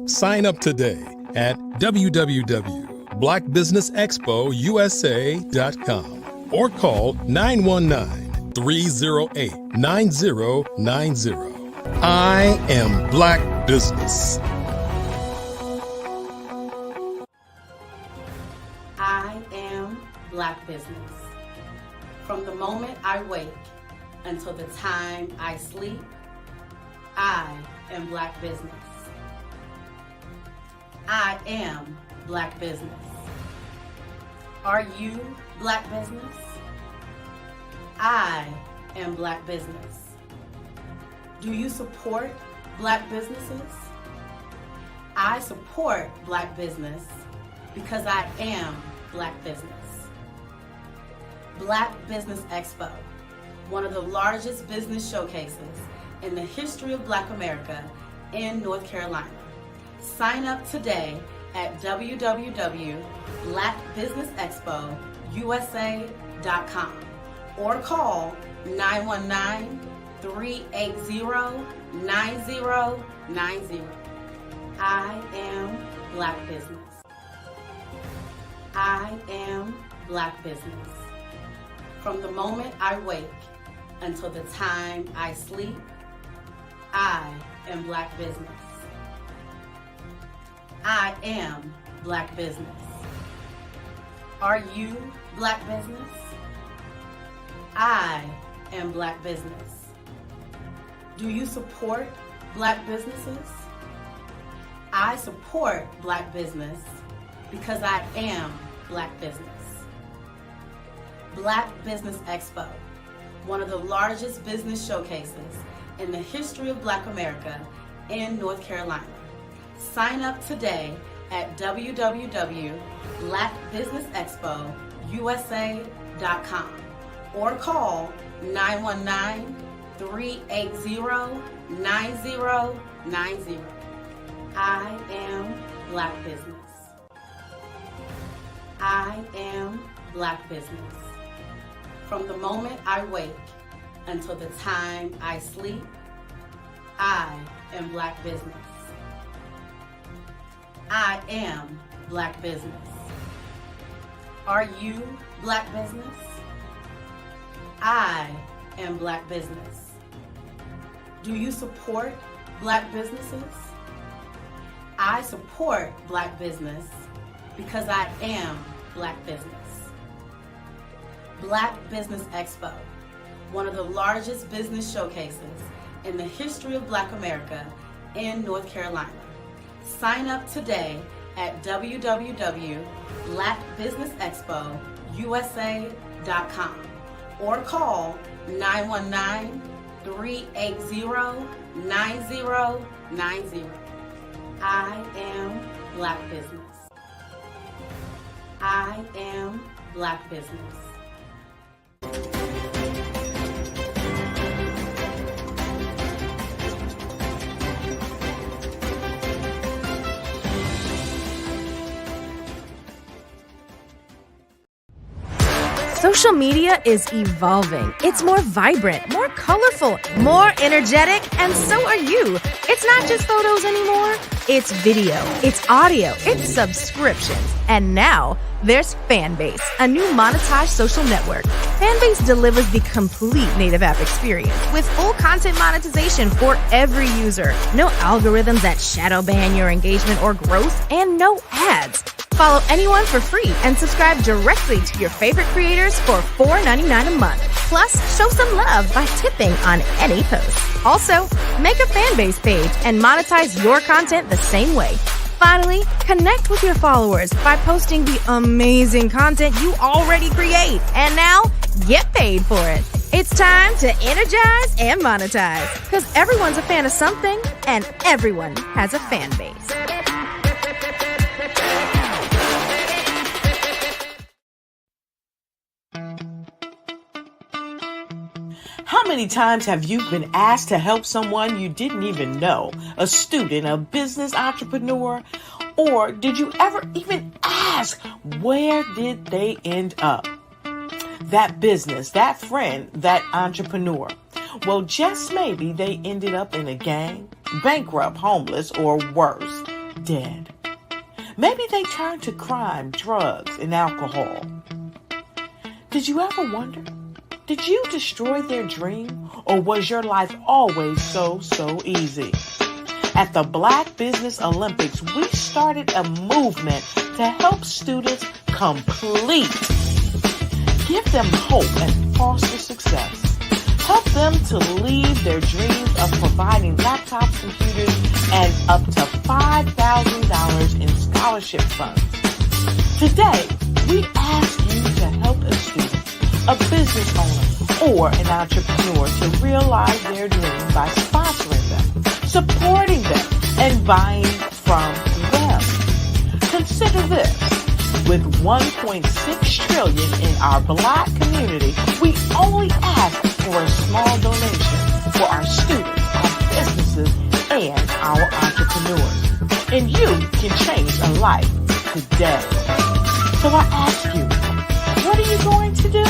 Sign up today at www.blackbusinessexpousa.com or call 919-308-9090. I am Black business. I am Black business. From the moment I wake until the time I sleep, I am Black business. I am Black business. Are you Black business? I am Black business. Do you support Black businesses? I support Black business because I am Black business. Black Business Expo, one of the largest business showcases in the history of Black America in North Carolina. Sign up today at www.blackbusinessexpousa.com or call 919-380-9090. I am Black business. I am Black business. From the moment I wake until the time I sleep, I am Black business. I am Black business. Are you Black business? I am Black business. Do you support Black businesses? I support Black business because I am Black business. Black Business Expo, one of the largest business showcases in the history of Black America in North Carolina. Sign up today at www.blackbusinessexpousa.com or call 919-380-9090. I am Black business. I am Black business. From the moment I wake until the time I sleep, I am Black business. I am Black business. Are you Black business? I am Black business. Do you support Black businesses? I support Black business because I am Black business. Black Business Expo, one of the largest business showcases in the history of Black America in North Carolina. Sign up today at www.blackbusinessexpousa.com or call 919-380-9090. I am Black business. I am Black business. Social media is evolving. It's more vibrant, more colorful, more energetic, and so are you. It's not just photos anymore. It's video, it's audio, it's subscriptions. And now there's Fanbase, a new monetized social network. Fanbase delivers the complete native app experience with full content monetization for every user. No algorithms that shadow ban your engagement or growth, and no ads. Follow anyone for free and subscribe directly to your favorite creators for $4.99 a month. Plus, show some love by tipping on any post. Also, make a Fanbase page and monetize your content the same way. Finally, connect with your followers by posting the amazing content you already create. And now, get paid for it. It's time to energize and monetize. Because everyone's a fan of something, and everyone has a fan base. How many times have you been asked to help someone you didn't even know? A student, a business entrepreneur? Or did you ever even ask, where did they end up? That business, that friend, that entrepreneur. Well, just maybe they ended up in a gang, bankrupt, homeless, or worse, dead. Maybe they turned to crime, drugs, and alcohol. Did you ever wonder? Did you destroy their dream, or was your life always so easy? At the Black Business Olympics, we started a movement to help students complete. Give them hope and foster success. Help them to leave their dreams of providing laptops, computers, and up to $5,000 in scholarship funds. Today, we ask you to help a student, a business owner, or an entrepreneur to realize their dream by sponsoring them, supporting them, and buying from them. Consider this. With $1.6 trillion in our Black community, we only ask for a small donation for our students, our businesses, and our entrepreneurs. And you can change a life today. So I ask you, what are you going to do?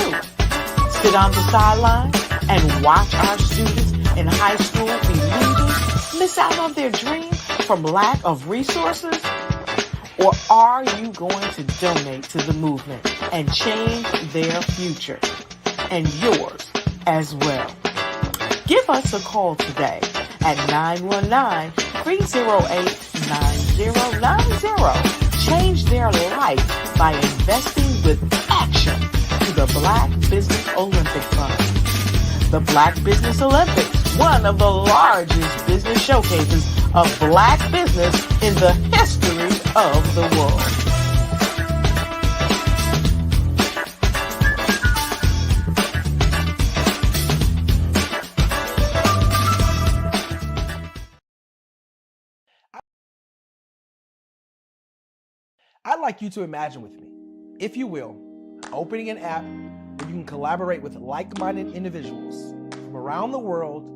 Sit on the sideline and watch our students in high school be leaders, miss out on their dream from lack of resources? Or are you going to donate to the movement and change their future and yours as well? Give us a call today at 919-308-9090. Change their life by investing with action to the Black Business Olympic Fund. The Black Business Olympics, one of the largest business showcases of Black business in the history of the world. I'd like you to imagine with me, if you will, opening an app where you can collaborate with like-minded individuals from around the world,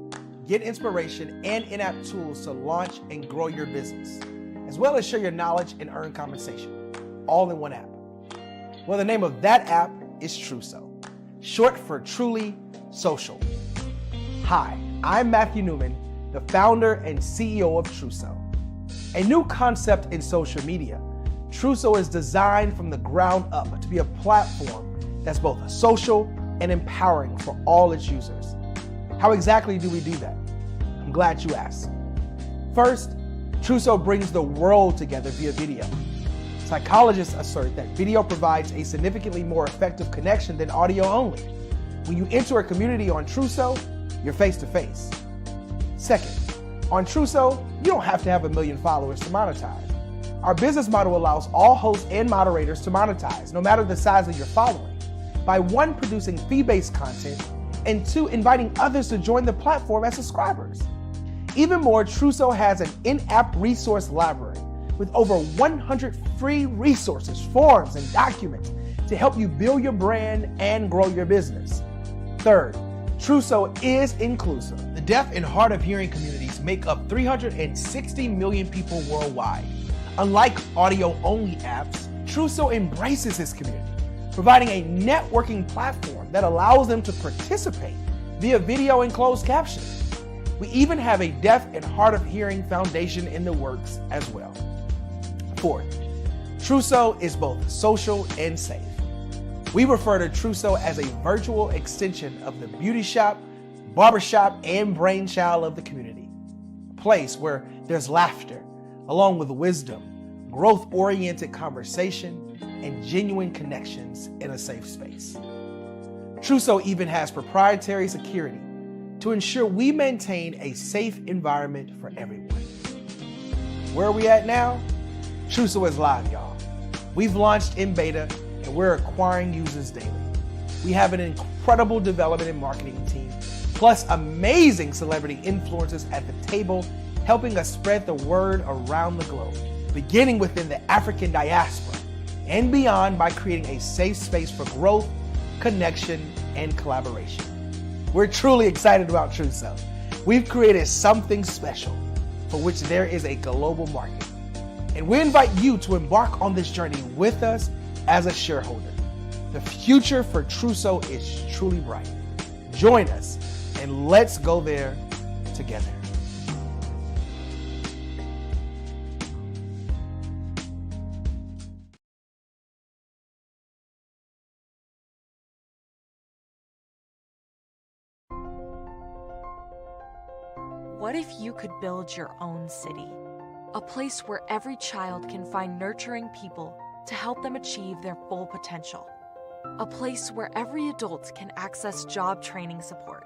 get inspiration and in-app tools to launch and grow your business, as well as share your knowledge and earn compensation, all in one app. Well, the name of that app is Truso, short for Truly Social. Hi, I'm Matthew Newman, the founder and CEO of Truso, a new concept in social media. Truso is designed from the ground up to be a platform that's both social and empowering for all its users. How exactly do we do that? I'm glad you asked. First, Truso brings the world together via video. Psychologists assert that video provides a significantly more effective connection than audio only. When you enter a community on Truso, you're face to face. Second, on Truso, you don't have to have 1 million followers to monetize. Our business model allows all hosts and moderators to monetize, no matter the size of your following, by 1, producing fee-based content, and 2, inviting others to join the platform as subscribers. Even more, Truso has an in-app resource library with over 100 free resources, forms, and documents to help you build your brand and grow your business. Third, Truso is inclusive. The deaf and hard of hearing communities make up 360 million people worldwide. Unlike audio-only apps, Truso embraces its community, providing a networking platform that allows them to participate via video and closed caption. We even have a deaf and hard of hearing foundation in the works as well. Fourth, Truso is both social and safe. We refer to Truso as a virtual extension of the beauty shop, barbershop, and brainchild of the community. A place where there's laughter, along with wisdom, growth-oriented conversation, and genuine connections in a safe space. Truso even has proprietary security to ensure we maintain a safe environment for everyone. Where are we at now? Truso is live, y'all. We've launched in beta, and we're acquiring users daily. We have an incredible development and marketing team, plus amazing celebrity influencers at the table, helping us spread the word around the globe, beginning within the African diaspora and beyond by creating a safe space for growth, connection, and collaboration. We're truly excited about Truso. We've created something special for which there is a global market. And we invite you to embark on this journey with us as a shareholder. The future for Truso is truly bright. Join us and let's go there together. What if you could build your own city? A place where every child can find nurturing people to help them achieve their full potential. A place where every adult can access job training support.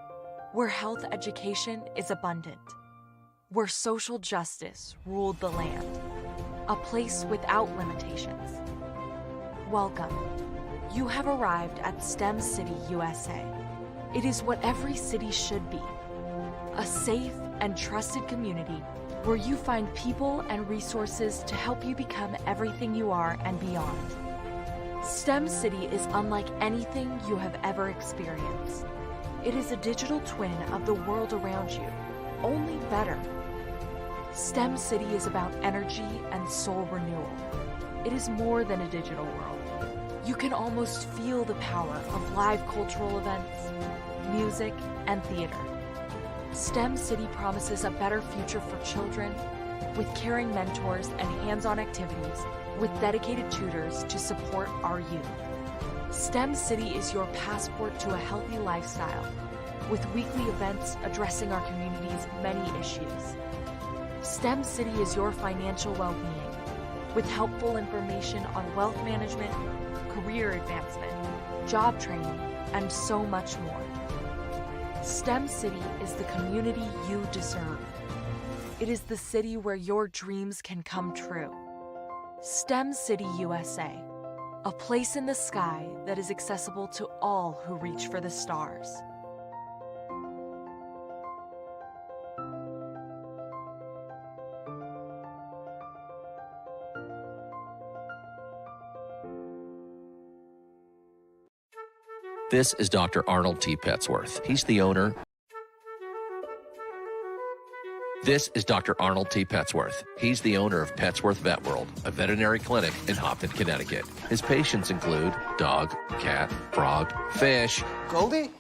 Where health education is abundant. Where social justice ruled the land. A place without limitations. Welcome. You have arrived at STEM City, USA. It is what every city should be. A safe and trusted community where you find people and resources to help you become everything you are and beyond. STEM City is unlike anything you have ever experienced. It is a digital twin of the world around you, only better. STEM City is about energy and soul renewal. It is more than a digital world. You can almost feel the power of live cultural events, music, and theater. STEM City promises a better future for children with caring mentors and hands-on activities with dedicated tutors to support our youth. STEM City is your passport to a healthy lifestyle with weekly events addressing our community's many issues. STEM City is your financial well-being with helpful information on wealth management, career advancement, job training, and so much more. STEM City is the community you deserve. It is the city where your dreams can come true. STEM City USA, a place in the sky that is accessible to all who reach for the stars. This is Dr. Arnold T. Petsworth. He's the owner. This is Dr. Arnold T. Petsworth. He's the owner of Petsworth Vet World, a veterinary clinic in Hopton, Connecticut. His patients include dog, cat, frog, fish, Goldie,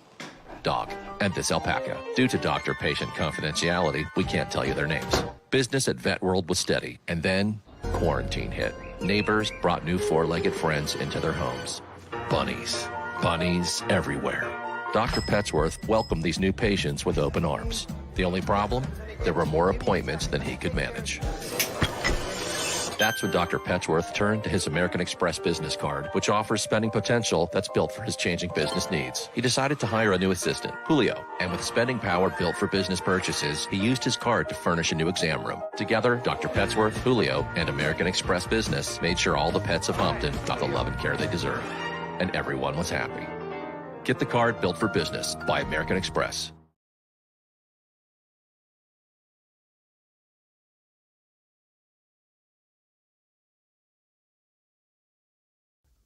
dog, and this alpaca. Due to doctor-patient confidentiality, we can't tell you their names. Business at Vet World was steady, and then quarantine hit. Neighbors brought new four-legged friends into their homes. Bunnies. Bunnies everywhere. Dr. Petsworth welcomed these new patients with open arms. The only problem? There were more appointments than he could manage. That's when Dr. Petsworth turned to his American Express business card, which offers spending potential that's built for his changing business needs. He decided to hire a new assistant, Julio, and with spending power built for business purchases, he used his card to furnish a new exam room. Together, Dr. Petsworth, Julio, and American Express Business made sure all the pets of Hopton got the love and care they deserve. And everyone was happy. Get the card built for business by American Express.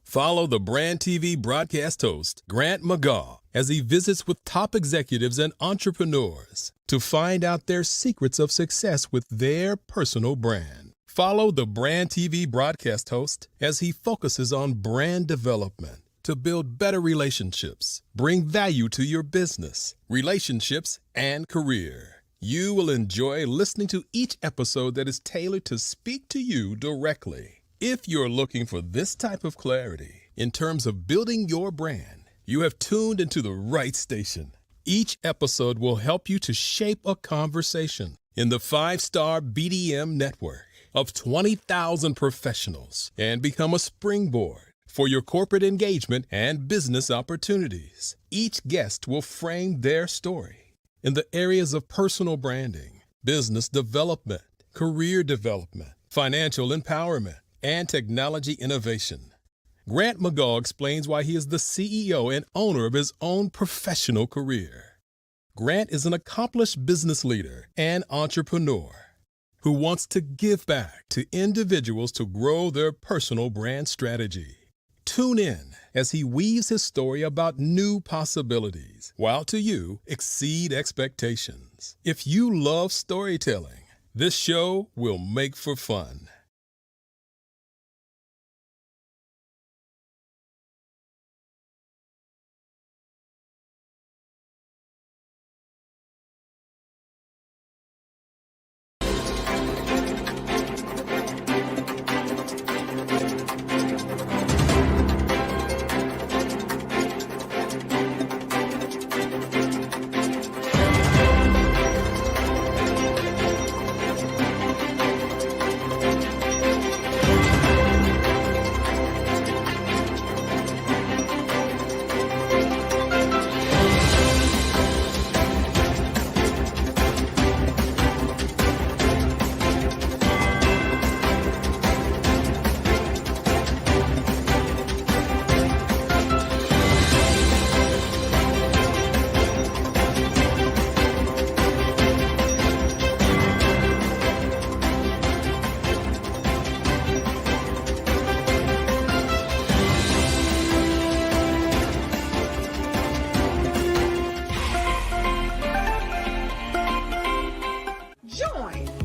Follow the Brand TV broadcast host, Grant McGaugh, as he visits with top executives and entrepreneurs to find out their secrets of success with their personal brand. Follow the Brand TV broadcast host as he focuses on brand development to build better relationships, bring value to your business, relationships, and career. You will enjoy listening to each episode that is tailored to speak to you directly. If you're looking for this type of clarity in terms of building your brand, you have tuned into the right station. Each episode will help you to shape a conversation in the 5-star BDM network of 20,000 professionals and become a springboard for your corporate engagement and business opportunities. Each guest will frame their story in the areas of personal branding, business development, career development, financial empowerment, and technology innovation. Grant McGaugh explains why he is the CEO and owner of his own professional career. Grant is an accomplished business leader and entrepreneur who wants to give back to individuals to grow their personal brand strategy. Tune in as he weaves his story about new possibilities, while to you exceed expectations. If you love storytelling, this show will make for fun.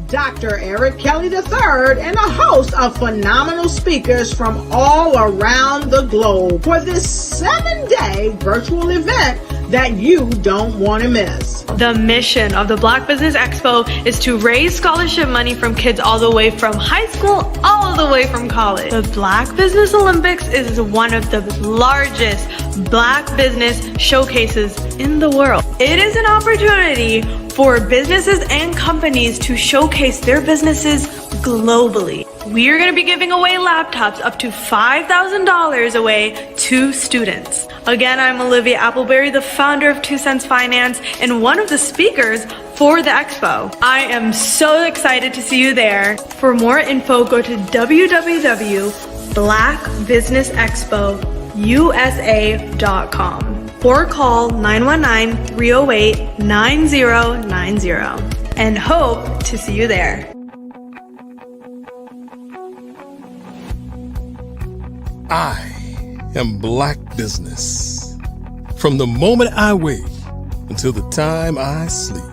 Dr. Eric Kelly III and a host of phenomenal speakers from all around the globe for this 7-day virtual event that you don't want to miss. The mission of the Black Business Expo is to raise scholarship money from kids all the way from high school, all the way from college. The Black Business Olympics is one of the largest Black business showcases in the world. It is an opportunity for businesses and companies to showcase their businesses globally. we're going to be giving away laptops up to $5,000 away to students. Again, I'm Olivia Appleberry, the founder of 2 Cents Finance and one of the speakers for the expo. I am so excited to see you there. For more info, go to www.blackbusinessexpousa.com or call 919-308-9090 and hope to see you there. I am Black business. From the moment I wake until the time I sleep.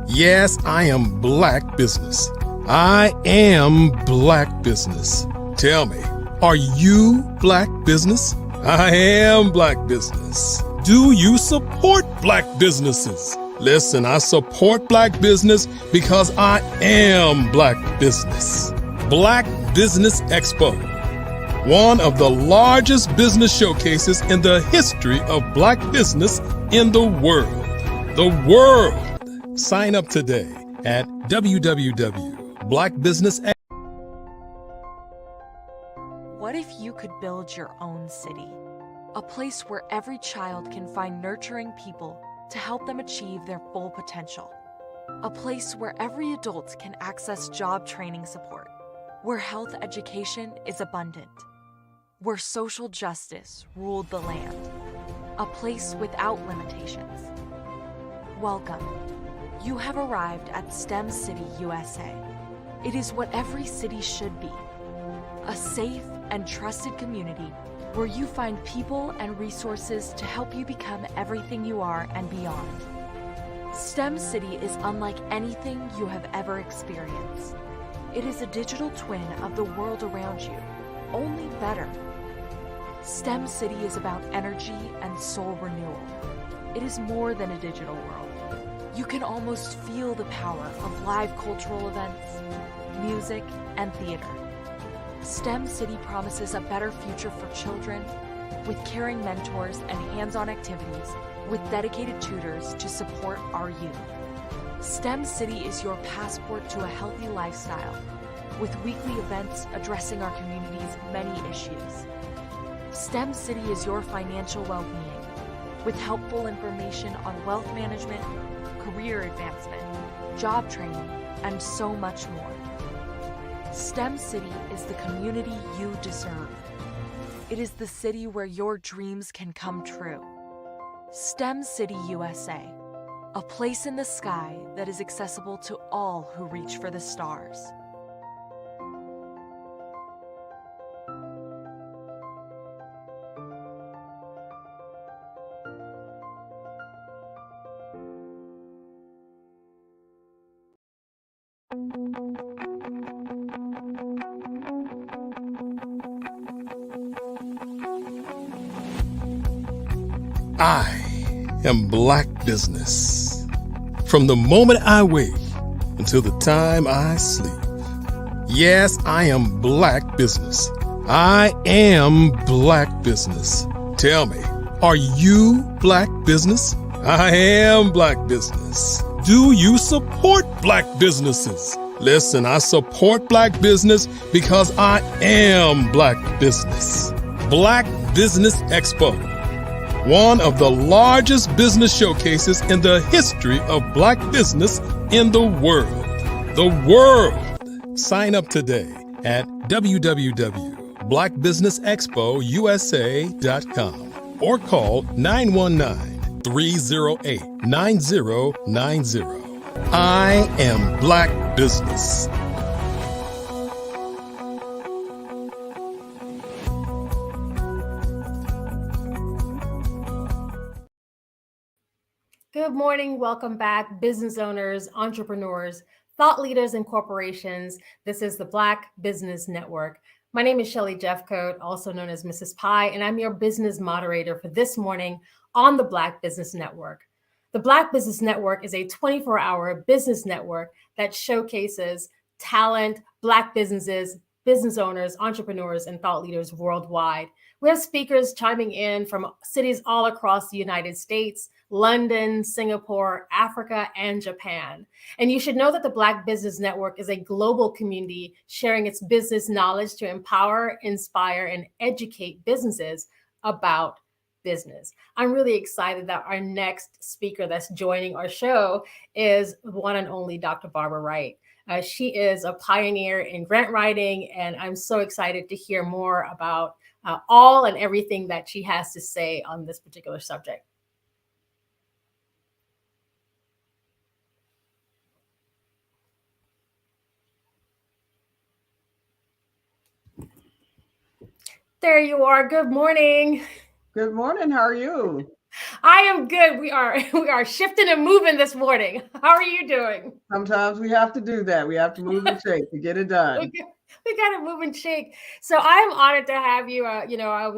Yes, I am Black business. I am Black business. Tell me, are you Black business? I am Black business. Do you support Black businesses? Listen, I support Black business because I am Black business. Black Business Expo, one of the largest business showcases in the history of Black business in the world. The world. Sign up today at www.blackbusiness. What if you could build your own city? A place where every child can find nurturing people to help them achieve their full potential. A place where every adult can access job training support. Where health education is abundant. Where social justice ruled the land. A place without limitations. Welcome. You have arrived at STEM City, USA. It is what every city should be. A safe and trusted community where you find people and resources to help you become everything you are and beyond. STEM City is unlike anything you have ever experienced. It is a digital twin of the world around you, only better. STEM City is about energy and soul renewal. It is more than a digital world. You can almost feel the power of live cultural events, music, and theater. STEM City promises a better future for children with caring mentors and hands-on activities with dedicated tutors to support our youth. STEM City is your passport to a healthy lifestyle with weekly events addressing our community's many issues. STEM City is your financial well-being with helpful information on wealth management, career advancement, job training, and so much more. STEM City is the community you deserve. It is the city where your dreams can come true. STEM City USA, a place in the sky that is accessible to all who reach for the stars. I am Black business. From the moment I wake until the time I sleep. Yes, I am Black business. I am Black business. Tell me, are you Black business? I am Black business. Do you support Black businesses? Listen, I support Black business because I am Black business. Black Business Expo, one of the largest business showcases in the history of Black business in the world. The world. Sign up today at www.blackbusinessexpousa.com or call 919-308-9090. I am Black business. Good morning. Welcome back, business owners, entrepreneurs, thought leaders, and corporations. This is the Black Business Network. My name is Shelly Jeffcoat, also known as Mrs. Pie, and I'm your business moderator for this morning on the Black Business Network. The Black Business Network is a 24-hour business network that showcases talent, Black businesses, business owners, entrepreneurs, and thought leaders worldwide. We have speakers chiming in from cities all across the United States, London, Singapore, Africa, and Japan. And you should know that the Black Business Network is a global community sharing its business knowledge to empower, inspire, and educate businesses about business. I'm really excited that our next speaker that's joining our show is one and only Dr. Barbara Wright. She is a pioneer in grant writing, and I'm so excited to hear more about all and everything that she has to say on this particular subject. There you are. Good morning. Good morning. How are you? I am good. We are shifting and moving this morning. How are you doing? Sometimes we have to do that. We have to move and shake to get it done. We got to move and shake. So I'm honored to have you. I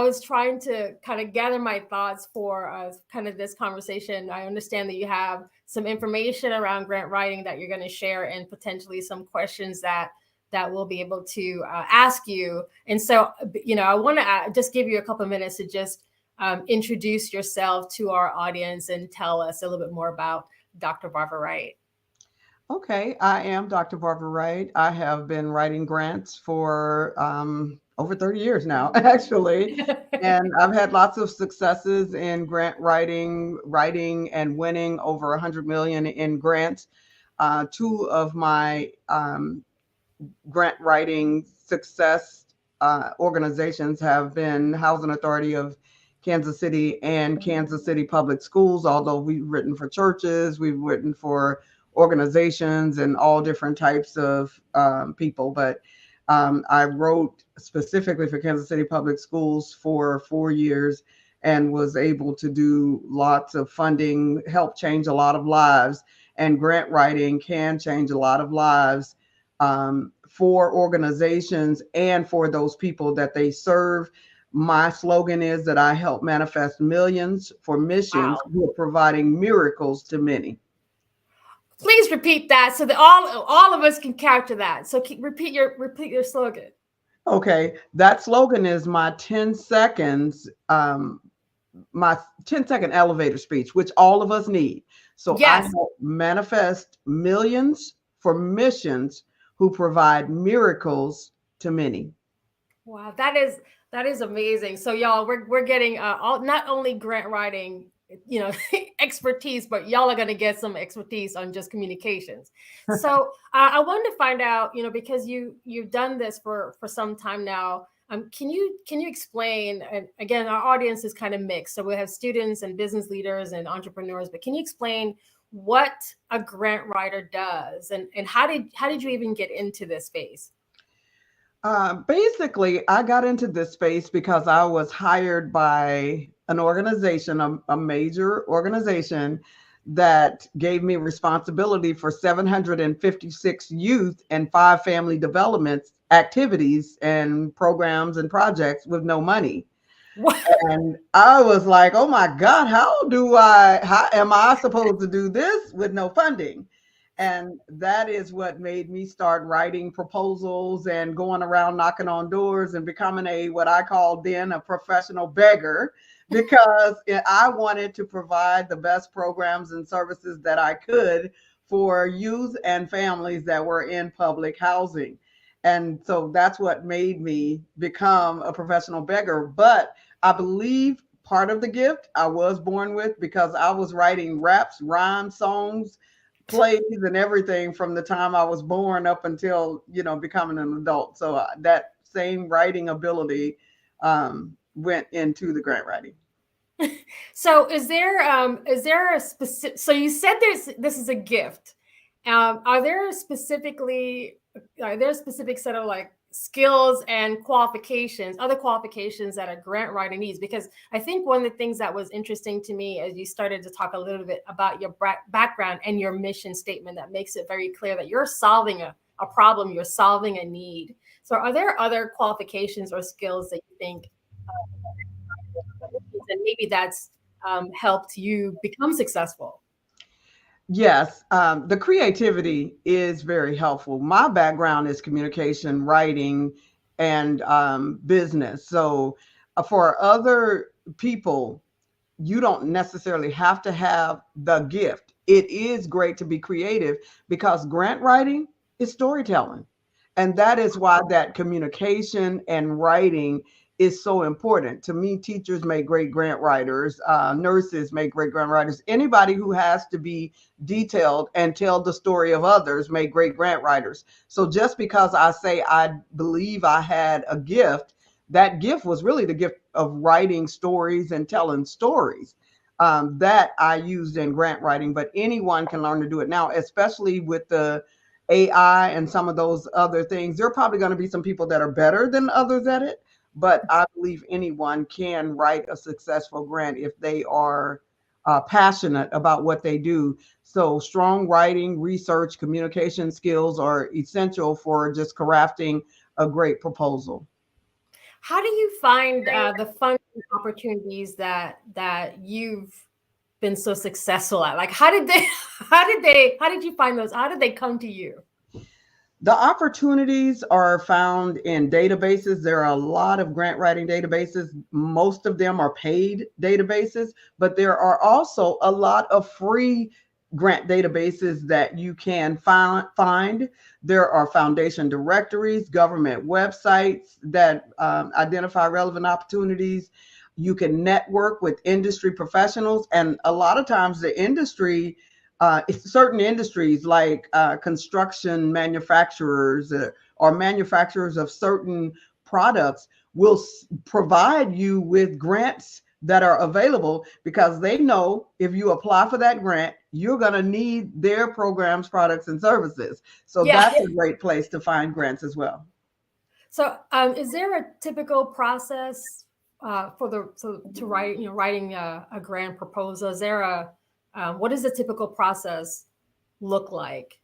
was trying to kind of gather my thoughts for kind of this conversation. I understand that you have some information around grant writing that you're going to share, and potentially some questions that we'll be able to ask you. And so, I want to just give you a couple of minutes to just introduce yourself to our audience and tell us a little bit more about Dr. Barbara Wright. Okay, I am Dr. Barbara Wright. I have been writing grants for over 30 years now, actually. And I've had lots of successes in grant writing and winning over 100 million in grants. Two of my grant writing success organizations have been Housing Authority of Kansas City and Kansas City Public Schools, although we've written for churches, we've written for organizations and all different types of people. But I wrote specifically for Kansas City Public Schools for 4 years and was able to do lots of funding, help change a lot of lives. And grant writing can change a lot of lives for organizations and for those people that they serve. My slogan is that I help manifest millions for missions who are providing miracles to many. Please repeat that so that all of us can capture that. So repeat your slogan. Okay, that slogan is my 10 seconds, my 10-second elevator speech, which all of us need. So yes. I help manifest millions for missions who provide miracles to many. Wow, that is amazing. So y'all, we're getting not only grant writing, expertise, but y'all are going to get some expertise on just communications. So I wanted to find out, because you've done this for some time now. Can you explain? And again, our audience is kind of mixed, so we have students and business leaders and entrepreneurs. But can you explain what a grant writer does, and how did you even get into this space? Basically, I got into this space because I was hired by an organization, a major organization, that gave me responsibility for 756 youth and 5 family development activities and programs and projects with no money. What? And I was like, oh my God, how am I supposed to do this with no funding? And that is what made me start writing proposals and going around knocking on doors and becoming what I called then a professional beggar, because I wanted to provide the best programs and services that I could for youth and families that were in public housing. And so that's what made me become a professional beggar. But I believe part of the gift I was born with, because I was writing raps, rhyme songs, plays and everything from the time I was born up until, becoming an adult. So that same writing ability went into the grant writing. So is there a specific, so you said this is a gift. Are there a specific set of like skills and other qualifications that a grant writer needs? Because I think one of the things that was interesting to me as you started to talk a little bit about your background and your mission statement, that makes it very clear that you're solving a problem, you're solving a need. So are there other qualifications or skills that you think and maybe that's helped you become successful? Yes, the creativity is very helpful. My background is communication, writing, and business. So For other people, you don't necessarily have to have the gift. It is great to be creative because grant writing is storytelling. And that is why that communication and writing is so important. To me, teachers make great grant writers, nurses make great grant writers. Anybody who has to be detailed and tell the story of others make great grant writers. So just because I say I believe I had a gift, that gift was really the gift of writing stories and telling stories that I used in grant writing. But anyone can learn to do it now, especially with the AI and some of those other things. There are probably going to be some people that are better than others at it, but I believe anyone can write a successful grant if they are passionate about what they do. So strong writing, research, communication skills are essential for just crafting a great proposal. How do you find the funding opportunities that you've been so successful at? Like, how did you find those? How did they come to you? The opportunities are found in databases. There are a lot of grant writing databases. Most of them are paid databases, but there are also a lot of free grant databases that you can find. There are foundation directories, government websites that identify relevant opportunities. You can network with industry professionals, and a lot of times the industry, certain industries like construction manufacturers or manufacturers of certain products will provide you with grants that are available because they know if you apply for that grant, you're going to need their programs, products, and services. So that's a great place to find grants as well. So is there a typical process writing a grant proposal? Is there what does the typical process look like?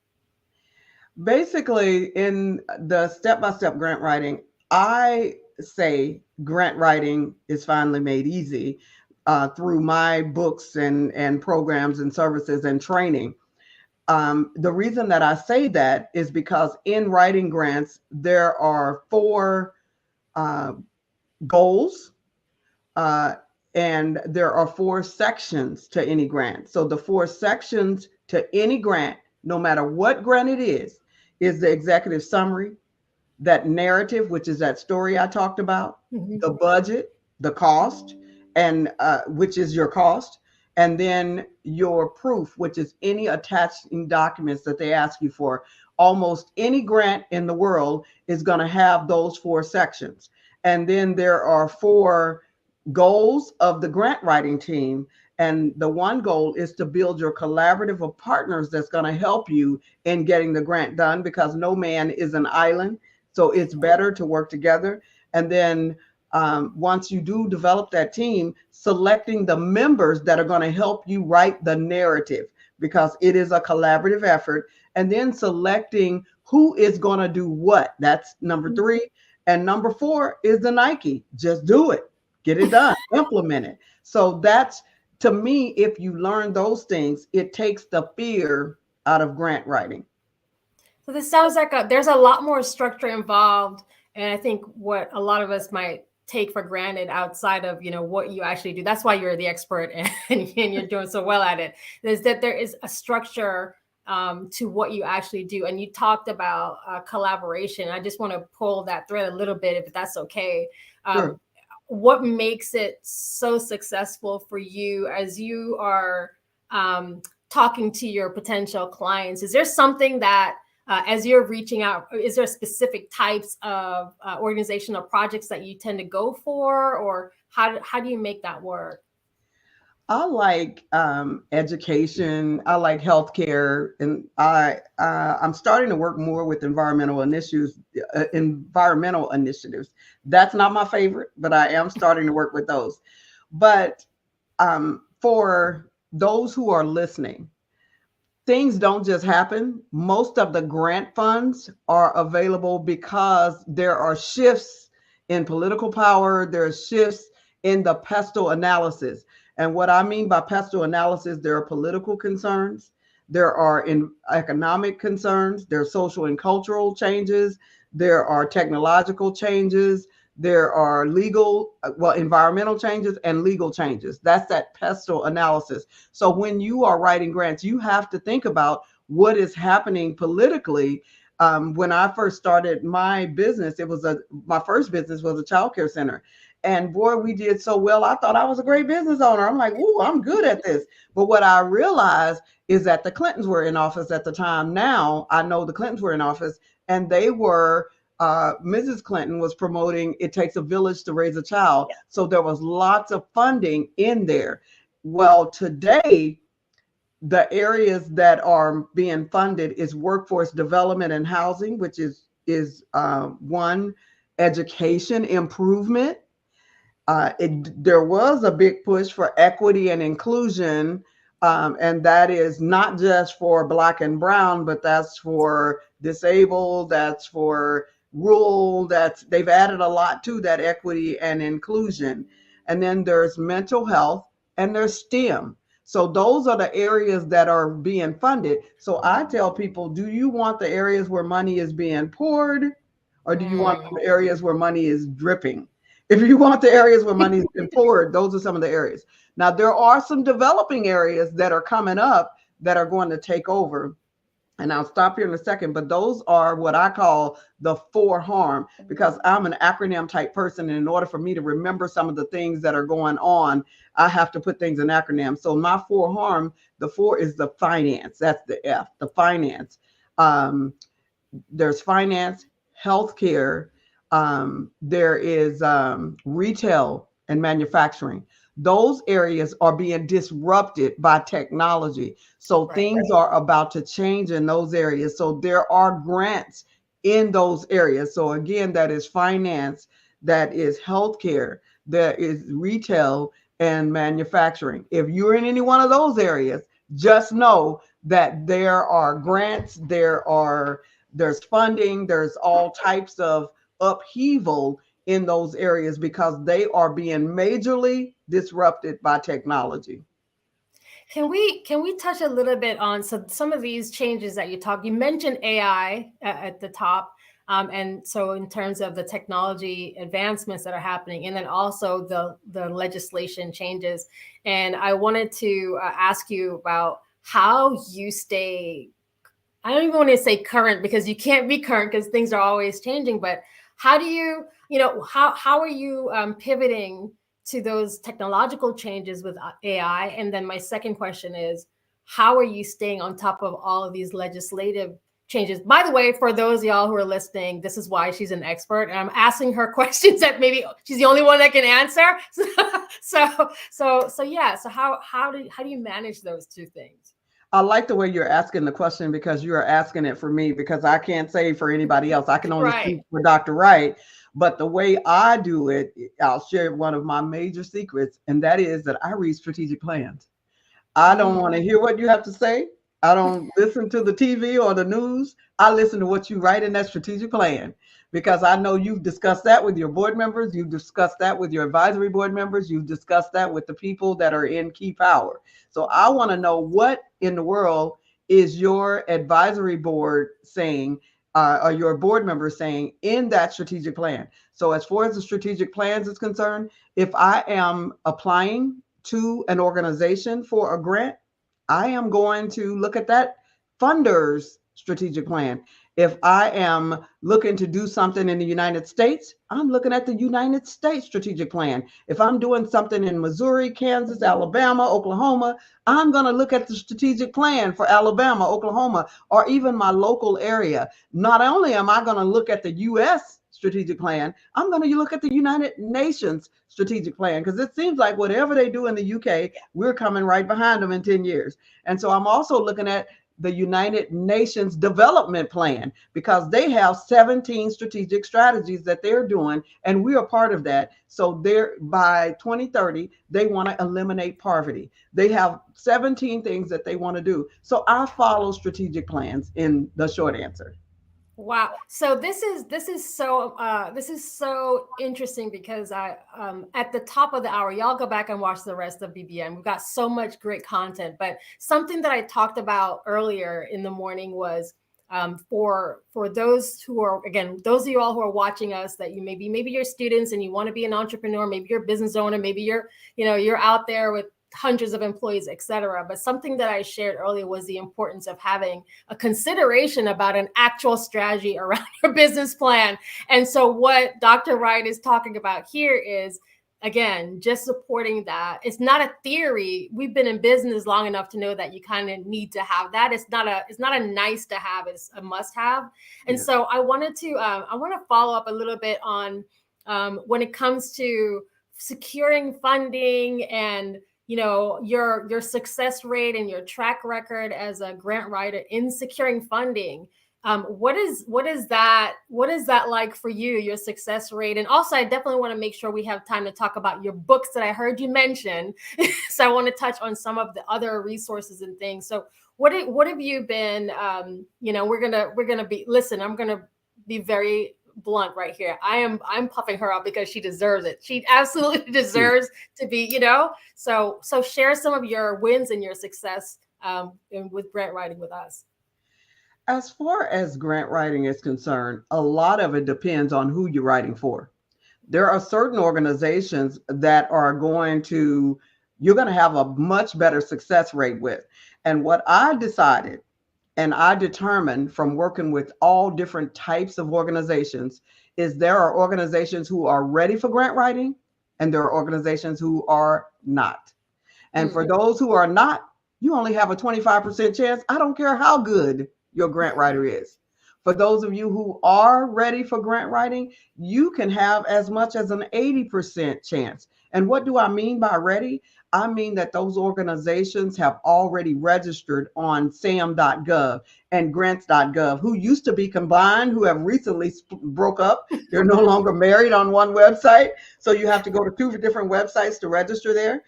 Basically, in the step-by-step grant writing, I say grant writing is finally made easy through my books and programs and services and training. The reason that I say that is because in writing grants, there are 4 goals and there are 4 sections to any grant. So the 4 sections to any grant, no matter what grant it is the executive summary, that narrative, which is that story I talked about, the budget, the cost, and which is your cost, and then your proof, which is any attaching documents that they ask you for. Almost any grant in the world is going to have those 4 sections. And then there are 4 goals of the grant writing team. And the one goal is to build your collaborative of partners that's going to help you in getting the grant done, because no man is an island. So it's better to work together. And then once you do develop that team, selecting the members that are going to help you write the narrative, because it is a collaborative effort. And then selecting who is going to do what. That's number 3. And number 4 is the Nike. Just do it. Get it done. Implement it. So that's, to me, if you learn those things, it takes the fear out of grant writing. So this sounds like there's a lot more structure involved. And I think what a lot of us might take for granted outside of, what you actually do. That's why you're the expert and you're doing so well at it, is that there is a structure to what you actually do. And you talked about collaboration. I just want to pull that thread a little bit, if that's okay. Sure. What makes it so successful for you as you are talking to your potential clients? Is there something that as you're reaching out, is there specific types of organizational projects that you tend to go for, or how do you make that work? I like education. I like healthcare, and I'm starting to work more with environmental initiatives. That's not my favorite, but I am starting to work with those. But for those who are listening, things don't just happen. Most of the grant funds are available because there are shifts in political power. There are shifts in the pestle analysis. And what I mean by pestle analysis, there are political concerns, there are economic concerns, there are social and cultural changes, there are technological changes, There are environmental changes and legal changes. That's that pestle analysis. So when you are writing grants, you have to think about what is happening politically. When I first started my business, my first business was a childcare center. And boy, we did so well. I thought I was a great business owner. I'm like, ooh, I'm good at this. But what I realized is that the Clintons were in office at the time. Now I know the Clintons were in office, and they were Mrs. Clinton was promoting it takes a village to raise a child. So there was lots of funding in there. Well, today, the areas that are being funded is workforce development and housing, which is one, education improvement. There was a big push for equity and inclusion, and that is not just for Black and Brown, but that's for disabled, that's for rural, they've added a lot to that equity and inclusion. And then there's mental health and there's STEM. So those are the areas that are being funded. So I tell people, do you want the areas where money is being poured, or do you want the areas where money is dripping? If you want the areas where money is being poured, those are some of the areas. Now, there are some developing areas that are coming up that are going to take over. And I'll stop here in a second, but those are what I call the 4 harm, because I'm an acronym type person. And in order for me to remember some of the things that are going on, I have to put things in acronyms. So my 4 harm, the 4 is the finance. That's the F, the finance. There's finance, healthcare. There is retail and manufacturing. Those areas are being disrupted by technology. So things are about to change in those areas. So there are grants in those areas. So again, that is finance, that is healthcare, that is retail and manufacturing. If you're in any one of those areas, just know that there are grants, there's funding, there's all types of upheaval in those areas because they are being majorly disrupted by technology. Can we touch a little bit on some of these changes that you mentioned AI at the top, and so in terms of the technology advancements that are happening, and then also the legislation changes, and I wanted to ask you about how you stay, I don't even want to say current because you can't be current because things are always changing, but how do you, how are you pivoting to those technological changes with AI? And then my second question is, how are you staying on top of all of these legislative changes? By the way, for those of y'all who are listening, this is why she's an expert, and I'm asking her questions that maybe she's the only one that can answer. So how do you manage those two things? I like the way you're asking the question because you are asking it for me, because I can't say for anybody else. I can only speak for Dr. Wright. But the way I do it, I'll share one of my major secrets, and that is that I read strategic plans. I don't want to hear what you have to say. I don't listen to the TV or the news. I listen to what you write in that strategic plan, because I know you've discussed that with your board members. You've discussed that with your advisory board members. You've discussed that with the people that are in key power. So I want to know, what in the world is your advisory board saying, or your board members saying in that strategic plan? So as far as the strategic plans is concerned, if I am applying to an organization for a grant, I am going to look at that funder's strategic plan. If I am looking to do something in the United States, I'm looking at the United States strategic plan. If I'm doing something in Missouri, Kansas, Alabama, Oklahoma, I'm going to look at the strategic plan for Alabama, Oklahoma, or even my local area. Not only am I going to look at the U.S. strategic plan, I'm going to look at the United Nations strategic plan, because it seems like whatever they do in the UK, we're coming right behind them in 10 years. And so I'm also looking at the United Nations Development Plan, because they have 17 strategic strategies that they're doing, and we are part of that. So they're, by 2030, they want to eliminate poverty. They have 17 things that they want to do. So I follow strategic plans, in the short answer. Wow. So this is so interesting, because I at the top of the hour, y'all go back and watch the rest of BBN. We've got so much great content, but something that I talked about earlier in the morning was For those who are, again, those of you all who are watching us, that you maybe you're students and you want to be an entrepreneur, maybe you're a business owner, maybe you're out there with hundreds of employees, et cetera. But something that I shared earlier was the importance of having a consideration about an actual strategy around your business plan. And so what Dr. Wright is talking about here is, again, just supporting that. It's not a theory. We've been in business long enough to know that you kind of need to have that. It's not a nice to have, it's a must have. And so I want to follow up a little bit on when it comes to securing funding and your success rate and your track record as a grant writer in securing funding. What is that like for you, your success rate? And also, I definitely want to make sure we have time to talk about your books that I heard you mention. So I want to touch on some of the other resources and things. So what have you been, I'm going to be very blunt right here. I'm puffing her up because she deserves it. She absolutely deserves to be, so share some of your wins and your success with grant writing with us. As far as grant writing is concerned, a lot of it depends on who you're writing for. There are certain organizations that you're going to have a much better success rate with. And what I decided and I determined from working with all different types of organizations is there are organizations who are ready for grant writing and there are organizations who are not. And for those who are not, you only have a 25% chance. I don't care how good your grant writer is. For those of you who are ready for grant writing, you can have as much as an 80% chance. And what do I mean by ready? I mean that those organizations have already registered on sam.gov and grants.gov, who used to be combined, who have recently broke up. They're no longer married on one website. So you have to go to 2 different websites to register there.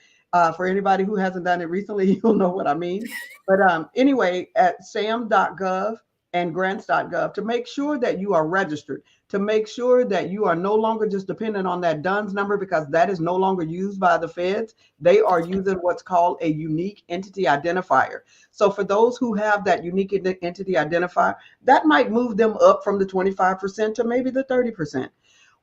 For anybody who hasn't done it recently, you'll know what I mean. But anyway, at sam.gov and grants.gov, to make sure that you are registered, to make sure that you are no longer just dependent on that DUNS number, because that is no longer used by the feds. They are using what's called a unique entity identifier. So for those who have that unique entity identifier, that might move them up from the 25% to maybe the 30%.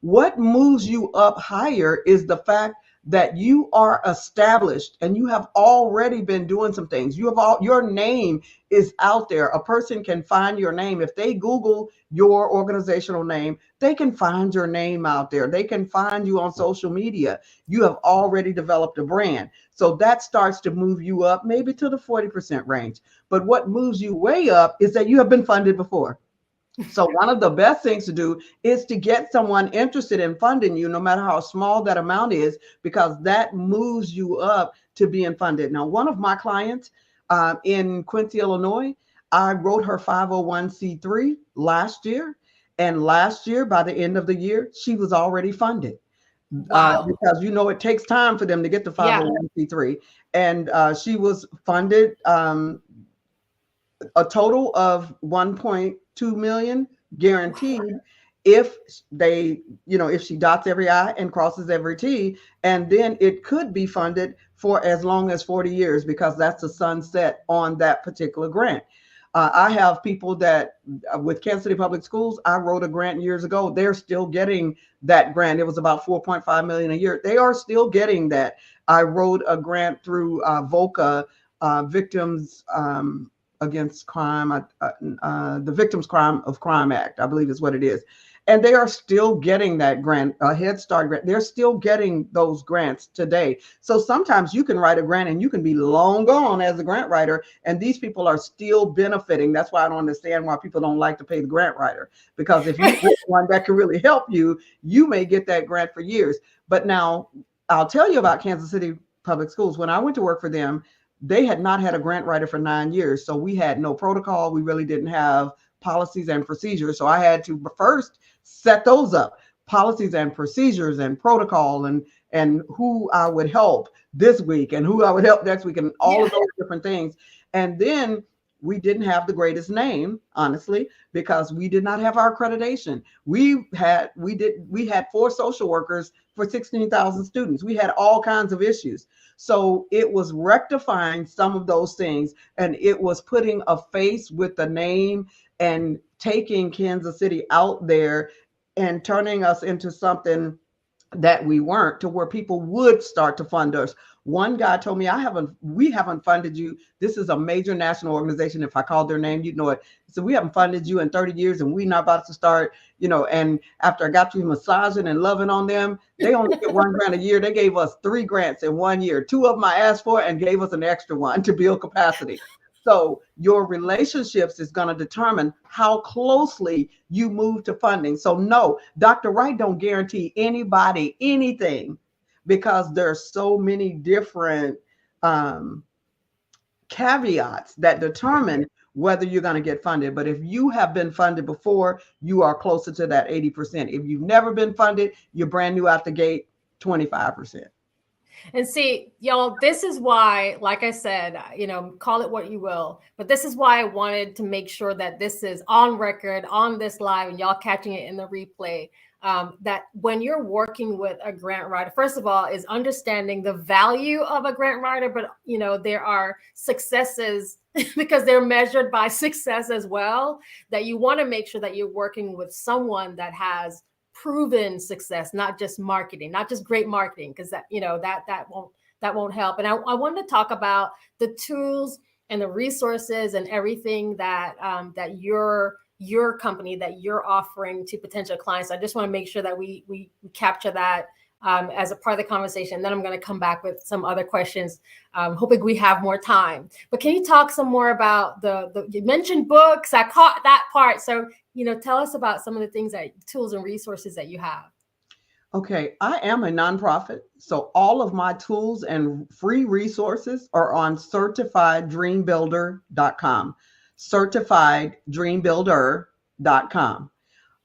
What moves you up higher is the fact that you are established and you have already been doing some things. Your name is out there. A person can find your name. If they Google your organizational name, they can find your name out there. They can find you on social media. You have already developed a brand. So that starts to move you up maybe to the 40% range. But what moves you way up is that you have been funded before. So one of the best things to do is to get someone interested in funding you, no matter how small that amount is, because that moves you up to being funded. Now, one of my clients in Quincy, Illinois, I wrote her 501c3 last year. And last year, by the end of the year, she was already funded. Wow. Because, it takes time for them to get the 501c3. And she was funded a total of 1.2 million guaranteed if if she dots every I and crosses every T, and then it could be funded for as long as 40 years because that's the sunset on that particular grant. I have people that with Kansas City Public Schools, I wrote a grant years ago. They're still getting that grant. It was about 4.5 million a year. They are still getting that. I wrote a grant through VOCA, Victims Against Crime, the Victims of Crime Act, I believe is what it is. And they are still getting that grant, a Head Start grant. They're still getting those grants today. So sometimes you can write a grant and you can be long gone as a grant writer, and these people are still benefiting. That's why I don't understand why people don't like to pay the grant writer, because if you get one that can really help you, you may get that grant for years. But now I'll tell you about Kansas City Public Schools. When I went to work for them, they had not had a grant writer for 9 years. So we had no protocol. We really didn't have policies and procedures. So I had to first set those up, policies and procedures and protocol, and who I would help this week and who I would help next week and all of those different things. And then we didn't have the greatest name, honestly, because we did not have our accreditation. We had 4 social workers for 16,000 students. We had all kinds of issues. So it was rectifying some of those things, and it was putting a face with the name and taking Kansas City out there and turning us into something that we weren't, to where people would start to fund us. One guy told me, we haven't funded you. This is a major national organization. If I called their name, you'd know it. So we haven't funded you in 30 years and we're not about to start, and after I got through massaging and loving on them, they only get $1 grant a year. They gave us 3 grants in 1 year. 2 of them I asked for and gave us an extra one to build capacity. So your relationships is going to determine how closely you move to funding. So no, Dr. Wright don't guarantee anybody anything, because there's so many different caveats that determine whether you're going to get funded. But if you have been funded before, you are closer to that 80%. If you've never been funded, you're brand new out the gate, 25%. And see, y'all, this is why, like I said, call it what you will, but this is why I wanted to make sure that this is on record, on this live, and y'all catching it in the replay. That when you're working with a grant writer, first of all, is understanding the value of a grant writer, but there are successes because they're measured by success as well, that you want to make sure that you're working with someone that has proven success, not just marketing, not just great marketing, because that won't help. And I wanted to talk about the tools and the resources and everything that that your company, that you're offering to potential clients. I just want to make sure that we capture that as a part of the conversation. And then I'm going to come back with some other questions, hoping we have more time. But can you talk some more about you mentioned books? I caught that part. So, tell us about some of the things, tools and resources that you have. Okay, I am a nonprofit, so all of my tools and free resources are on certifieddreambuilder.com. certifieddreambuilder.com.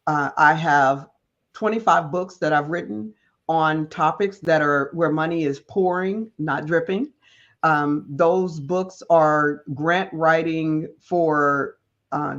I have 25 books that I've written on topics that are where money is pouring, not dripping. Those books are grant writing for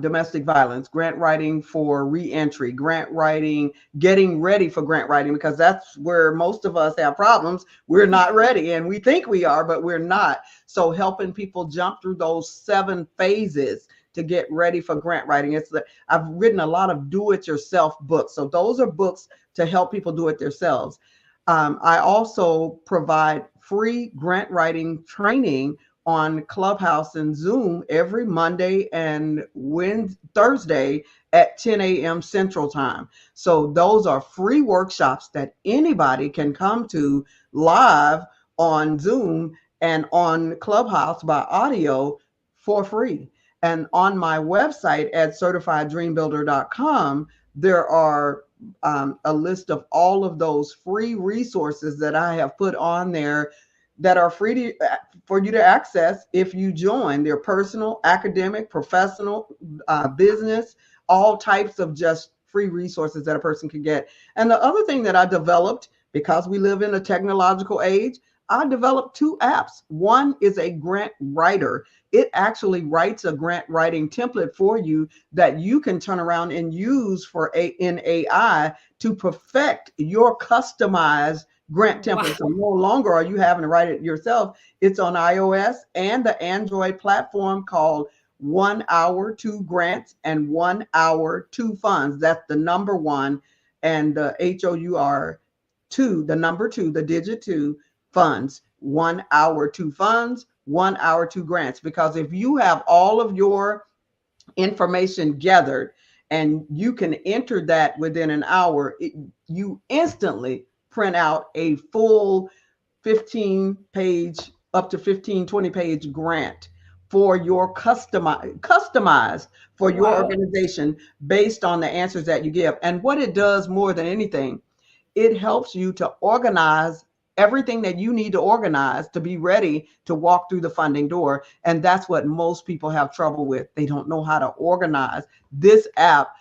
domestic violence, grant writing for reentry, grant writing, getting ready for grant writing, because that's where most of us have problems. We're not ready, and we think we are, but we're not. So helping people jump through those 7 phases to get ready for grant writing. I've written a lot of do-it-yourself books. So those are books to help people do it themselves. I also provide free grant writing training on Clubhouse and Zoom every Monday and Thursday at 10 a.m. Central Time. So those are free workshops that anybody can come to live on Zoom and on Clubhouse by audio for free. And on my website at certifieddreambuilder.com, there are a list of all of those free resources that I have put on there that are free for you to access if you join. They're personal, academic, professional, business, all types of just free resources that a person can get. And the other thing that I developed, because we live in a technological age, I developed 2 apps. One is a grant writer. It actually writes a grant writing template for you that you can turn around and use in AI to perfect your customized grant template. Wow. So no longer are you having to write it yourself. It's on iOS and the Android platform called 1 Hour 2 Grants and 1 Hour 2 Funds. That's the number 1 and the HOUR 2, the number 2, the digit 2 funds. 1 Hour 2 Funds, 1 Hour 2 Grants. Because if you have all of your information gathered and you can enter that within an hour, you instantly print out a full 15-page, up to 15, 20-page grant for your customized for your organization based on the answers that you give. And what it does more than anything, it helps you to organize everything that you need to organize to be ready to walk through the funding door. And that's what most people have trouble with. They don't know how to organize. This app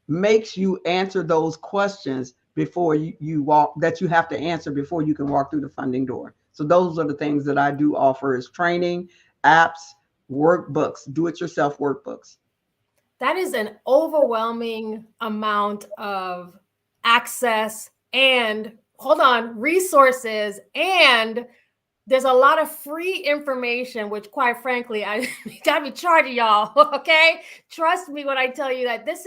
makes you answer those questions before you walk, that you have to answer before you can walk through the funding door. So those are the things that I do offer, is training, apps, workbooks, do-it-yourself workbooks. That is an overwhelming amount of access and hold on, resources, and there's a lot of free information, which quite frankly, I gotta be charging y'all. Okay. Trust me when I tell you that this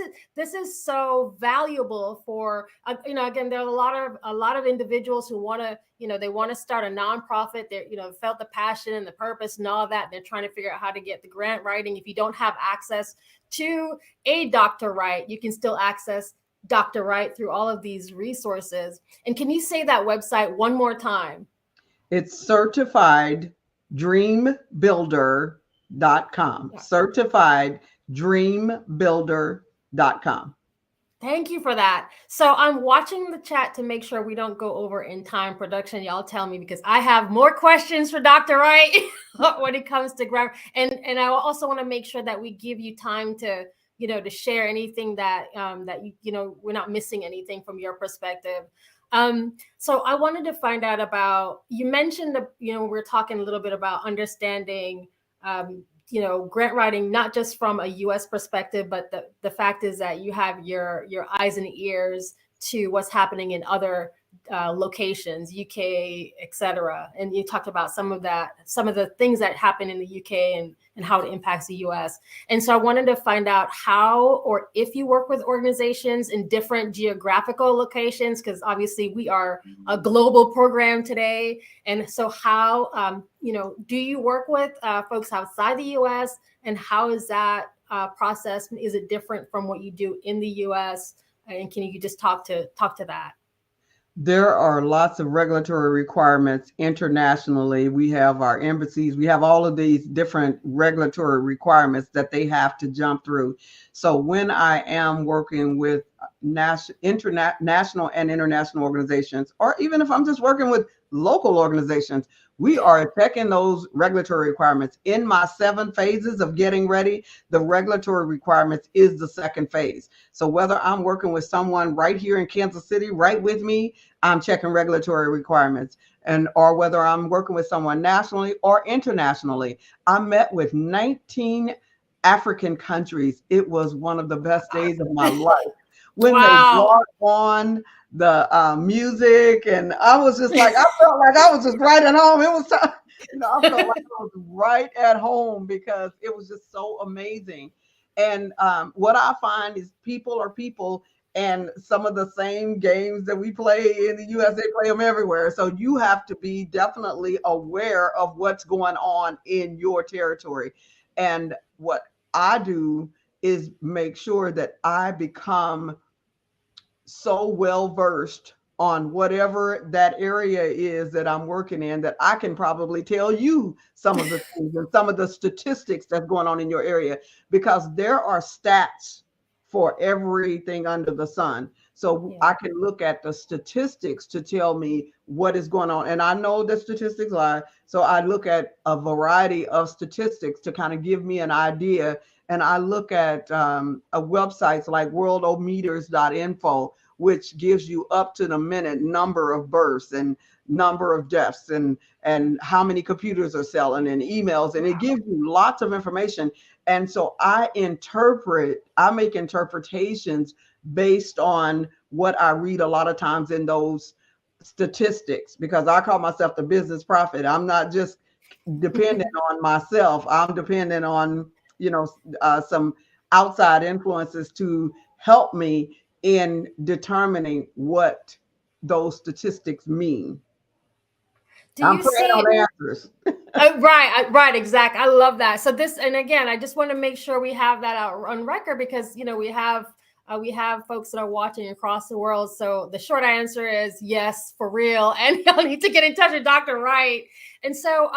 is so valuable for, again, there are a lot of individuals who want to, they want to start a nonprofit. They're, felt the passion and the purpose and all that. They're trying to figure out how to get the grant writing. If you don't have access to a Dr. Wright, you can still access Dr. Wright through all of these resources. And can you say that website one more time? It's certifieddreambuilder.com. Certifieddreambuilder.com. Thank you for that. So I'm watching the chat to make sure we don't go over in time. Production, y'all tell me, because I have more questions for Dr. Wright when it comes to grant. And I also want to make sure that we give you time to, to share anything that we're not missing anything from your perspective. So I wanted to find out about, you mentioned, we're talking a little bit about understanding, grant writing, not just from a U.S. perspective, but the fact is that you have your eyes and ears to what's happening in other locations, UK, etc. And you talked about some of the things that happen in the UK and how it impacts the US. And so I wanted to find out how, or if you work with organizations in different geographical locations, because obviously we are a global program today. And so how, do you work with folks outside the US, and how is that process? Is it different from what you do in the US? And can you just talk to that? There are lots of regulatory requirements internationally. We have our embassies. We have all of these different regulatory requirements that they have to jump through. So when I am working with national and international organizations, or even if I'm just working with local organizations, we are checking those regulatory requirements. In my 7 phases of getting ready, the regulatory requirements is the second phase. So whether I'm working with someone right here in Kansas City, right with me, I'm checking regulatory requirements. Or whether I'm working with someone nationally or internationally. I met with 19 African countries. It was one of the best days of my life. When they brought on the music, and I was just like, I felt like I was just right at home. It was, I felt like I was right at home because it was just so amazing. And what I find is people are people, and some of the same games that we play in the US, they play them everywhere. So you have to be definitely aware of what's going on in your territory. And what I do is make sure that I become so well versed on whatever that area is that I'm working in that I can probably tell you some of the things and some of the statistics that's going on in your area, because there are stats for everything under the sun. So I can look at the statistics to tell me what is going on. And I know that statistics lie. So I look at a variety of statistics to kind of give me an idea. And I look at websites like worldometers.info, which gives you up to the minute number of births and number of deaths and how many computers are selling and emails. And it gives you lots of information. And so I make interpretations based on what I read a lot of times in those statistics, because I call myself the business prophet. I'm not just dependent on myself. I'm dependent on, some outside influences to help me in determining what those statistics mean. I'm praying on answers. Right, exactly. I love that. So this, and again, I just want to make sure we have that out on record, because we have folks that are watching across the world. So the short answer is yes, for real, and y'all need to get in touch with Dr. Wright. And so,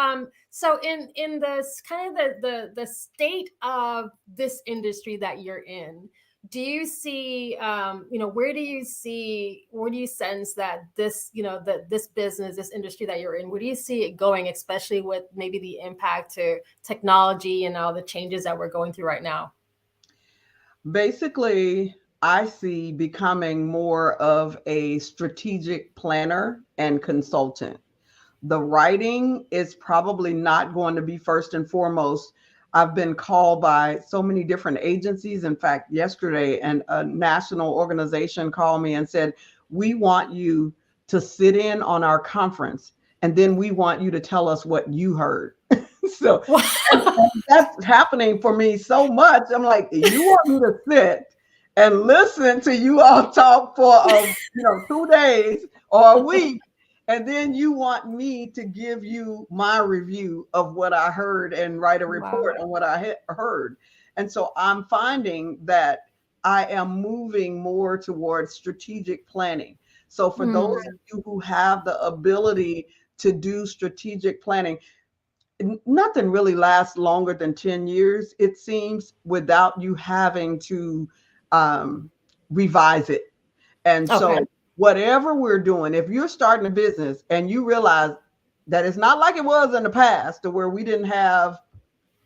so in this kind of the state of this industry that you're in, do you see, where do you sense that this, this business, this industry that you're in, where do you see it going, especially with maybe the impact to technology and all the changes that we're going through right now? Basically, I see becoming more of a strategic planner and consultant. The writing is probably not going to be first and foremost. I've been called by so many different agencies. In fact, yesterday, a national organization called me and said, we want you to sit in on our conference, and then we want you to tell us what you heard. So and that's happening for me so much. I'm like, you want me to sit and listen to you all talk for 2 days or a week, and then you want me to give you my review of what I heard and write a report on what I heard. And so I'm finding that I am moving more towards strategic planning. So for those of you who have the ability to do strategic planning, nothing really lasts longer than 10 years, it seems, without you having to revise it. And so whatever we're doing, if you're starting a business and you realize that it's not like it was in the past, to where we didn't have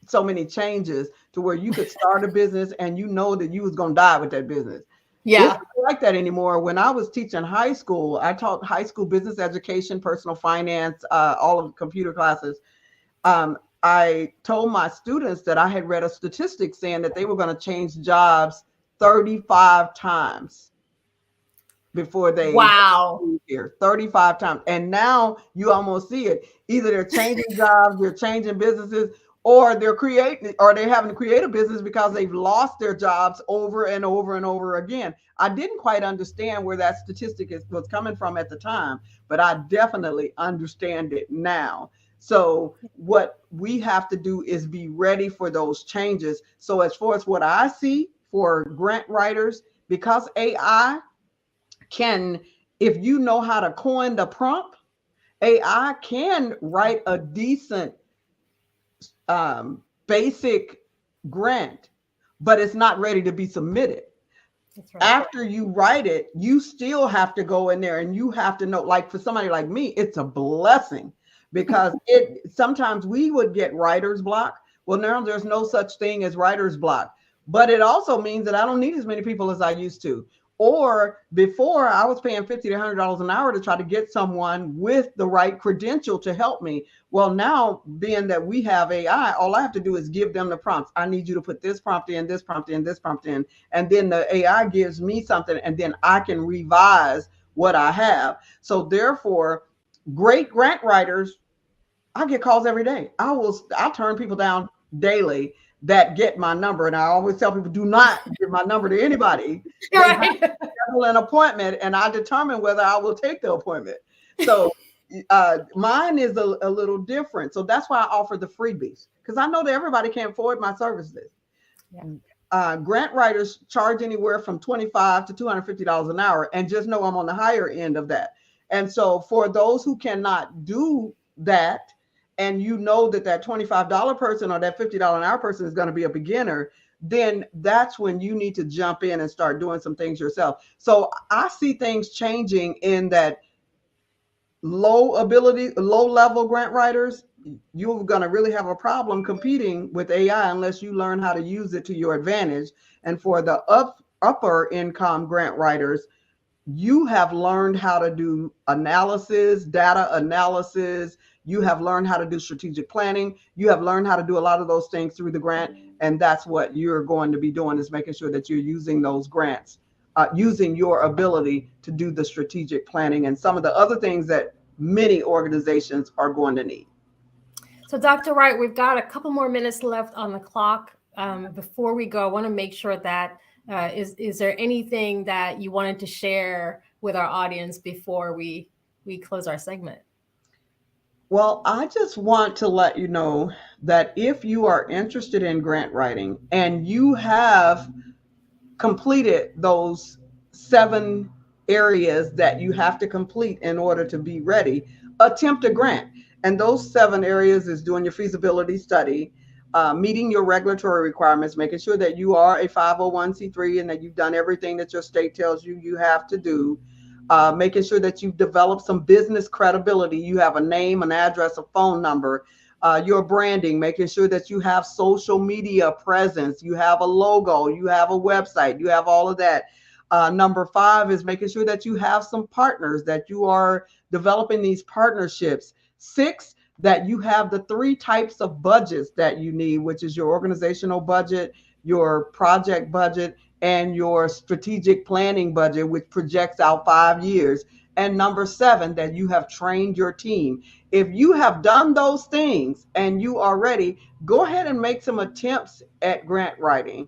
so many changes, to where you could start a business and you know that you was going to die with that business. Yeah. It's not like that anymore. When I was teaching high school, I taught high school business education, personal finance, all of the computer classes. I told my students that I had read a statistic saying that they were going to change jobs 35 times before they moved here. 35 times. And now you almost see it. Either they're changing jobs, they're changing businesses, or they're having to create a business because they've lost their jobs over and over and over again. I didn't quite understand where that statistic was coming from at the time, but I definitely understand it now. So what we have to do is be ready for those changes. So as far as what I see for grant writers, because AI can, if you know how to coin the prompt, AI can write a decent basic grant, but it's not ready to be submitted. That's right. After you write it, you still have to go in there and you have to know, like for somebody like me, it's a blessing, because sometimes we would get writer's block. Well, now there's no such thing as writer's block, but it also means that I don't need as many people as I used to. Or before, I was paying $50 to $100 an hour to try to get someone with the right credential to help me. Well, now, being that we have AI, all I have to do is give them the prompts. I need you to put this prompt in, this prompt in, this prompt in. And then the AI gives me something, and then I can revise what I have. So therefore, great grant writers, I get calls every day. I'll turn people down daily that get my number. And I always tell people, do not give my number to anybody. Right. Schedule an appointment, and I determine whether I will take the appointment. So mine is a little different. So that's why I offer the freebies, because I know that everybody can't afford my services. Yeah. Grant writers charge anywhere from $25 to $250 an hour, and just know I'm on the higher end of that. And so for those who cannot do that, and you know that that $25 person or that $50 an hour person is going to be a beginner, then that's when you need to jump in and start doing some things yourself. So I see things changing in that low level grant writers. You're going to really have a problem competing with AI unless you learn how to use it to your advantage. And for the upper income grant writers, you have learned how to do analysis, data analysis. You have learned how to do strategic planning. You have learned how to do a lot of those things through the grant. And that's what you're going to be doing, is making sure that you're using those grants, using your ability to do the strategic planning and some of the other things that many organizations are going to need. So Dr. Wright, we've got a couple more minutes left on the clock. Before we go, I want to make sure that is there anything that you wanted to share with our audience before we close our segment? Well, I just want to let you know that if you are interested in grant writing and you have completed those 7 areas that you have to complete in order to be ready, attempt a grant. And those 7 areas is doing your feasibility study, meeting your regulatory requirements, making sure that you are a 501c3 and that you've done everything that your state tells you you have to do, making sure that you've developed some business credibility. You have a name, an address, a phone number, your branding, making sure that you have social media presence, you have a logo, you have a website, you have all of that. Number 5 is making sure that you have some partners, that you are developing these partnerships. 6, that you have the 3 types of budgets that you need, which is your organizational budget, your project budget, and your strategic planning budget, which projects out 5 years. And number 7, that you have trained your team. If you have done those things and you are ready, go ahead and make some attempts at grant writing.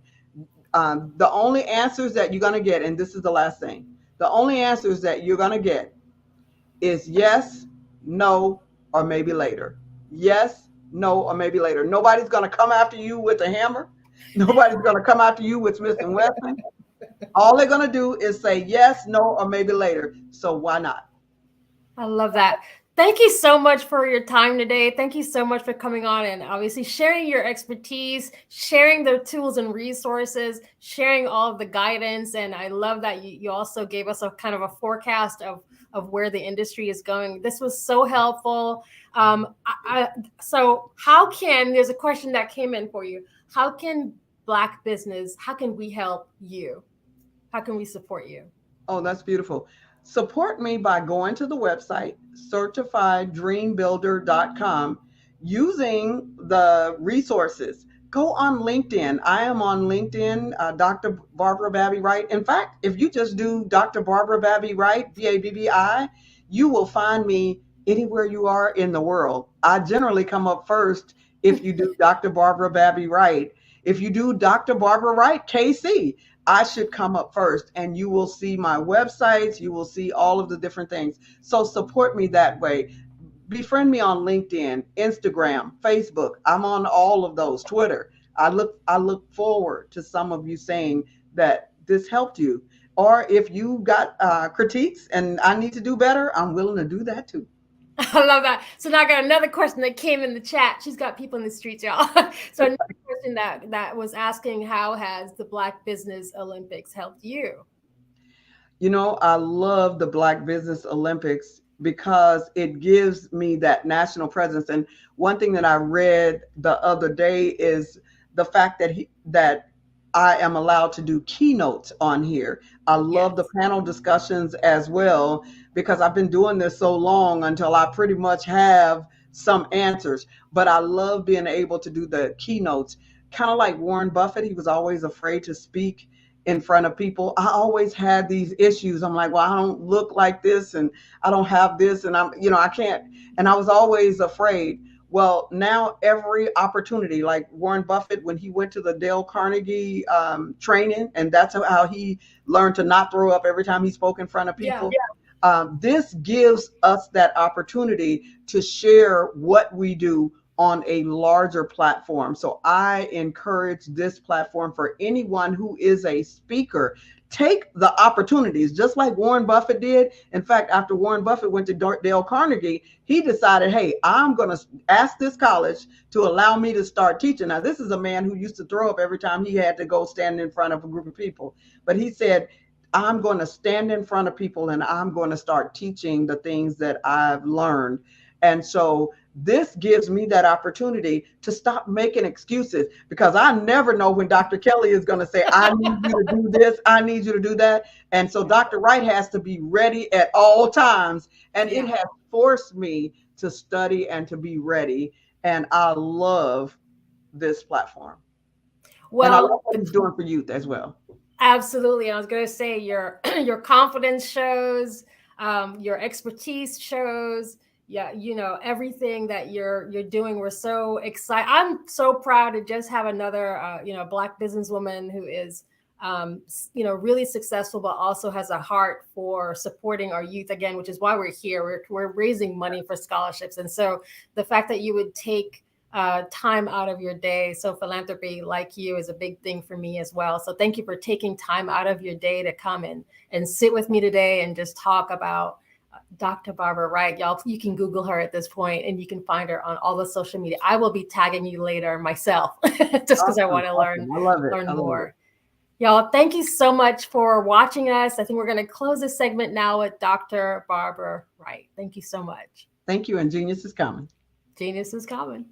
The only answers that you're going to get, and this is the last thing, the only answers that you're going to get is yes, no, or maybe later. Yes, no, or maybe later. Nobody's going to come after you with a hammer. Nobody's going to come after you with Smith & Wesson. All they're going to do is say yes, no, or maybe later. So why not? I love that. Thank you so much for your time today. Thank you so much for coming on and obviously sharing your expertise, sharing the tools and resources, sharing all of the guidance. And I love that you also gave us a kind of a forecast of where the industry is going. This was so helpful. So there's a question that came in for you. How can Black business, how can we help you? How can we support you? Oh, that's beautiful. Support me by going to the website, certifieddreambuilder.com, using the resources. Go on LinkedIn. I am on LinkedIn, Dr. Barbara Babby Wright. In fact, if you just do Dr. Barbara Babby Wright, BABBI, you will find me anywhere you are in the world. I generally come up first if you do Dr. Barbara Babby Wright. If you do Dr. Barbara Wright, KC, I should come up first, and you will see my websites. You will see all of the different things. So support me that way. Befriend me on LinkedIn, Instagram, Facebook. I'm on all of those, Twitter. I look forward to some of you saying that this helped you. Or if you got critiques and I need to do better, I'm willing to do that too. I love that. So now I got another question that came in the chat. She's got people in the streets, y'all. So another question that was asking, how has the Black Business Olympics helped you? You know, I love the Black Business Olympics because it gives me that national presence. And one thing that I read the other day is the fact that I am allowed to do keynotes on here. I love the panel discussions as well, because I've been doing this so long until I pretty much have some answers. But I love being able to do the keynotes, kind of like Warren Buffett. He was always afraid to speak in front of people. I always had these issues. I'm like, well, I don't look like this and I don't have this and I can't. And I was always afraid. Well, now every opportunity, like Warren Buffett, when he went to the Dale Carnegie training, and that's how he learned to not throw up every time he spoke in front of people. This gives us that opportunity to share what we do on a larger platform. So I encourage this platform for anyone who is a speaker. Take the opportunities, just like Warren Buffett did. In fact, after Warren Buffett went to Dale Carnegie, he decided, hey, I'm going to ask this college to allow me to start teaching. Now, this is a man who used to throw up every time he had to go stand in front of a group of people. But he said, I'm going to stand in front of people and I'm going to start teaching the things that I've learned. And so this gives me that opportunity to stop making excuses, because I never know when Dr. Kelly is going to say, I need you to do this, I need you to do that. And so Dr. Wright has to be ready at all times. And it has forced me to study and to be ready. And I love this platform. Well, and I love what he's doing for youth as well. Absolutely. I was going to say your confidence shows, your expertise shows. Yeah, everything that you're doing. We're so excited. I'm so proud to just have another, Black businesswoman who is, really successful, but also has a heart for supporting our youth again, which is why we're here. We're raising money for scholarships. And so the fact that you would take time out of your day. So philanthropy, like you, is a big thing for me as well. So thank you for taking time out of your day to come and sit with me today and just talk about Dr. Barbara Wright. Y'all, you can Google her at this point and you can find her on all the social media. I will be tagging you later myself just because I want to learn more. Y'all, thank you so much for watching us. I think we're going to close this segment now with Dr. Barbara Wright. Thank you so much. Thank you. And genius is coming. Genius is coming.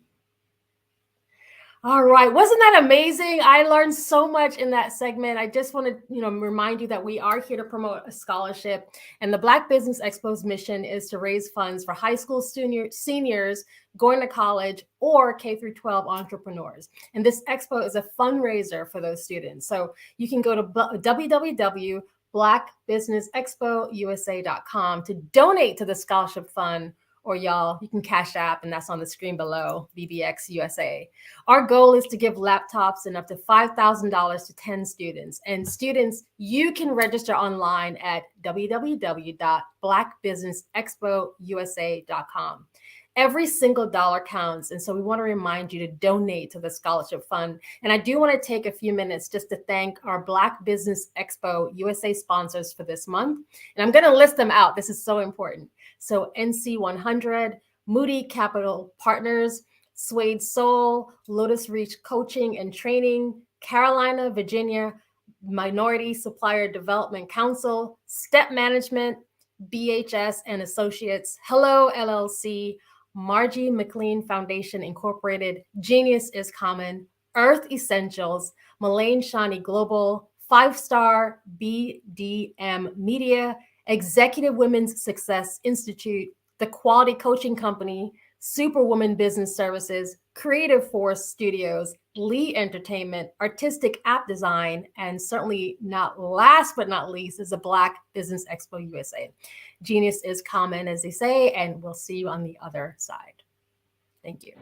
All right. Wasn't that amazing? I learned so much in that segment. I just want to, remind you that we are here to promote a scholarship, and the Black Business Expo's mission is to raise funds for high school seniors going to college or K through 12 entrepreneurs. And this expo is a fundraiser for those students. So you can go to www.blackbusinessexpousa.com to donate to the scholarship fund. Or y'all, you can Cash App, and that's on the screen below, BBX USA. Our goal is to give laptops and up to $5,000 to 10 students. And students, you can register online at www.blackbusinessexpousa.com. Every single dollar counts. And so we want to remind you to donate to the scholarship fund. And I do want to take a few minutes just to thank our Black Business Expo USA sponsors for this month. And I'm going to list them out. This is so important. So NC 100, Moody Capital Partners, Suede Soul, Lotus Reach Coaching and Training, Carolina, Virginia, Minority Supplier Development Council, Step Management, BHS and Associates, Hello LLC, Margie McLean Foundation Incorporated, Genius is Common, Earth Essentials, Malaine Shawnee Global, 5-Star BDM Media, Executive Women's Success Institute, The Quality Coaching Company, Superwoman Business Services, Creative Force Studios, Lee Entertainment, Artistic App Design, and certainly not last but not least is the Black Business Expo USA. Genius is common, as they say, and we'll see you on the other side. Thank you.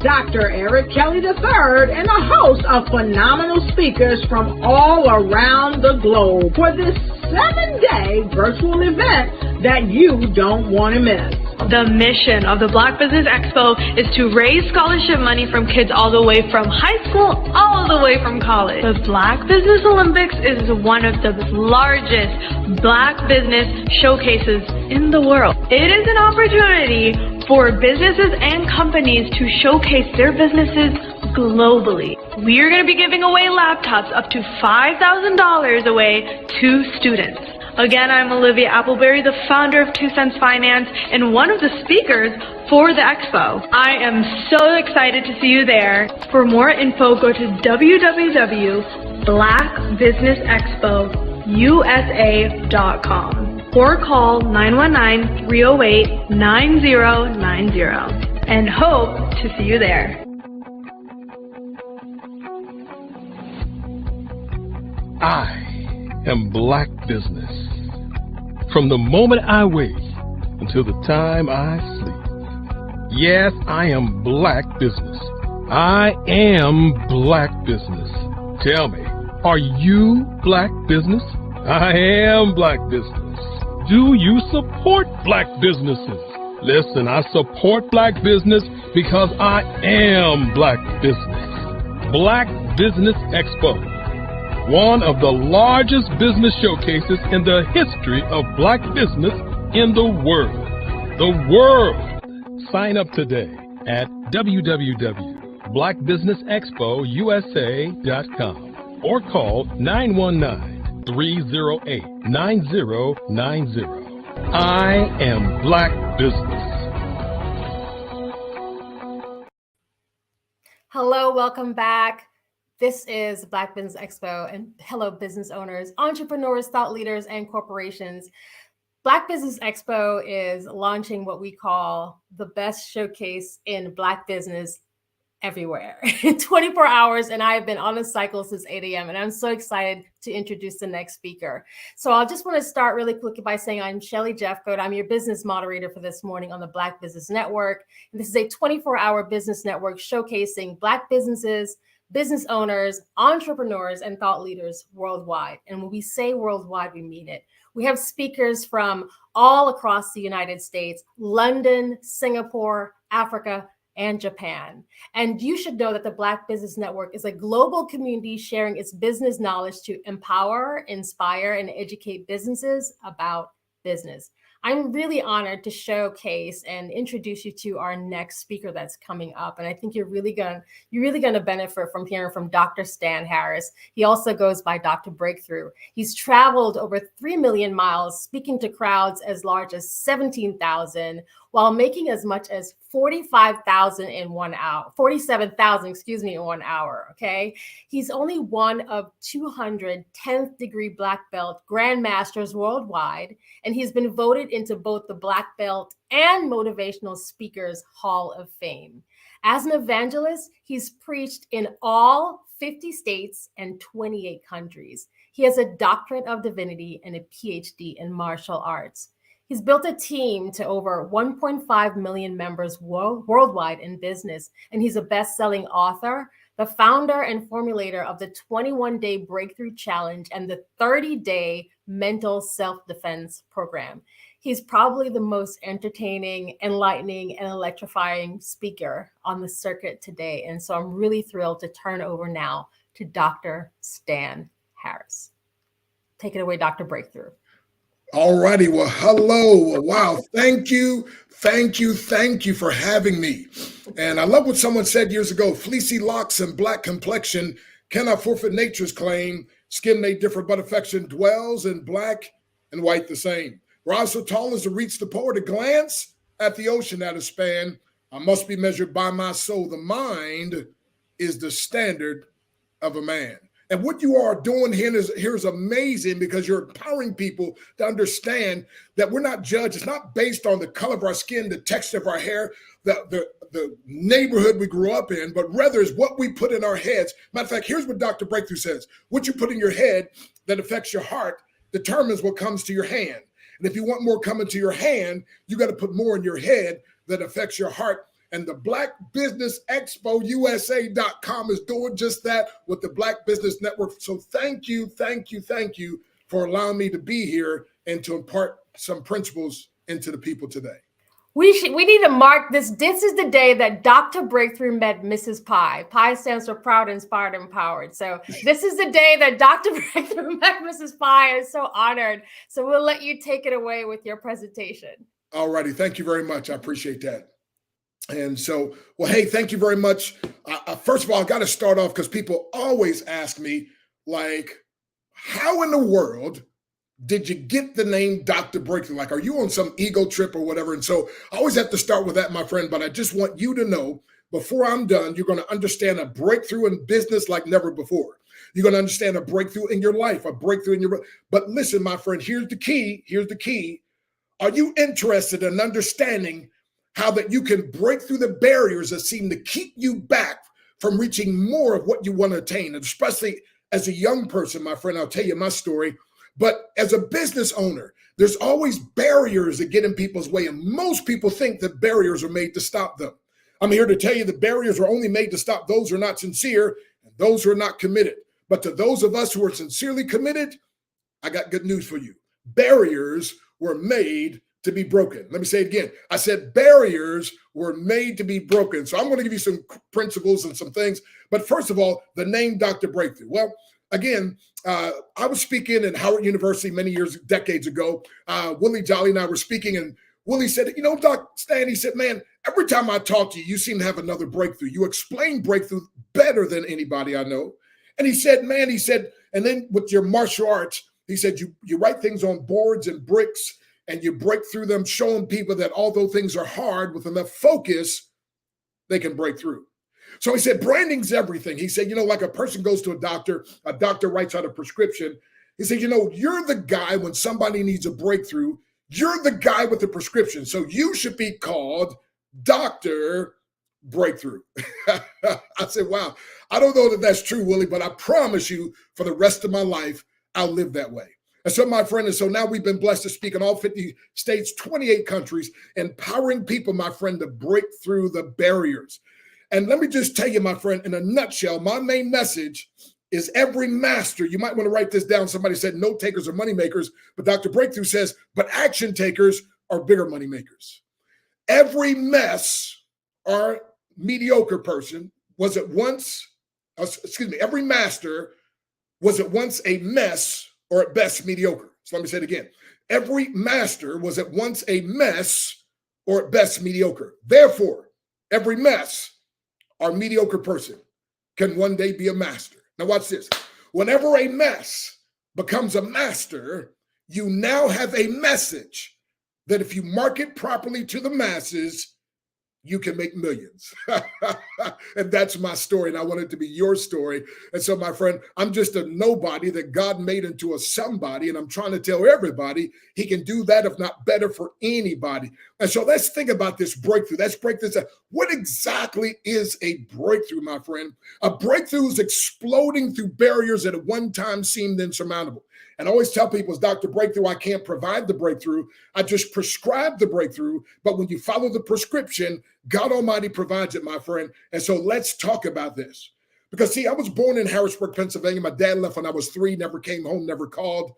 Dr. Eric Kelly III and a host of phenomenal speakers from all around the globe for this 7-day virtual event that you don't want to miss. The mission of the Black Business Expo is to raise scholarship money from kids all the way from high school, all the way from college. The Black Business Olympics is one of the largest Black business showcases in the world. It is an opportunity for businesses and companies to showcase their businesses globally. We are going to be giving away laptops up to $5,000 away to students. Again, I'm Olivia Appleberry, the founder of 2 Cents Finance and one of the speakers for the expo. I am so excited to see you there. For more info, go to www.blackbusinessexpousa.com or call 919-308-9090 and hope to see you there. I am Black business. From the moment I wake until the time I sleep. Yes, I am Black business. I am Black business. Tell me, are you Black business? I am Black business. Do you support Black businesses? Listen, I support Black business because I am Black business. Black Business Expo, one of the largest business showcases in the history of Black business in the world. The world! Sign up today at www.blackbusinessexpousa.com or call 919-308-9090. I am Black business. Hello, welcome back. This is Black Business Expo, and hello, business owners, entrepreneurs, thought leaders, and corporations. Black Business Expo is launching what we call the best showcase in Black business everywhere 24 hours. And I've been on a cycle since 8 a.m. And I'm so excited to introduce the next speaker. So I'll just want to start really quickly by saying I'm Shelly Jeffcoat. I'm your business moderator for this morning on the Black Business Network. And this is a 24-hour business network showcasing Black businesses, business owners, entrepreneurs, and thought leaders worldwide. And when we say worldwide, we mean it. We have speakers from all across the United States, London, Singapore, Africa, and Japan. And you should know that the Black Business Network is a global community sharing its business knowledge to empower, inspire, and educate businesses about business. I'm really honored to showcase and introduce you to our next speaker that's coming up. And I think you're really gonna benefit from hearing from Dr. Stan Harris. He also goes by Dr. Breakthrough. He's traveled over 3 million miles, speaking to crowds as large as 17,000, while making as much as 47,000 in 1 hour, okay? He's only one of 200 10th degree Black Belt Grandmasters worldwide, and he's been voted into both the Black Belt and Motivational Speakers Hall of Fame. As an evangelist, he's preached in all 50 states and 28 countries. He has a doctorate of divinity and a PhD in martial arts. He's built a team to over 1.5 million members worldwide in business, and he's a best-selling author, the founder and formulator of the 21-day Breakthrough Challenge and the 30-day Mental Self-Defense Program. He's probably the most entertaining, enlightening, and electrifying speaker on the circuit today, and so I'm really thrilled to turn over now to Dr. Stan Harris. Take it away, Dr. Breakthrough. All righty. Well, hello. Wow. Thank you for having me. And I love what someone said years ago: fleecy locks and black complexion cannot forfeit nature's claim. Skin may differ, but affection dwells in black and white the same. Rise so tall as to reach the pole, to glance at the ocean at a span. I must be measured by my soul. The mind is the standard of a man. And what you are doing here is amazing, because you're empowering people to understand that we're not judged. It's not based on the color of our skin, the texture of our hair, the neighborhood we grew up in, but rather is what we put in our heads. Matter of fact, here's what Dr. Breakthrough says: what you put in your head that affects your heart determines what comes to your hand. And if you want more coming to your hand, you got to put more in your head that affects your heart. And the Black Business Expo USA.com is doing just that with the Black Business Network. So thank you for allowing me to be here and to impart some principles into the people today. We need to mark this. This is the day that Dr. Breakthrough met Mrs. Pi. Pi stands for proud, inspired, empowered. So this is the day that Dr. Breakthrough met Mrs. Pi. I'm so honored. So we'll let you take it away with your presentation. All righty. Thank you very much. I appreciate that. And so, well, hey, thank you very much. First of all, I got to start off because people always ask me, like, how in the world did you get the name Dr. Breakthrough? Like, are you on some ego trip or whatever? And so I always have to start with that, my friend. But I just want you to know, before I'm done, you're going to understand a breakthrough in business like never before. You're going to understand a breakthrough in your life, a breakthrough in your. But listen, my friend, here's the key. Here's the key. Are you interested in understanding how that you can break through the barriers that seem to keep you back from reaching more of what you want to attain? And especially as a young person, my friend, I'll tell you my story. But as a business owner, there's always barriers that get in people's way. And most people think that barriers are made to stop them. I'm here to tell you the barriers are only made to stop those who are not sincere and those who are not committed. But to those of us who are sincerely committed, I got good news for you. Barriers were made to be broken. Let me say it again. I said barriers were made to be broken. So I'm going to give you some principles and some things. But first of all, the name Dr. Breakthrough. Well, again, I was speaking at Howard University many decades ago. Willie Jolly and I were speaking, and Willie said, you know, Dr. Stan, he said, man, every time I talk to you, you seem to have another breakthrough. You explain breakthrough better than anybody I know. And he said, and then with your martial arts, he said, you write things on boards and bricks, and you break through them, showing people that although things are hard, with enough focus, they can break through. So he said, branding's everything. He said, you know, like a person goes to a doctor writes out a prescription. He said, you know, you're the guy when somebody needs a breakthrough, you're the guy with the prescription. So you should be called Dr. breakthrough. I said, wow, I don't know that that's true, Willie, but I promise you for the rest of my life, I'll live that way. And so, my friend, and so now we've been blessed to speak in all 50 states, 28 countries, empowering people, my friend, to break through the barriers. And let me just tell you, my friend, in a nutshell, my main message is every master, you might want to write this down. Somebody said note takers are money makers, but Dr. Breakthrough says, but action takers are bigger money makers. Every mess or mediocre person was at once, every master was at once a mess or at best mediocre. So let me say it again. Every master was at once a mess or at best mediocre. Therefore, every mess or mediocre person can one day be a master. Now watch this. Whenever a mess becomes a master, you now have a message that if you market properly to the masses, you can make millions. And that's my story, and I want it to be your story. And so, my friend, I'm just a nobody that God made into a somebody, and I'm trying to tell everybody he can do that, if not better, for anybody. And so let's think about this breakthrough. Let's break this up. What exactly is a breakthrough, my friend? A breakthrough is exploding through barriers that at one time seemed insurmountable. And I always tell people, as Dr. Breakthrough, I can't provide the breakthrough. I just prescribe the breakthrough. But when you follow the prescription, God Almighty provides it, my friend. And so let's talk about this. Because, see, I was born in Harrisburg, Pennsylvania. My dad left when I was 3, never came home, never called,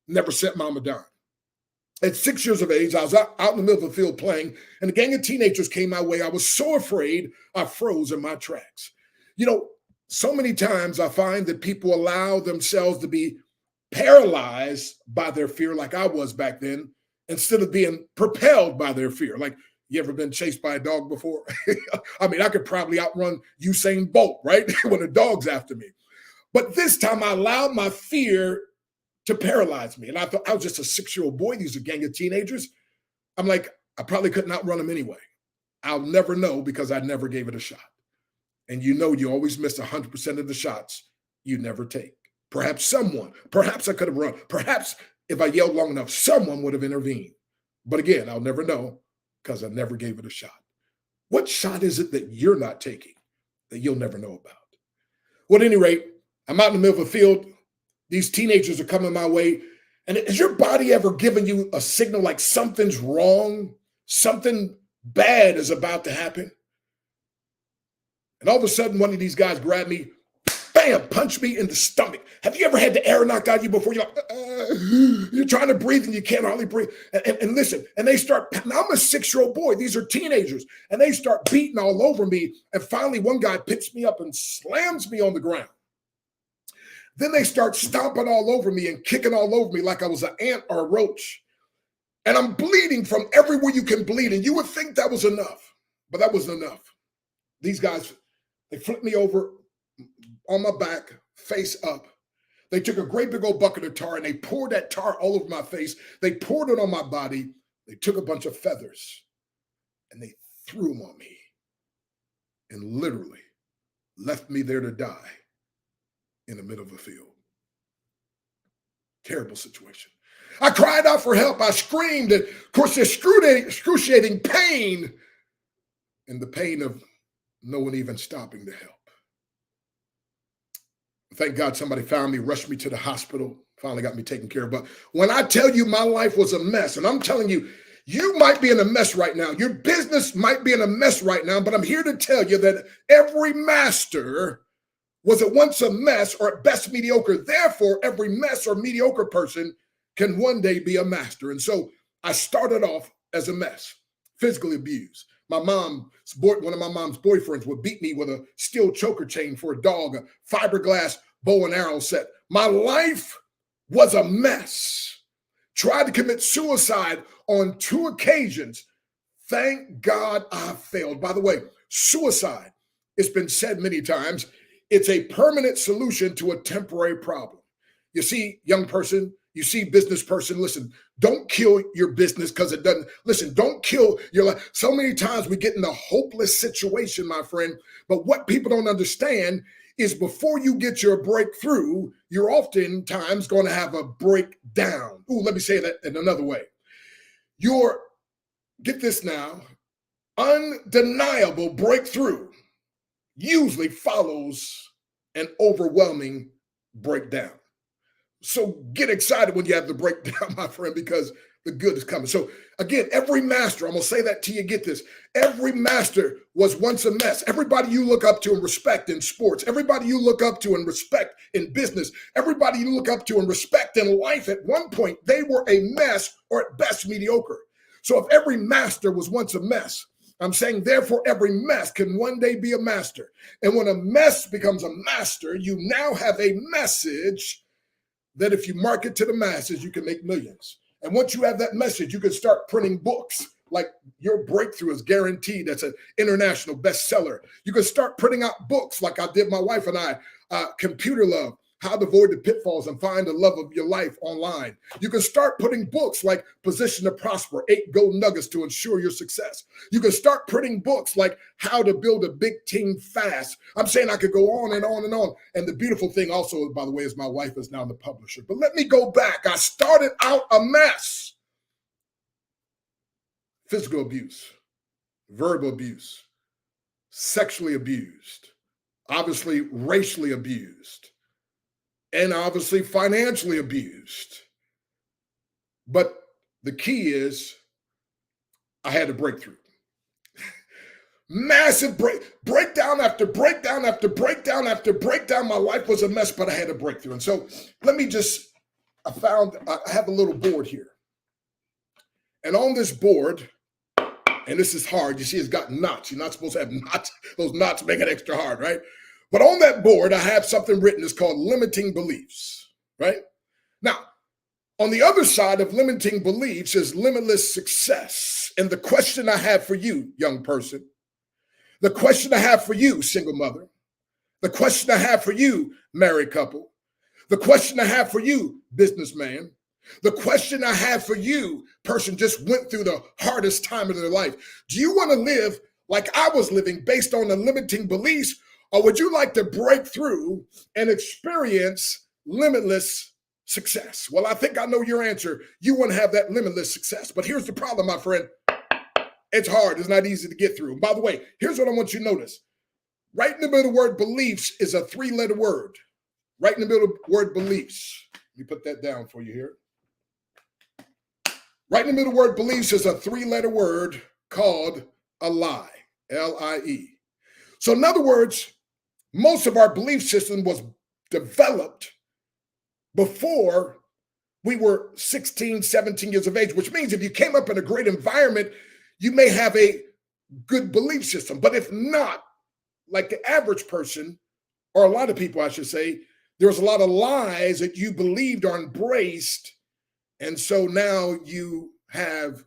never sent mom a dime. At 6 years of age, I was out in the middle of the field playing, and a gang of teenagers came my way. I was so afraid, I froze in my tracks. You know, so many times I find that people allow themselves to be paralyzed by their fear, like I was back then, instead of being propelled by their fear. Like, you ever been chased by a dog before? I mean, I could probably outrun Usain Bolt, right? When a dog's after me. But this time I allowed my fear to paralyze me. And I thought I was just a 6-year-old boy. These are a gang of teenagers. I'm like, I probably couldn't outrun them anyway. I'll never know because I never gave it a shot. And you know, you always miss 100% of the shots you never take. Perhaps I could have run. Perhaps if I yelled long enough, someone would have intervened. But again, I'll never know because I never gave it a shot. What shot is it that you're not taking that you'll never know about? Well, at any rate, I'm out in the middle of a field. These teenagers are coming my way. And has your body ever given you a signal like something's wrong? Something bad is about to happen? And all of a sudden, one of these guys grabbed me, bam, punched me in the stomach. Have you ever had the air knocked out of you before? You're like, you're trying to breathe and you can't hardly breathe. And listen, and they start, now I'm a 6-year-old boy. These are teenagers. And they start beating all over me. And finally, one guy picks me up and slams me on the ground. Then they start stomping all over me and kicking all over me like I was an ant or a roach. And I'm bleeding from everywhere you can bleed. And you would think that was enough, but that wasn't enough. These guys, they flipped me over on my back, face up. They took a great big old bucket of tar and they poured that tar all over my face. They poured it on my body. They took a bunch of feathers and they threw them on me and literally left me there to die in the middle of a field. Terrible situation. I cried out for help. I screamed. And of course, there's excruciating pain and the pain of no one even stopping to help. Thank God somebody found me, rushed me to the hospital, finally got me taken care of. But when I tell you my life was a mess, and I'm telling you, you might be in a mess right now. Your business might be in a mess right now, but I'm here to tell you that every master was at once a mess or at best mediocre. Therefore, every mess or mediocre person can one day be a master. And so I started off as a mess, physically abused. One of my mom's boyfriends would beat me with a steel choker chain for a dog, a fiberglass bow and arrow set. My life was a mess. Tried to commit suicide on 2 occasions. Thank God I failed. By the way, suicide, it's been said many times, it's a permanent solution to a temporary problem. You see, young person, you see, business person, listen, don't kill your business because it doesn't. Listen, don't kill your life. So many times we get in a hopeless situation, my friend. But what people don't understand is before you get your breakthrough, you're oftentimes going to have a breakdown. Ooh, let me say that in another way. Get this now. undeniable breakthrough usually follows an overwhelming breakdown. So get excited when you have the breakdown, my friend, because the good is coming. So again, every master, I'm going to say that to you, get this. Every master was once a mess. Everybody you look up to and respect in sports, everybody you look up to and respect in business, everybody you look up to and respect in life, at one point, they were a mess or at best mediocre. So if every master was once a mess, I'm saying, therefore, every mess can one day be a master. And when a mess becomes a master, you now have a message that if you market to the masses, you can make millions. And once you have that message, you can start printing books like your breakthrough is guaranteed. That's an international bestseller. You can start printing out books like I did, my wife and I, Computer Love, How to Avoid the Pitfalls and Find the Love of Your Life online. You can start putting books like Position to Prosper, 8 Gold Nuggets to Ensure Your Success. You can start printing books like How to Build a Big Team Fast. I'm saying I could go on and on and on. And the beautiful thing also, by the way, is my wife is now the publisher. But let me go back. I started out a mess. Physical abuse, verbal abuse, sexually abused, obviously racially abused, and obviously financially abused. But the key is I had a breakthrough. Massive breakdown after breakdown after breakdown after breakdown. My life was a mess, but I had a breakthrough. And so let me just, I have a little board here. And on this board, and this is hard, you see it's got knots. You're not supposed to have knots. Those knots make it extra hard, right? But on that board, I have something written. It's called limiting beliefs, right? Now, on the other side of limiting beliefs is limitless success. And the question I have for you, young person, the question I have for you, single mother, the question I have for you, married couple, the question I have for you, businessman, the question I have for you, person just went through the hardest time of their life. Do you want to live like I was living based on the limiting beliefs? Or would you like to break through and experience limitless success? Well, I think I know your answer. You want to have that limitless success. But here's the problem, my friend. It's hard. It's not easy to get through. And by the way, here's what I want you to notice. Right in the middle of the word beliefs is a 3-letter word. Right in the middle of the word beliefs. Let me put that down for you here. Right in the middle of the word beliefs is a 3-letter word called a lie. L-I-E. So in other words, most of our belief system was developed before we were 16, 17 years of age, which means if you came up in a great environment, you may have a good belief system. But if not, like the average person, or a lot of people, I should say, there's a lot of lies that you believed or embraced. And so now you have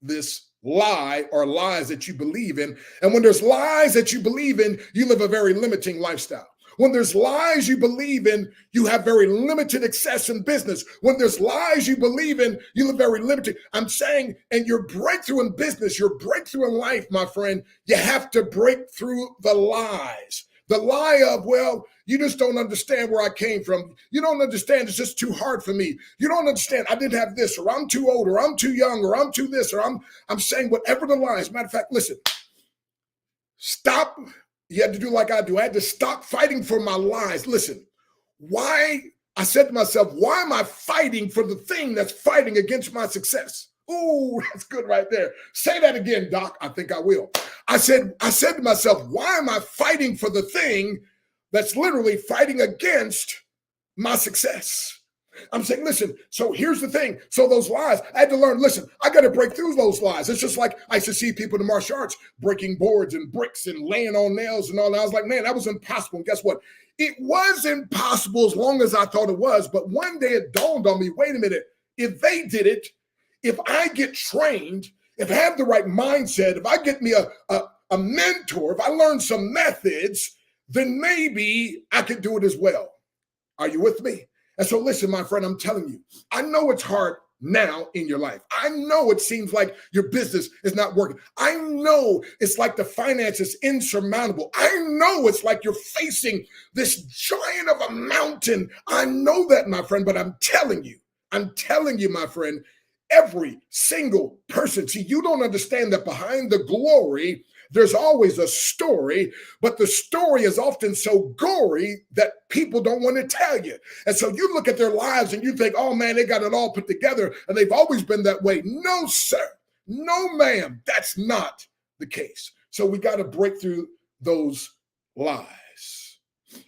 this lie or lies that you believe in. And when there's lies that you believe in, you live a very limiting lifestyle. When there's lies you believe in, you have very limited success in business. When there's lies you believe in, you live very limited. I'm saying, and your breakthrough in business, your breakthrough in life, my friend, you have to break through the lies. The lie of, well, you just don't understand where I came from. You don't understand. It's just too hard for me. You don't understand. I didn't have this, or I'm too old, or I'm too young, or I'm too this, or I'm saying whatever the lie is. Matter of fact, listen, stop. You had to do like I do. I had to stop fighting for my lies. Listen, why? I said to myself, why am I fighting for the thing that's fighting against my success? Ooh, that's good right there. Say that again, Doc. I think I will. I said to myself, why am I fighting for the thing that's literally fighting against my success? I'm saying, listen, so here's the thing. So those lies, I had to learn, listen, I got to break through those lies. It's just like I used to see people in the martial arts breaking boards and bricks and laying on nails and all that. I was like, man, that was impossible. And guess what? It was impossible as long as I thought it was. But one day it dawned on me, wait a minute, if they did it, if I get trained, if I have the right mindset, if I get me a mentor, if I learn some methods, then maybe I can do it as well. Are you with me? And so listen, my friend, I'm telling you, I know it's hard now in your life. I know it seems like your business is not working. I know it's like the finance is insurmountable. I know it's like you're facing this giant of a mountain. I know that, my friend, but I'm telling you, my friend, every single person. See, you don't understand that behind the glory, there's always a story, but the story is often so gory that people don't want to tell you. And so you look at their lives and you think, oh man, they got it all put together and they've always been that way. No, sir. No, ma'am. That's not the case. So we got to break through those lies.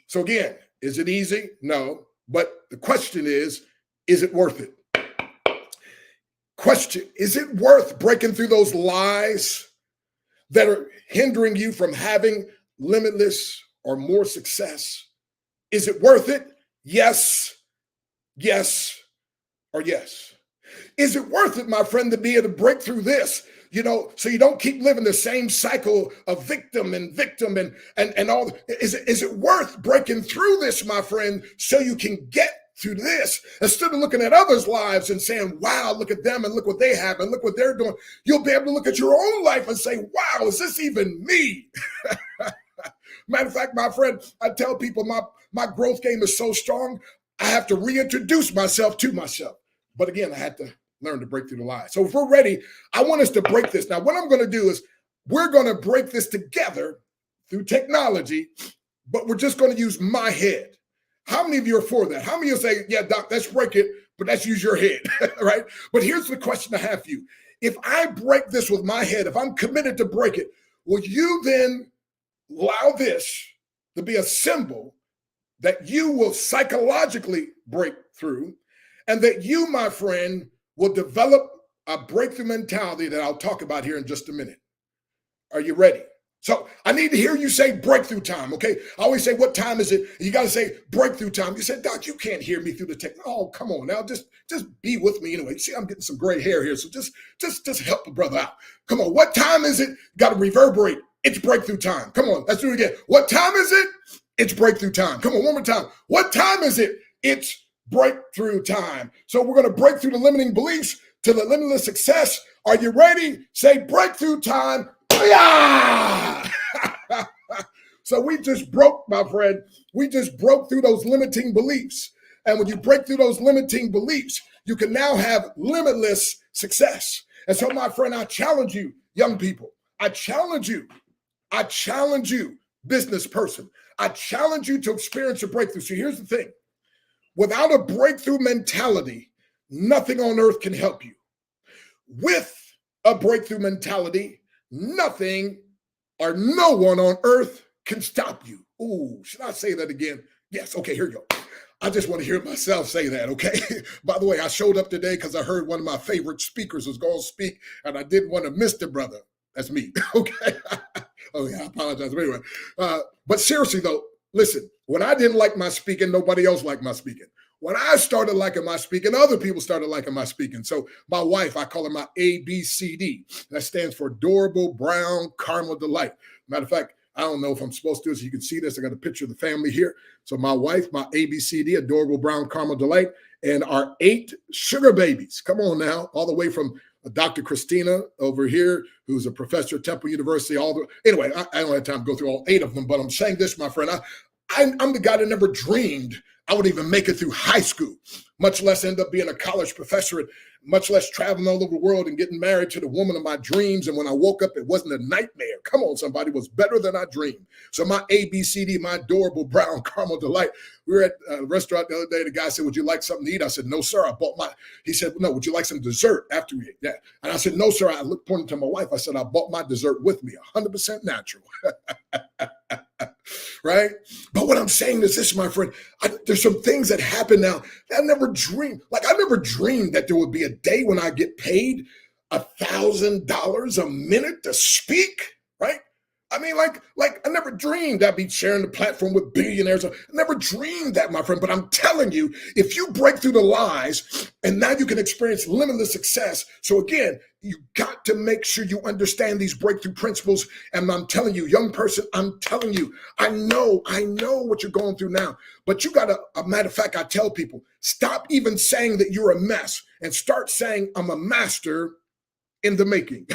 So again, is it easy? No. But the question is it worth it? Question, is it worth breaking through those lies that are hindering you from having limitless or more success? Is it worth it? Yes, yes, or yes. Is it worth it, my friend, to be able to break through this? So you don't keep living the same cycle of victim and all. Is it worth breaking through this, my friend, so you can get through this? Instead of looking at others' lives and saying, wow, look at them and look what they have and look what they're doing, you'll be able to look at your own life and say, wow, is this even me? Matter of fact, my friend, I tell people my growth game is so strong, I have to reintroduce myself to myself. But again, I had to learn to break through the lies. So if we're ready, I want us to break this. Now, what I'm going to do is we're going to break this together through technology, but we're just going to use my head. How many of you are for that? How many of you say, yeah, doc, let's break it, but let's use your head, right? But here's the question I have for you. If I break this with my head, if I'm committed to break it, will you then allow this to be a symbol that you will psychologically break through and that you, my friend, will develop a breakthrough mentality that I'll talk about here in just a minute? Are you ready? So I need to hear you say breakthrough time, okay? I always say, what time is it? You got to say breakthrough time. You said, Doc, you can't hear me through the tech. Oh, come on now. Just be with me anyway. You see, I'm getting some gray hair here, so just help the brother out. Come on, what time is it? Got to reverberate. It's breakthrough time. Come on, let's do it again. What time is it? It's breakthrough time. Come on, one more time. What time is it? It's breakthrough time. So we're going to break through the limiting beliefs to the limitless success. Are you ready? Say breakthrough time. So we just broke, my friend. We just broke through those limiting beliefs. And when you break through those limiting beliefs, you can now have limitless success. And so, my friend, I challenge you, young people. I challenge you, business person. I challenge you to experience a breakthrough. So here's the thing. Without a breakthrough mentality, nothing on earth can help you. With a breakthrough mentality, nothing or no one on earth can stop you. Ooh, should I say that again? Yes. Okay, here you go. I just want to hear myself say that, okay? By the way, I showed up today because I heard one of my favorite speakers was going to speak, and I didn't want to miss the brother. That's me, okay? Oh, yeah, I apologize. But anyway, but seriously, though, listen, when I didn't like my speaking, nobody else liked my speaking. When I started liking my speaking, other people started liking my speaking. So my wife, I call her my ABCD. That stands for Adorable Brown Caramel Delight. Matter of fact, I don't know if I'm supposed to, so you can see this. I got a picture of the family here. So my wife, my ABCD, Adorable Brown Caramel Delight, and our 8 sugar babies. Come on now, all the way from Dr. Christina over here, who's a professor at Temple University. Anyway, I don't have time to go through all 8 of them, but I'm saying this, my friend. I'm the guy that never dreamed I would even make it through high school, much less end up being a college professor, much less traveling all over the world and getting married to the woman of my dreams. And when I woke up, it wasn't a nightmare. Come on, somebody, it was better than I dreamed. So my ABCD, my Adorable Brown Caramel Delight. We were at a restaurant the other day. The guy said, would you like something to eat? I said, no, sir, I bought my. He said, no, would you like some dessert after we ate that? And I said, no, sir. I looked pointing to my wife. I said, I bought my dessert with me, 100% natural. Right? But what I'm saying is this, my friend, there's some things that happen now that I never dreamed. Like, I never dreamed that there would be a day when I get paid $1,000 a minute to speak, right? I mean, like I never dreamed I'd be sharing the platform with billionaires. I never dreamed that, my friend. But I'm telling you, if you break through the lies and now you can experience limitless success. So again, you got to make sure you understand these breakthrough principles. And I'm telling you, young person, I'm telling you, I know what you're going through now. But you got to, a matter of fact, I tell people, stop even saying that you're a mess and start saying I'm a master in the making.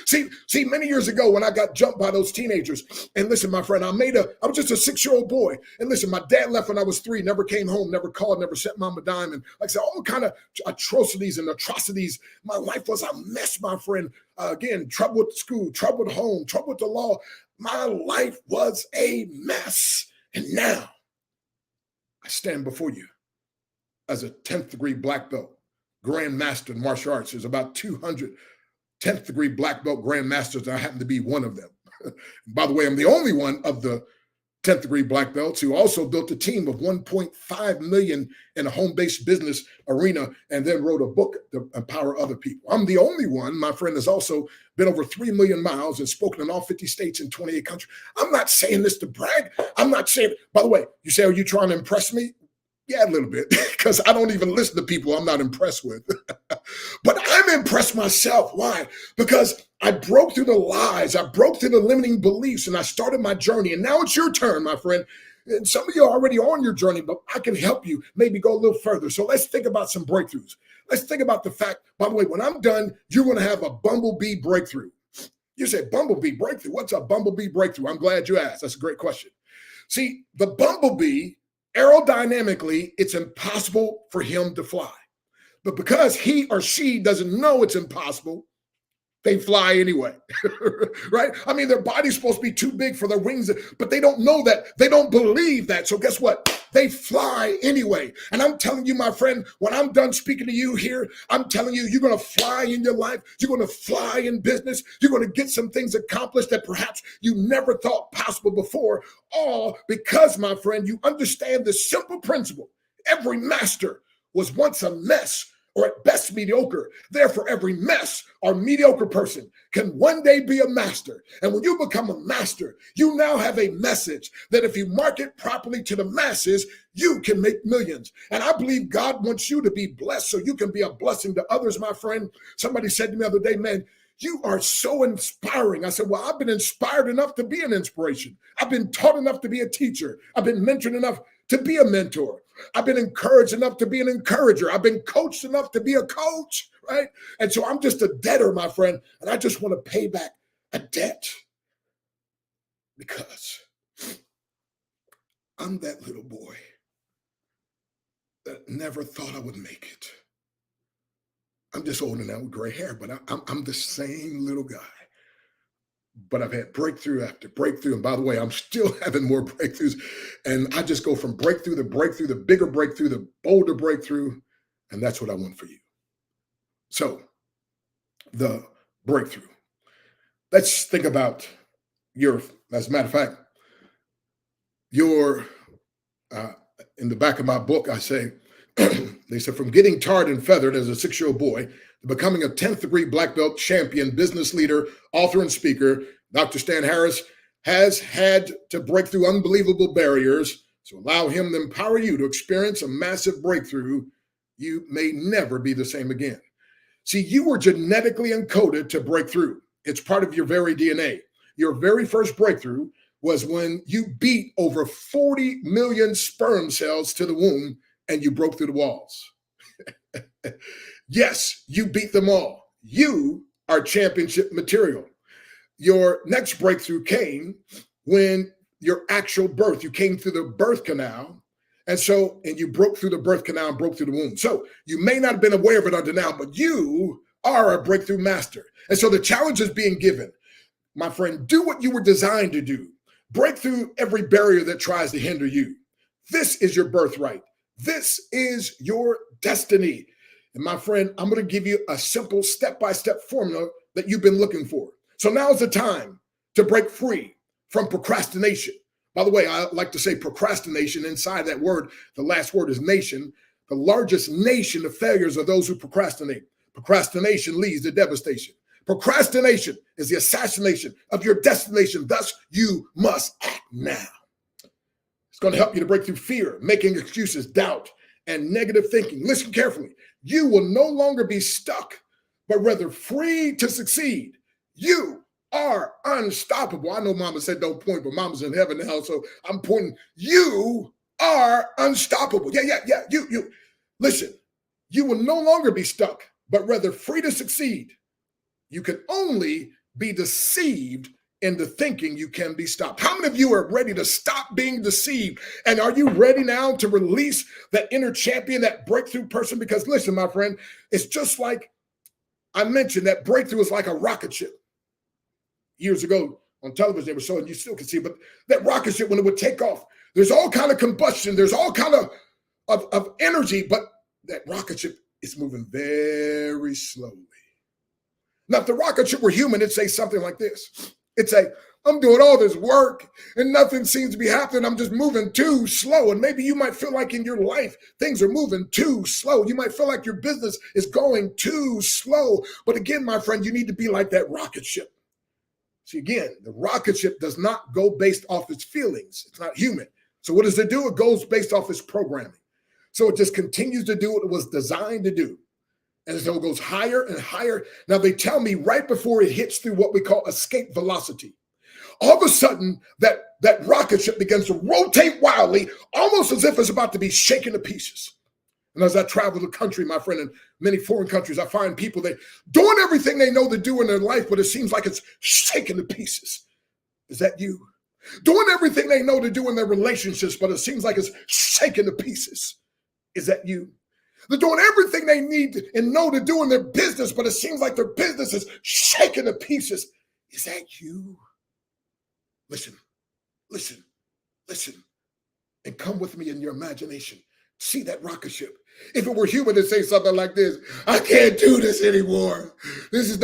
see, many years ago when I got jumped by those teenagers, and listen, my friend, I was just a 6-year-old boy. And listen, my dad left when I was 3, never came home, never called, never sent mom a dime. And like I said, all kind of atrocities and atrocities. My life was a mess, my friend. Again, trouble with school, trouble at home, trouble with the law. My life was a mess. And now I stand before you as a 10th degree black belt, Grand Master in martial arts. There's about 200 10th degree black belt Grand Masters, and I happen to be one of them. By the way, I'm the only one of the 10th degree black belts who also built a team of 1.5 million in a home-based business arena and then wrote a book to empower other people. I'm the only one, my friend, has also been over 3 million miles and spoken in all 50 states and 28 countries. I'm not saying this to brag. I'm not saying, by the way, you say, are you trying to impress me? Yeah, a little bit, because I don't even listen to people I'm not impressed with. But I'm impressed myself. Why? Because I broke through the lies. I broke through the limiting beliefs, and I started my journey. And now it's your turn, my friend. And some of you are already on your journey, but I can help you maybe go a little further. So let's think about some breakthroughs. Let's think about the fact, by the way, when I'm done, you're going to have a bumblebee breakthrough. You say, bumblebee breakthrough? What's a bumblebee breakthrough? I'm glad you asked. That's a great question. See, the bumblebee, aerodynamically, it's impossible for him to fly. But because he or she doesn't know it's impossible, they fly anyway, right? I mean, their body's supposed to be too big for their wings, but they don't know that. They don't believe that. So guess what? They fly anyway. And I'm telling you, my friend, when I'm done speaking to you here, I'm telling you, you're going to fly in your life. You're going to fly in business. You're going to get some things accomplished that perhaps you never thought possible before. All because, my friend, you understand this simple principle. Every master was once a mess, or at best mediocre. Therefore, every mess or mediocre person can one day be a master. And when you become a master, you now have a message that if you market properly to the masses, you can make millions. And I believe God wants you to be blessed so you can be a blessing to others, my friend. Somebody said to me the other day, man, you are so inspiring. I said, well, I've been inspired enough to be an inspiration. I've been taught enough to be a teacher. I've been mentored enough to be a mentor. I've been encouraged enough to be an encourager. I've been coached enough to be a coach, right? And so I'm just a debtor, my friend, and I just want to pay back a debt because I'm that little boy that never thought I would make it. I'm just older now with gray hair, but I'm the same little guy. But I've had breakthrough after breakthrough. And by the way, I'm still having more breakthroughs. And I just go from breakthrough to breakthrough, the bigger breakthrough, the bolder breakthrough. And that's what I want for you. So the breakthrough. Let's think about as a matter of fact, in the back of my book, I say, they said, from getting tarred and feathered as a 6-year-old boy to becoming a 10th degree black belt champion, business leader, author, and speaker, Dr. Stan Harris has had to break through unbelievable barriers to allow him to empower you to experience a massive breakthrough. You may never be the same again. See, you were genetically encoded to break through. It's part of your very DNA. Your very first breakthrough was when you beat over 40 million sperm cells to the womb and you broke through the walls. Yes, you beat them all. You are championship material. Your next breakthrough came when your actual birth, you came through the birth canal. And you broke through the birth canal and broke through the womb. So you may not have been aware of it until now, but you are a breakthrough master. And so the challenge is being given. My friend, do what you were designed to do. Break through every barrier that tries to hinder you. This is your birthright. This is your destiny. And my friend, I'm going to give you a simple step-by-step formula that you've been looking for. So now is the time to break free from procrastination. By the way, I like to say procrastination. Inside that word, the last word is nation. The largest nation of failures are those who procrastinate. Procrastination leads to devastation. Procrastination is the assassination of your destination. Thus, you must act now. It's going to help you to break through fear, making excuses, doubt, and negative thinking. Listen carefully. You will no longer be stuck, but rather free to succeed. You are unstoppable. I know mama said don't point, but mama's in heaven now, so I'm pointing. You are unstoppable. Yeah. Listen, you will no longer be stuck, but rather free to succeed. You can only be deceived into thinking you can be stopped. How many of you are ready to stop being deceived? And are you ready now to release that inner champion, that breakthrough person? Because listen, my friend, it's just like I mentioned, that breakthrough is like a rocket ship. Years ago on television, they were showing, you still can see, but that rocket ship, when it would take off, there's all kind of combustion, there's all kind of energy, but that rocket ship is moving very slowly. Now, if the rocket ship were human, it'd say something like this. It'd say, I'm doing all this work and nothing seems to be happening. I'm just moving too slow. And maybe you might feel like in your life, things are moving too slow. You might feel like your business is going too slow. But again, my friend, you need to be like that rocket ship. See, again, the rocket ship does not go based off its feelings. It's not human. So what does it do? It goes based off its programming. So it just continues to do what it was designed to do. And so it goes higher and higher. Now, they tell me right before it hits through what we call escape velocity, all of a sudden that rocket ship begins to rotate wildly, almost as if it's about to be shaken to pieces. And as I travel the country, my friend, in many foreign countries, I find people that doing everything they know to do in their life, but it seems like it's shaken to pieces. Is that you? Doing everything they know to do in their relationships, but it seems like it's shaken to pieces. Is that you? They're doing everything they need and know to do in their business, but it seems like their business is shaken to pieces. Is that you? Listen, listen, listen, and come with me in your imagination. See that rocket ship. If it were human to say something like this, I can't do this anymore. This is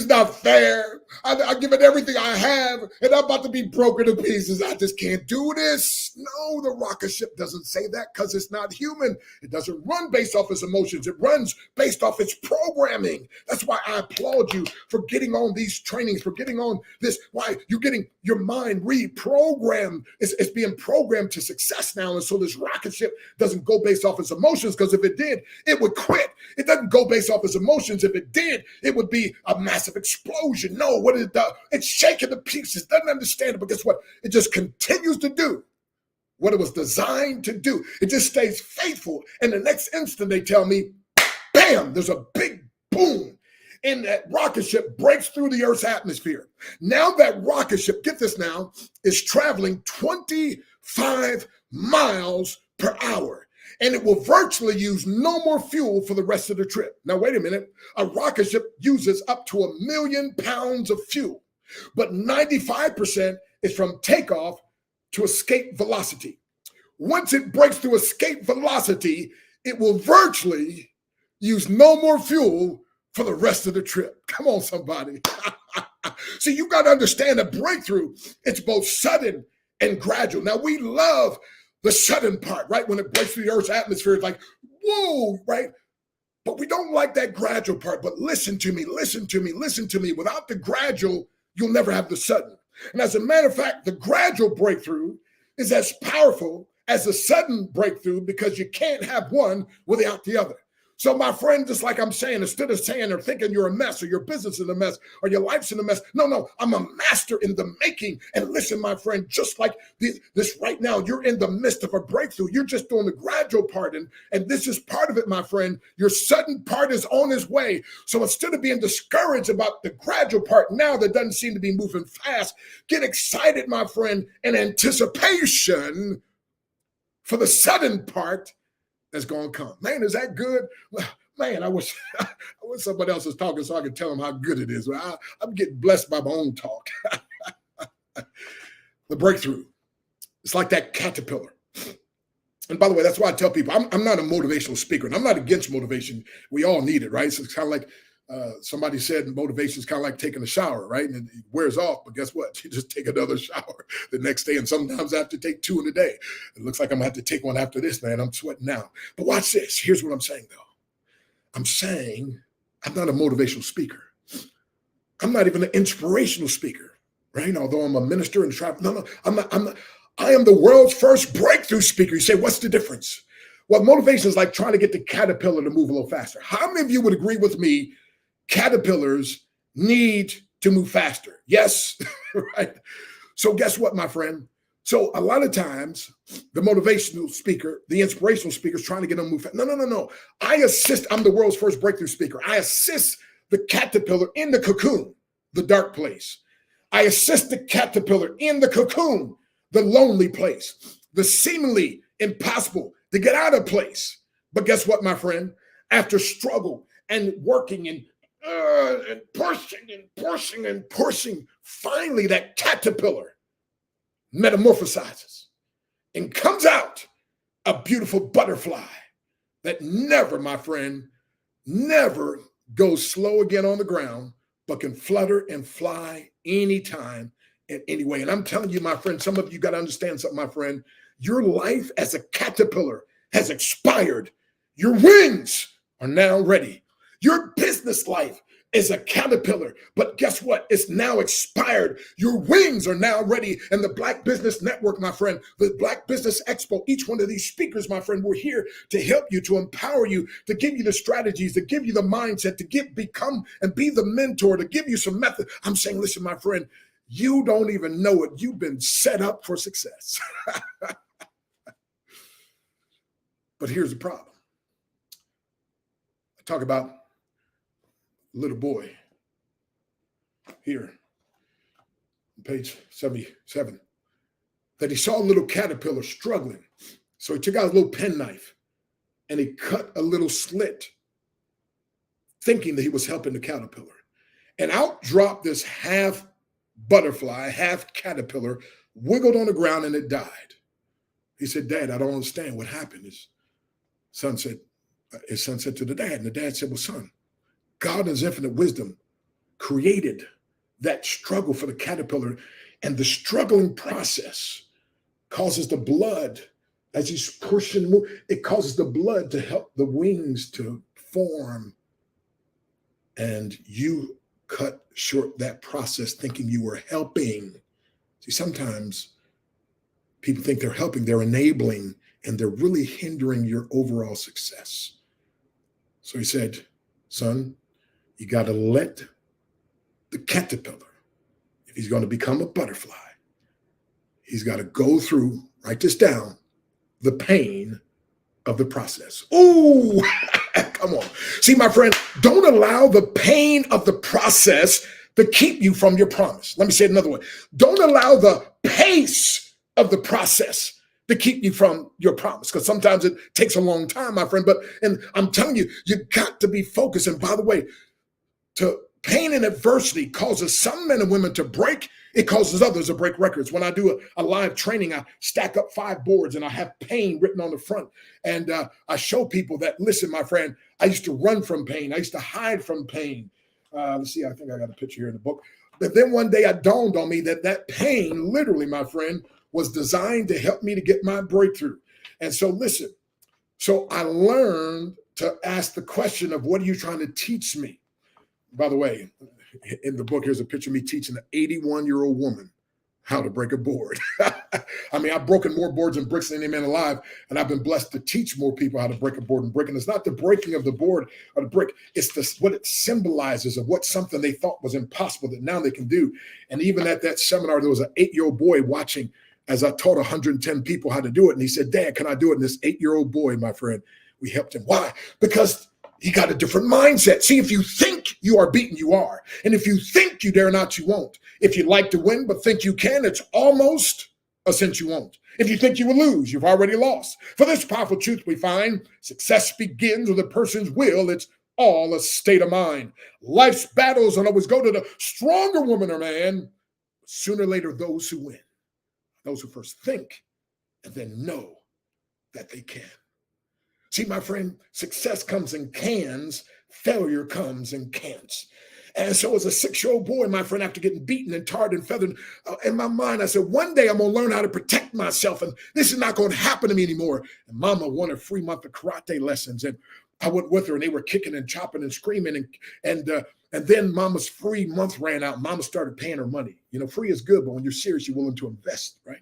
not fair. I've given everything I have, and I'm about to be broken to pieces. I just can't do this. No, the rocket ship doesn't say that because it's not human. It doesn't run based off its emotions. It runs based off its programming. That's why I applaud you for getting on these trainings, for getting on this. Why? You're getting your mind reprogrammed. It's being programmed to success now. And so this rocket ship doesn't go based off its emotions, because if it did, it would quit. It doesn't go based off its emotions. If it did, it would be a massive explosion. No, what it does, it's shaking to pieces. Doesn't understand it, but guess what? It just continues to do what it was designed to do. It just stays faithful. And the next instant, they tell me, bam, there's a big boom. And that rocket ship breaks through the Earth's atmosphere. Now that rocket ship, get this now, is traveling 25 miles per hour. And it will virtually use no more fuel for the rest of the trip. Now, wait a minute. A rocket ship uses up to 1 million pounds of fuel, but 95% is from takeoff to escape velocity. Once it breaks through escape velocity, it will virtually use no more fuel for the rest of the trip. Come on, somebody. See, you got to understand a breakthrough. It's both sudden and gradual. Now, we love the sudden part, right? When it breaks through the Earth's atmosphere, it's like, whoa, right? But we don't like that gradual part. But listen to me, listen to me, listen to me. Without the gradual, you'll never have the sudden. And as a matter of fact, the gradual breakthrough is as powerful as the sudden breakthrough, because you can't have one without the other. So my friend, just like I'm saying, instead of saying or thinking you're a mess or your business is a mess or your life's in a mess, no, I'm a master in the making. And listen, my friend, just like this right now, you're in the midst of a breakthrough. You're just doing the gradual part. And this is part of it, my friend. Your sudden part is on its way. So instead of being discouraged about the gradual part now that doesn't seem to be moving fast, get excited, my friend, in anticipation for the sudden part that's going to come. Man, is that good? Man, I wish somebody else was talking so I could tell them how good it is. I'm getting blessed by my own talk. The breakthrough. It's like that caterpillar. And by the way, that's why I tell people, I'm not a motivational speaker, and I'm not against motivation. We all need it, right? So it's kind of like somebody said motivation is kind of like taking a shower, right? And it wears off, but guess what? You just take another shower the next day, and sometimes I have to take 2 in a day. It looks like I'm going to have to take one after this, man. I'm sweating now. But watch this. Here's what I'm saying, though. I'm saying I'm not a motivational speaker. I'm not even an inspirational speaker, right? Although I'm a minister and travel. No, I'm not. I am the world's first breakthrough speaker. You say, what's the difference? Well, motivation is like trying to get the caterpillar to move a little faster. How many of you would agree with me? Caterpillars need to move faster. Yes, right? So guess what, my friend? So a lot of times the motivational speaker, the inspirational speaker is trying to get them to move fast. No. I assist. I'm the world's first breakthrough speaker. I assist the caterpillar in the cocoon, the dark place. I assist the caterpillar in the cocoon, the lonely place, the seemingly impossible to get out of place. But guess what, my friend? After struggle and working and pushing, finally that caterpillar metamorphosizes and comes out a beautiful butterfly that never, my friend, never goes slow again on the ground, but can flutter and fly anytime and anyway. And I'm telling you, my friend, some of you got to understand something, my friend. Your life as a caterpillar has expired. Your wings are now ready. Your business life is a caterpillar, but guess what? It's now expired. Your wings are now ready. And the Black Business Network, my friend, the Black Business Expo, each one of these speakers, my friend, we're here to help you, to empower you, to give you the strategies, to give you the mindset, to become and be the mentor, to give you some method. I'm saying, listen, my friend, you don't even know it. You've been set up for success. But here's the problem. I talk about a little boy here, on page 77, that he saw a little caterpillar struggling. So he took out a little penknife and he cut a little slit, thinking that he was helping the caterpillar. And out dropped this half butterfly, half caterpillar, wiggled on the ground, and it died. He said, Dad, I don't understand what happened. His son said to the dad, and the dad said, well, son, God in his infinite wisdom created that struggle for the caterpillar, and the struggling process causes the blood, as he's pushing, it causes the blood to help the wings to form. And you cut short that process thinking you were helping. See, sometimes people think they're helping, they're enabling, and they're really hindering your overall success. So he said, son, you got to let the caterpillar, if he's going to become a butterfly, he's got to go through, write this down, the pain of the process. Ooh, come on. See, my friend, don't allow the pain of the process to keep you from your promise. Let me say it another way. Don't allow the pace of the process to keep you from your promise, because sometimes it takes a long time, my friend. And I'm telling you, you got to be focused. And by the way, to pain and adversity causes some men and women to break. It causes others to break records. When I do a live training, I stack up 5 boards and I have pain written on the front. And I show people that, listen, my friend, I used to run from pain. I used to hide from pain. Let's see, I think I got a picture here in the book. But then one day it dawned on me that pain, literally, my friend, was designed to help me to get my breakthrough. And so listen, so I learned to ask the question of, what are you trying to teach me? By the way, in the book, here's a picture of me teaching an 81-year-old woman how to break a board. I mean, I've broken more boards and bricks than any man alive, and I've been blessed to teach more people how to break a board and brick. And it's not the breaking of the board or the brick, it's what it symbolizes of what something they thought was impossible that now they can do. And even at that seminar, there was an 8-year-old boy watching as I taught 110 people how to do it. And he said, Dad, can I do it? And this 8-year-old boy, my friend, we helped him. Why? Because he got a different mindset. See, if you think you are beaten, you are. And if you think you dare not, you won't. If you'd like to win but think you can, it's almost a cinch you won't. If you think you will lose, you've already lost. For this powerful truth we find, success begins with a person's will. It's all a state of mind. Life's battles don't always go to the stronger woman or man. Sooner or later, those who win, those who first think and then know that they can. See, my friend, success comes in cans, failure comes in cans. And so as a 6-year-old boy, my friend, after getting beaten and tarred and feathered, in my mind, I said, one day I'm going to learn how to protect myself, and this is not going to happen to me anymore. And Mama wanted a free month of karate lessons, and I went with her, and they were kicking and chopping and screaming. And then Mama's free month ran out. Mama started paying her money. You know, free is good, but when you're serious, you're willing to invest, right?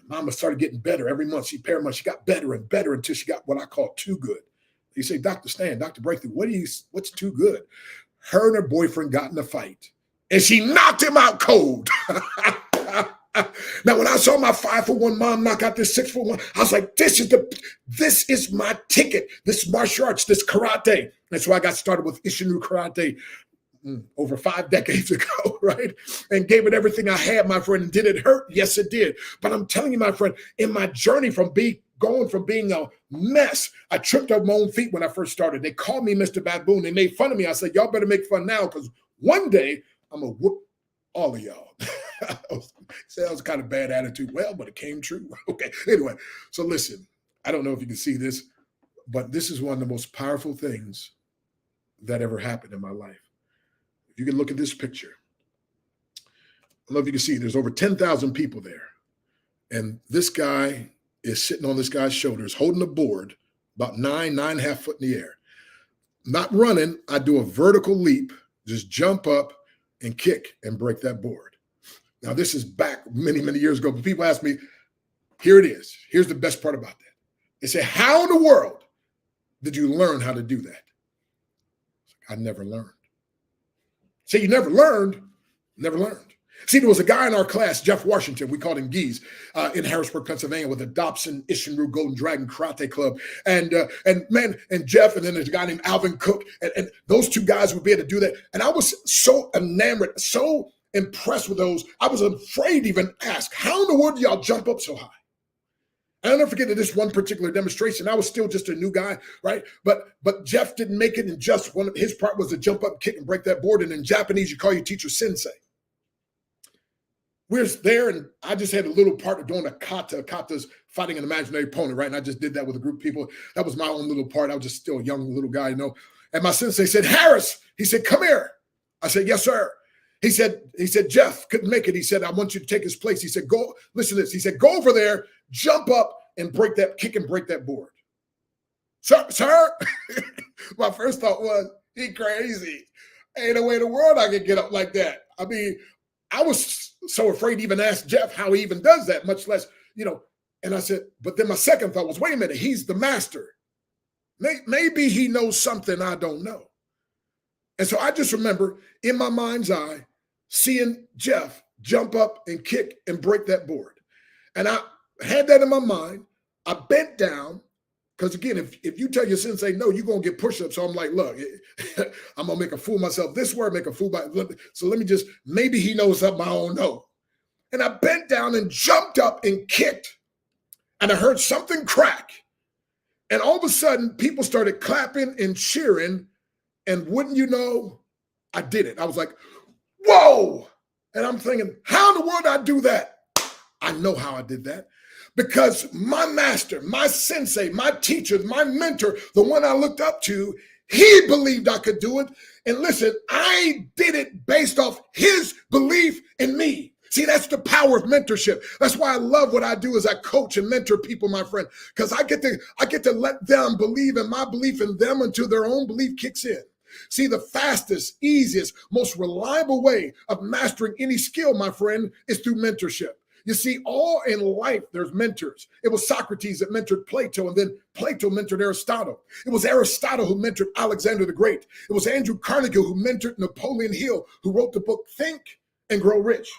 Mama started getting better every month. She paid her money. She got better and better until she got what I call too good. You say, Dr. Stan, Dr. Breakthrough, what's too good? Her and her boyfriend got in a fight, and she knocked him out cold. Now, when I saw my 5'1" mom knock out this 6'1", I was like, this is my ticket. This martial arts, this karate. That's why I got started with Ishinu karate. over 5 decades ago, right? And gave it everything I had, my friend. And did it hurt? Yes, it did. But I'm telling you, my friend, in my journey going from being a mess, I tripped over my own feet when I first started. They called me Mr. Baboon. They made fun of me. I said, y'all better make fun now, because one day I'm going to whoop all of y'all. That was kind of bad attitude. Well, but it came true. Okay. Anyway, so listen, I don't know if you can see this, but this is one of the most powerful things that ever happened in my life. If you can look at this picture, I don't know if you can see, there's over 10,000 people there. And this guy is sitting on this guy's shoulders, holding a board about 9.5 foot in the air. Not running, I do a vertical leap, just jump up and kick and break that board. Now, this is back many, many years ago, but people ask me, here it is. Here's the best part about that. They say, how in the world did you learn how to do that? I never learned. Say, you never learned? Never learned. See, there was a guy in our class, Jeff Washington, we called him Geese, in Harrisburg, Pennsylvania, with the Dobson Ishinru Golden Dragon Karate Club. And Jeff, and then there's a guy named Alvin Cook, and those two guys would be able to do that. And I was so enamored, so impressed with those, I was afraid to even ask, how in the world do y'all jump up so high? I'll never forget this one particular demonstration. I was still just a new guy, right? But Jeff didn't make it, and just one of his part was to jump up, kick, and break that board. And in Japanese, you call your teacher sensei. We're there, and I just had a little part of doing a kata. Kata's fighting an imaginary opponent, right? And I just did that with a group of people. That was my own little part. I was just still a young little guy, you know. And my sensei said, Harris, he said, come here. I said, yes, sir. He said, Jeff couldn't make it. He said, I want you to take his place. He said, go, listen to this. He said, go over there, jump up, and break that, kick and break that board. Sir? My first thought was, he crazy. Ain't no way in the world I could get up like that. I mean, I was so afraid to even ask Jeff how he even does that, much less, you know. And I said, but then my second thought was, wait a minute, he's the master. Maybe he knows something I don't know. And so I just remember in my mind's eye, seeing Jeff jump up and kick and break that board. And I had that in my mind. I bent down, because again, if you tell your sensei no, you're going to get push-ups. So I'm like, look, I'm going to make a fool of myself this way, make a fool by, so let me just, maybe he knows something I don't know. And I bent down and jumped up and kicked, and I heard something crack. And all of a sudden, people started clapping and cheering, and wouldn't you know, I did it. I was like, whoa! And I'm thinking, how in the world did I do that? I know how I did that. Because my master, my sensei, my teacher, my mentor, the one I looked up to, he believed I could do it. And listen, I did it based off his belief in me. See, that's the power of mentorship. That's why I love what I do as I coach and mentor people, my friend, because I get to let them believe in my belief in them until their own belief kicks in. See, the fastest, easiest, most reliable way of mastering any skill, my friend, is through mentorship. You see, all in life, there's mentors. It was Socrates that mentored Plato, and then Plato mentored Aristotle. It was Aristotle who mentored Alexander the Great. It was Andrew Carnegie who mentored Napoleon Hill, who wrote the book Think and Grow Rich.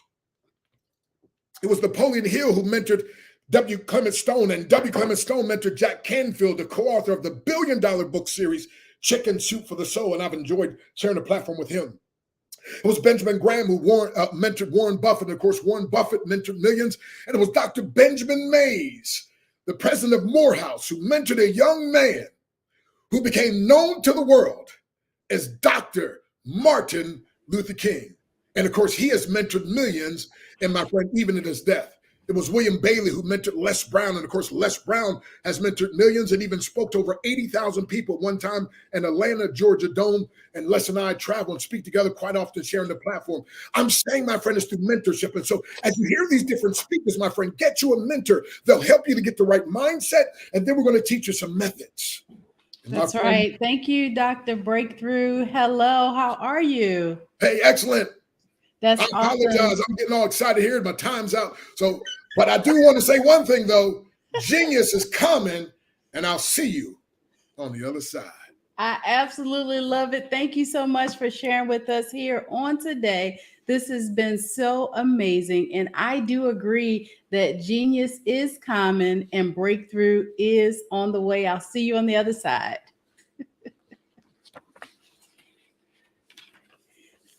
It was Napoleon Hill who mentored W. Clement Stone, and W. Clement Stone mentored Jack Canfield, the co-author of the billion-dollar book series, Chicken Soup for the Soul, and I've enjoyed sharing the platform with him. It was Benjamin Graham who mentored Warren Buffett. And of course, Warren Buffett mentored millions. And it was Dr. Benjamin Mays, the president of Morehouse, who mentored a young man who became known to the world as Dr. Martin Luther King. And of course, he has mentored millions, and my friend, even at his death. It was William Bailey who mentored Les Brown. And of course, Les Brown has mentored millions and even spoke to over 80,000 people at one time in Atlanta, Georgia Dome. And Les and I travel and speak together quite often, sharing the platform. I'm saying, my friend, it's through mentorship. And so as you hear these different speakers, my friend, get you a mentor. They'll help you to get the right mindset. And then we're going to teach you some methods. That's right. Thank you, Dr. Breakthrough. Hello, how are you? Hey, excellent. That's I apologize. awesome. I'm getting all excited here. My time's out. So, but I do want to say one thing, though. Genius is coming, and I'll see you on the other side. I absolutely love it. Thank you so much for sharing with us here on today. This has been so amazing. And I do agree that genius is coming and breakthrough is on the way. I'll see you on the other side.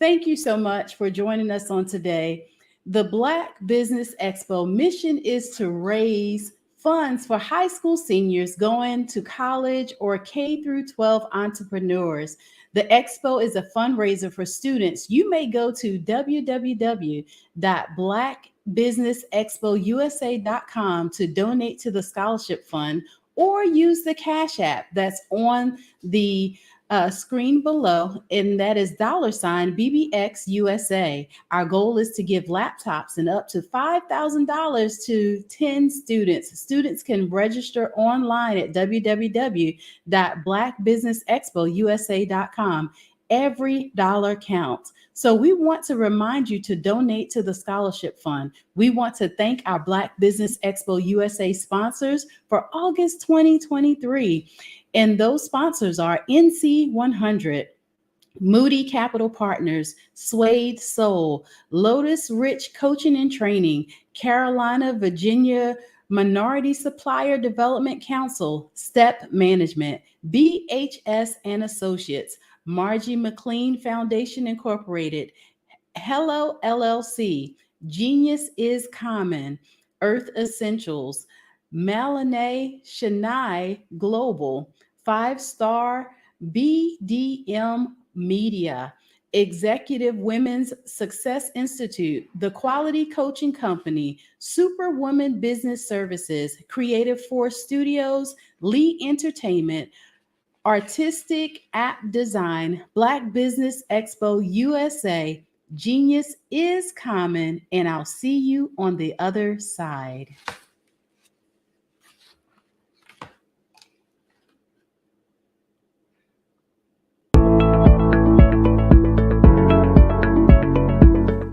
Thank you so much for joining us on today. The Black Business Expo mission is to raise funds for high school seniors going to college or K through 12 entrepreneurs. The expo is a fundraiser for students. You may go to www.blackbusinessexpousa.com to donate to the scholarship fund, or use the Cash App that's on the screen below, and that is $BBXUSA. Our goal is to give laptops and up to $5,000 to 10 students. Students can register online at www.blackbusinessexpousa.com. Every dollar counts. So we want to remind you to donate to the scholarship fund. We want to thank our Black Business Expo USA sponsors for August 2023. And those sponsors are NC 100, Moody Capital Partners, Suede Soul, Lotus Rich Coaching and Training, Carolina, Virginia Minority Supplier Development Council, Step Management, BHS and Associates, Margie McLean Foundation Incorporated, Hello LLC, Genius is Common, Earth Essentials, Malinay Shania Global, 5-Star BDM Media, Executive Women's Success Institute, The Quality Coaching Company, Superwoman Business Services, Creative Force Studios, Lee Entertainment, Artistic App Design, Black Business Expo USA, Genius is Common, and I'll see you on the other side.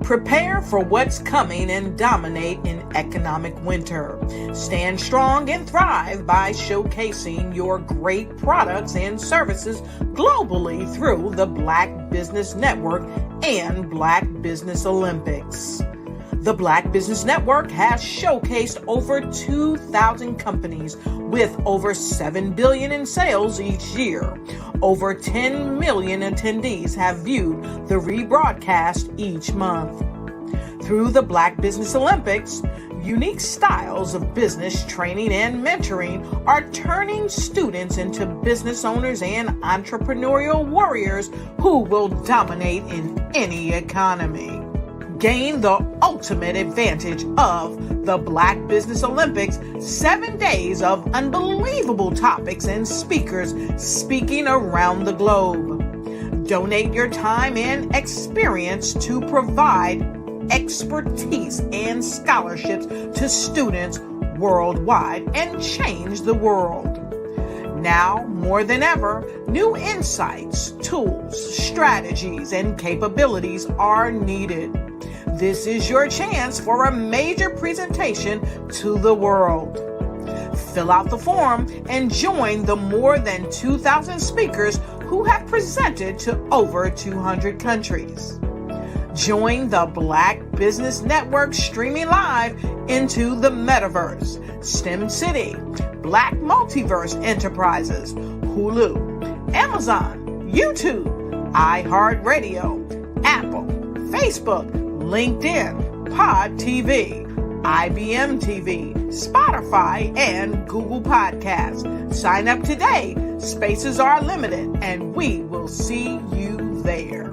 Prepare for what's coming and dominate in economic winter. Stand strong and thrive by showcasing your great products and services globally through the Black Business Network and Black Business Olympics. The Black Business Network has showcased over 2,000 companies with over $7 billion in sales each year. Over 10 million attendees have viewed the rebroadcast each month. Through the Black Business Olympics, unique styles of business training and mentoring are turning students into business owners and entrepreneurial warriors who will dominate in any economy. Gain the ultimate advantage of the Black Business Olympics, 7 days of unbelievable topics and speakers speaking around the globe. Donate your time and experience to provide expertise and scholarships to students worldwide and change the world. Now, more than ever, new insights, tools, strategies, and capabilities are needed. This is your chance for a major presentation to the world. Fill out the form and join the more than 2,000 speakers who have presented to over 200 countries. Join the Black Business Network streaming live into the metaverse, STEM City, Black Multiverse Enterprises, Hulu, Amazon, YouTube, iHeartRadio, Apple, Facebook, LinkedIn, Pod TV, IBM TV, Spotify, and Google Podcasts. Sign up today. Spaces are limited, and we will see you there.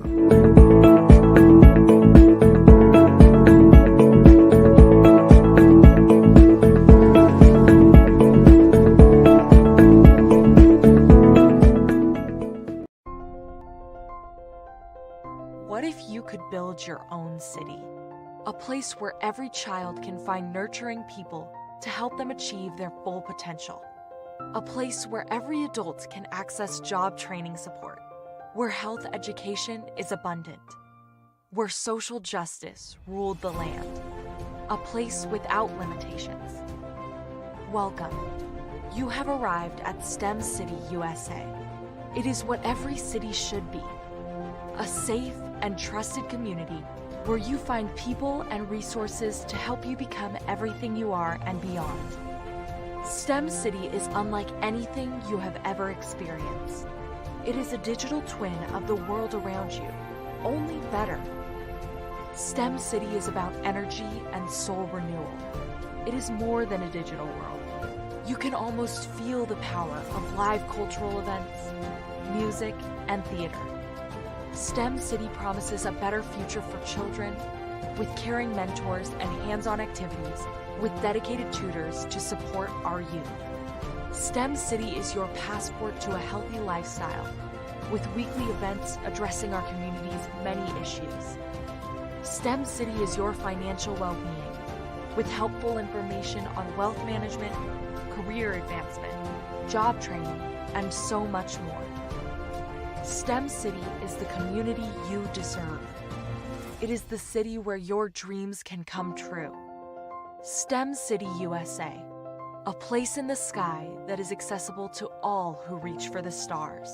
What if you could build your own city? A place where every child can find nurturing people to help them achieve their full potential. A place where every adult can access job training support. Where health education is abundant. Where social justice ruled the land. A place without limitations. Welcome. You have arrived at STEM City USA. It is what every city should be. A safe and trusted community where you find people and resources to help you become everything you are and beyond. STEM City is unlike anything you have ever experienced. It is a digital twin of the world around you, only better better. STEM City is about energy and soul renewal. It is more than a digital world. You can almost feel the power of live cultural events, music, and theater. STEM City promises a better future for children with caring mentors and hands-on activities with dedicated tutors to support our youth. STEM City is your passport to a healthy lifestyle with weekly events addressing our community's many issues. STEM City is your financial well-being with helpful information on wealth management, career advancement, job training, and so much more. STEM City is the community you deserve. It is the city where your dreams can come true. STEM City USA, a place in the sky that is accessible to all who reach for the stars.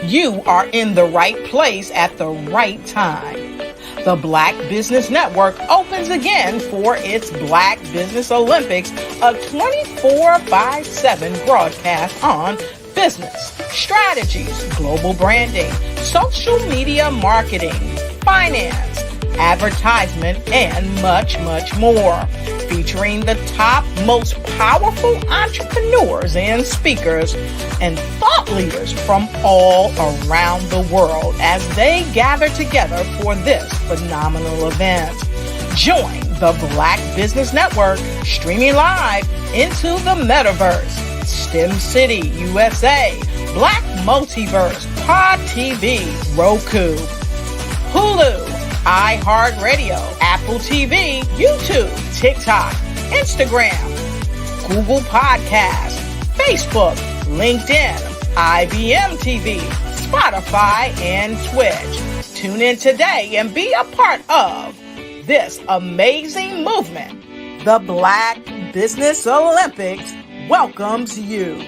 You are in the right place at the right time. The Black Business Network opens again for its Black Business Olympics, a 24/7 broadcast on business, strategies, global branding, social media marketing, finance, advertisement, and much, much more. Featuring the top, most powerful entrepreneurs and speakers and thought leaders from all around the world as they gather together for this phenomenal event. Join the Black Business Network streaming live into the metaverse, STEM City USA, Black Multiverse, Pod TV, Roku, Hulu, iHeartRadio, Apple TV, YouTube, TikTok, Instagram, Google Podcasts, Facebook, LinkedIn, IBM TV, Spotify, and Twitch. Tune in today and be a part of this amazing movement. The Black Business Olympics welcomes you.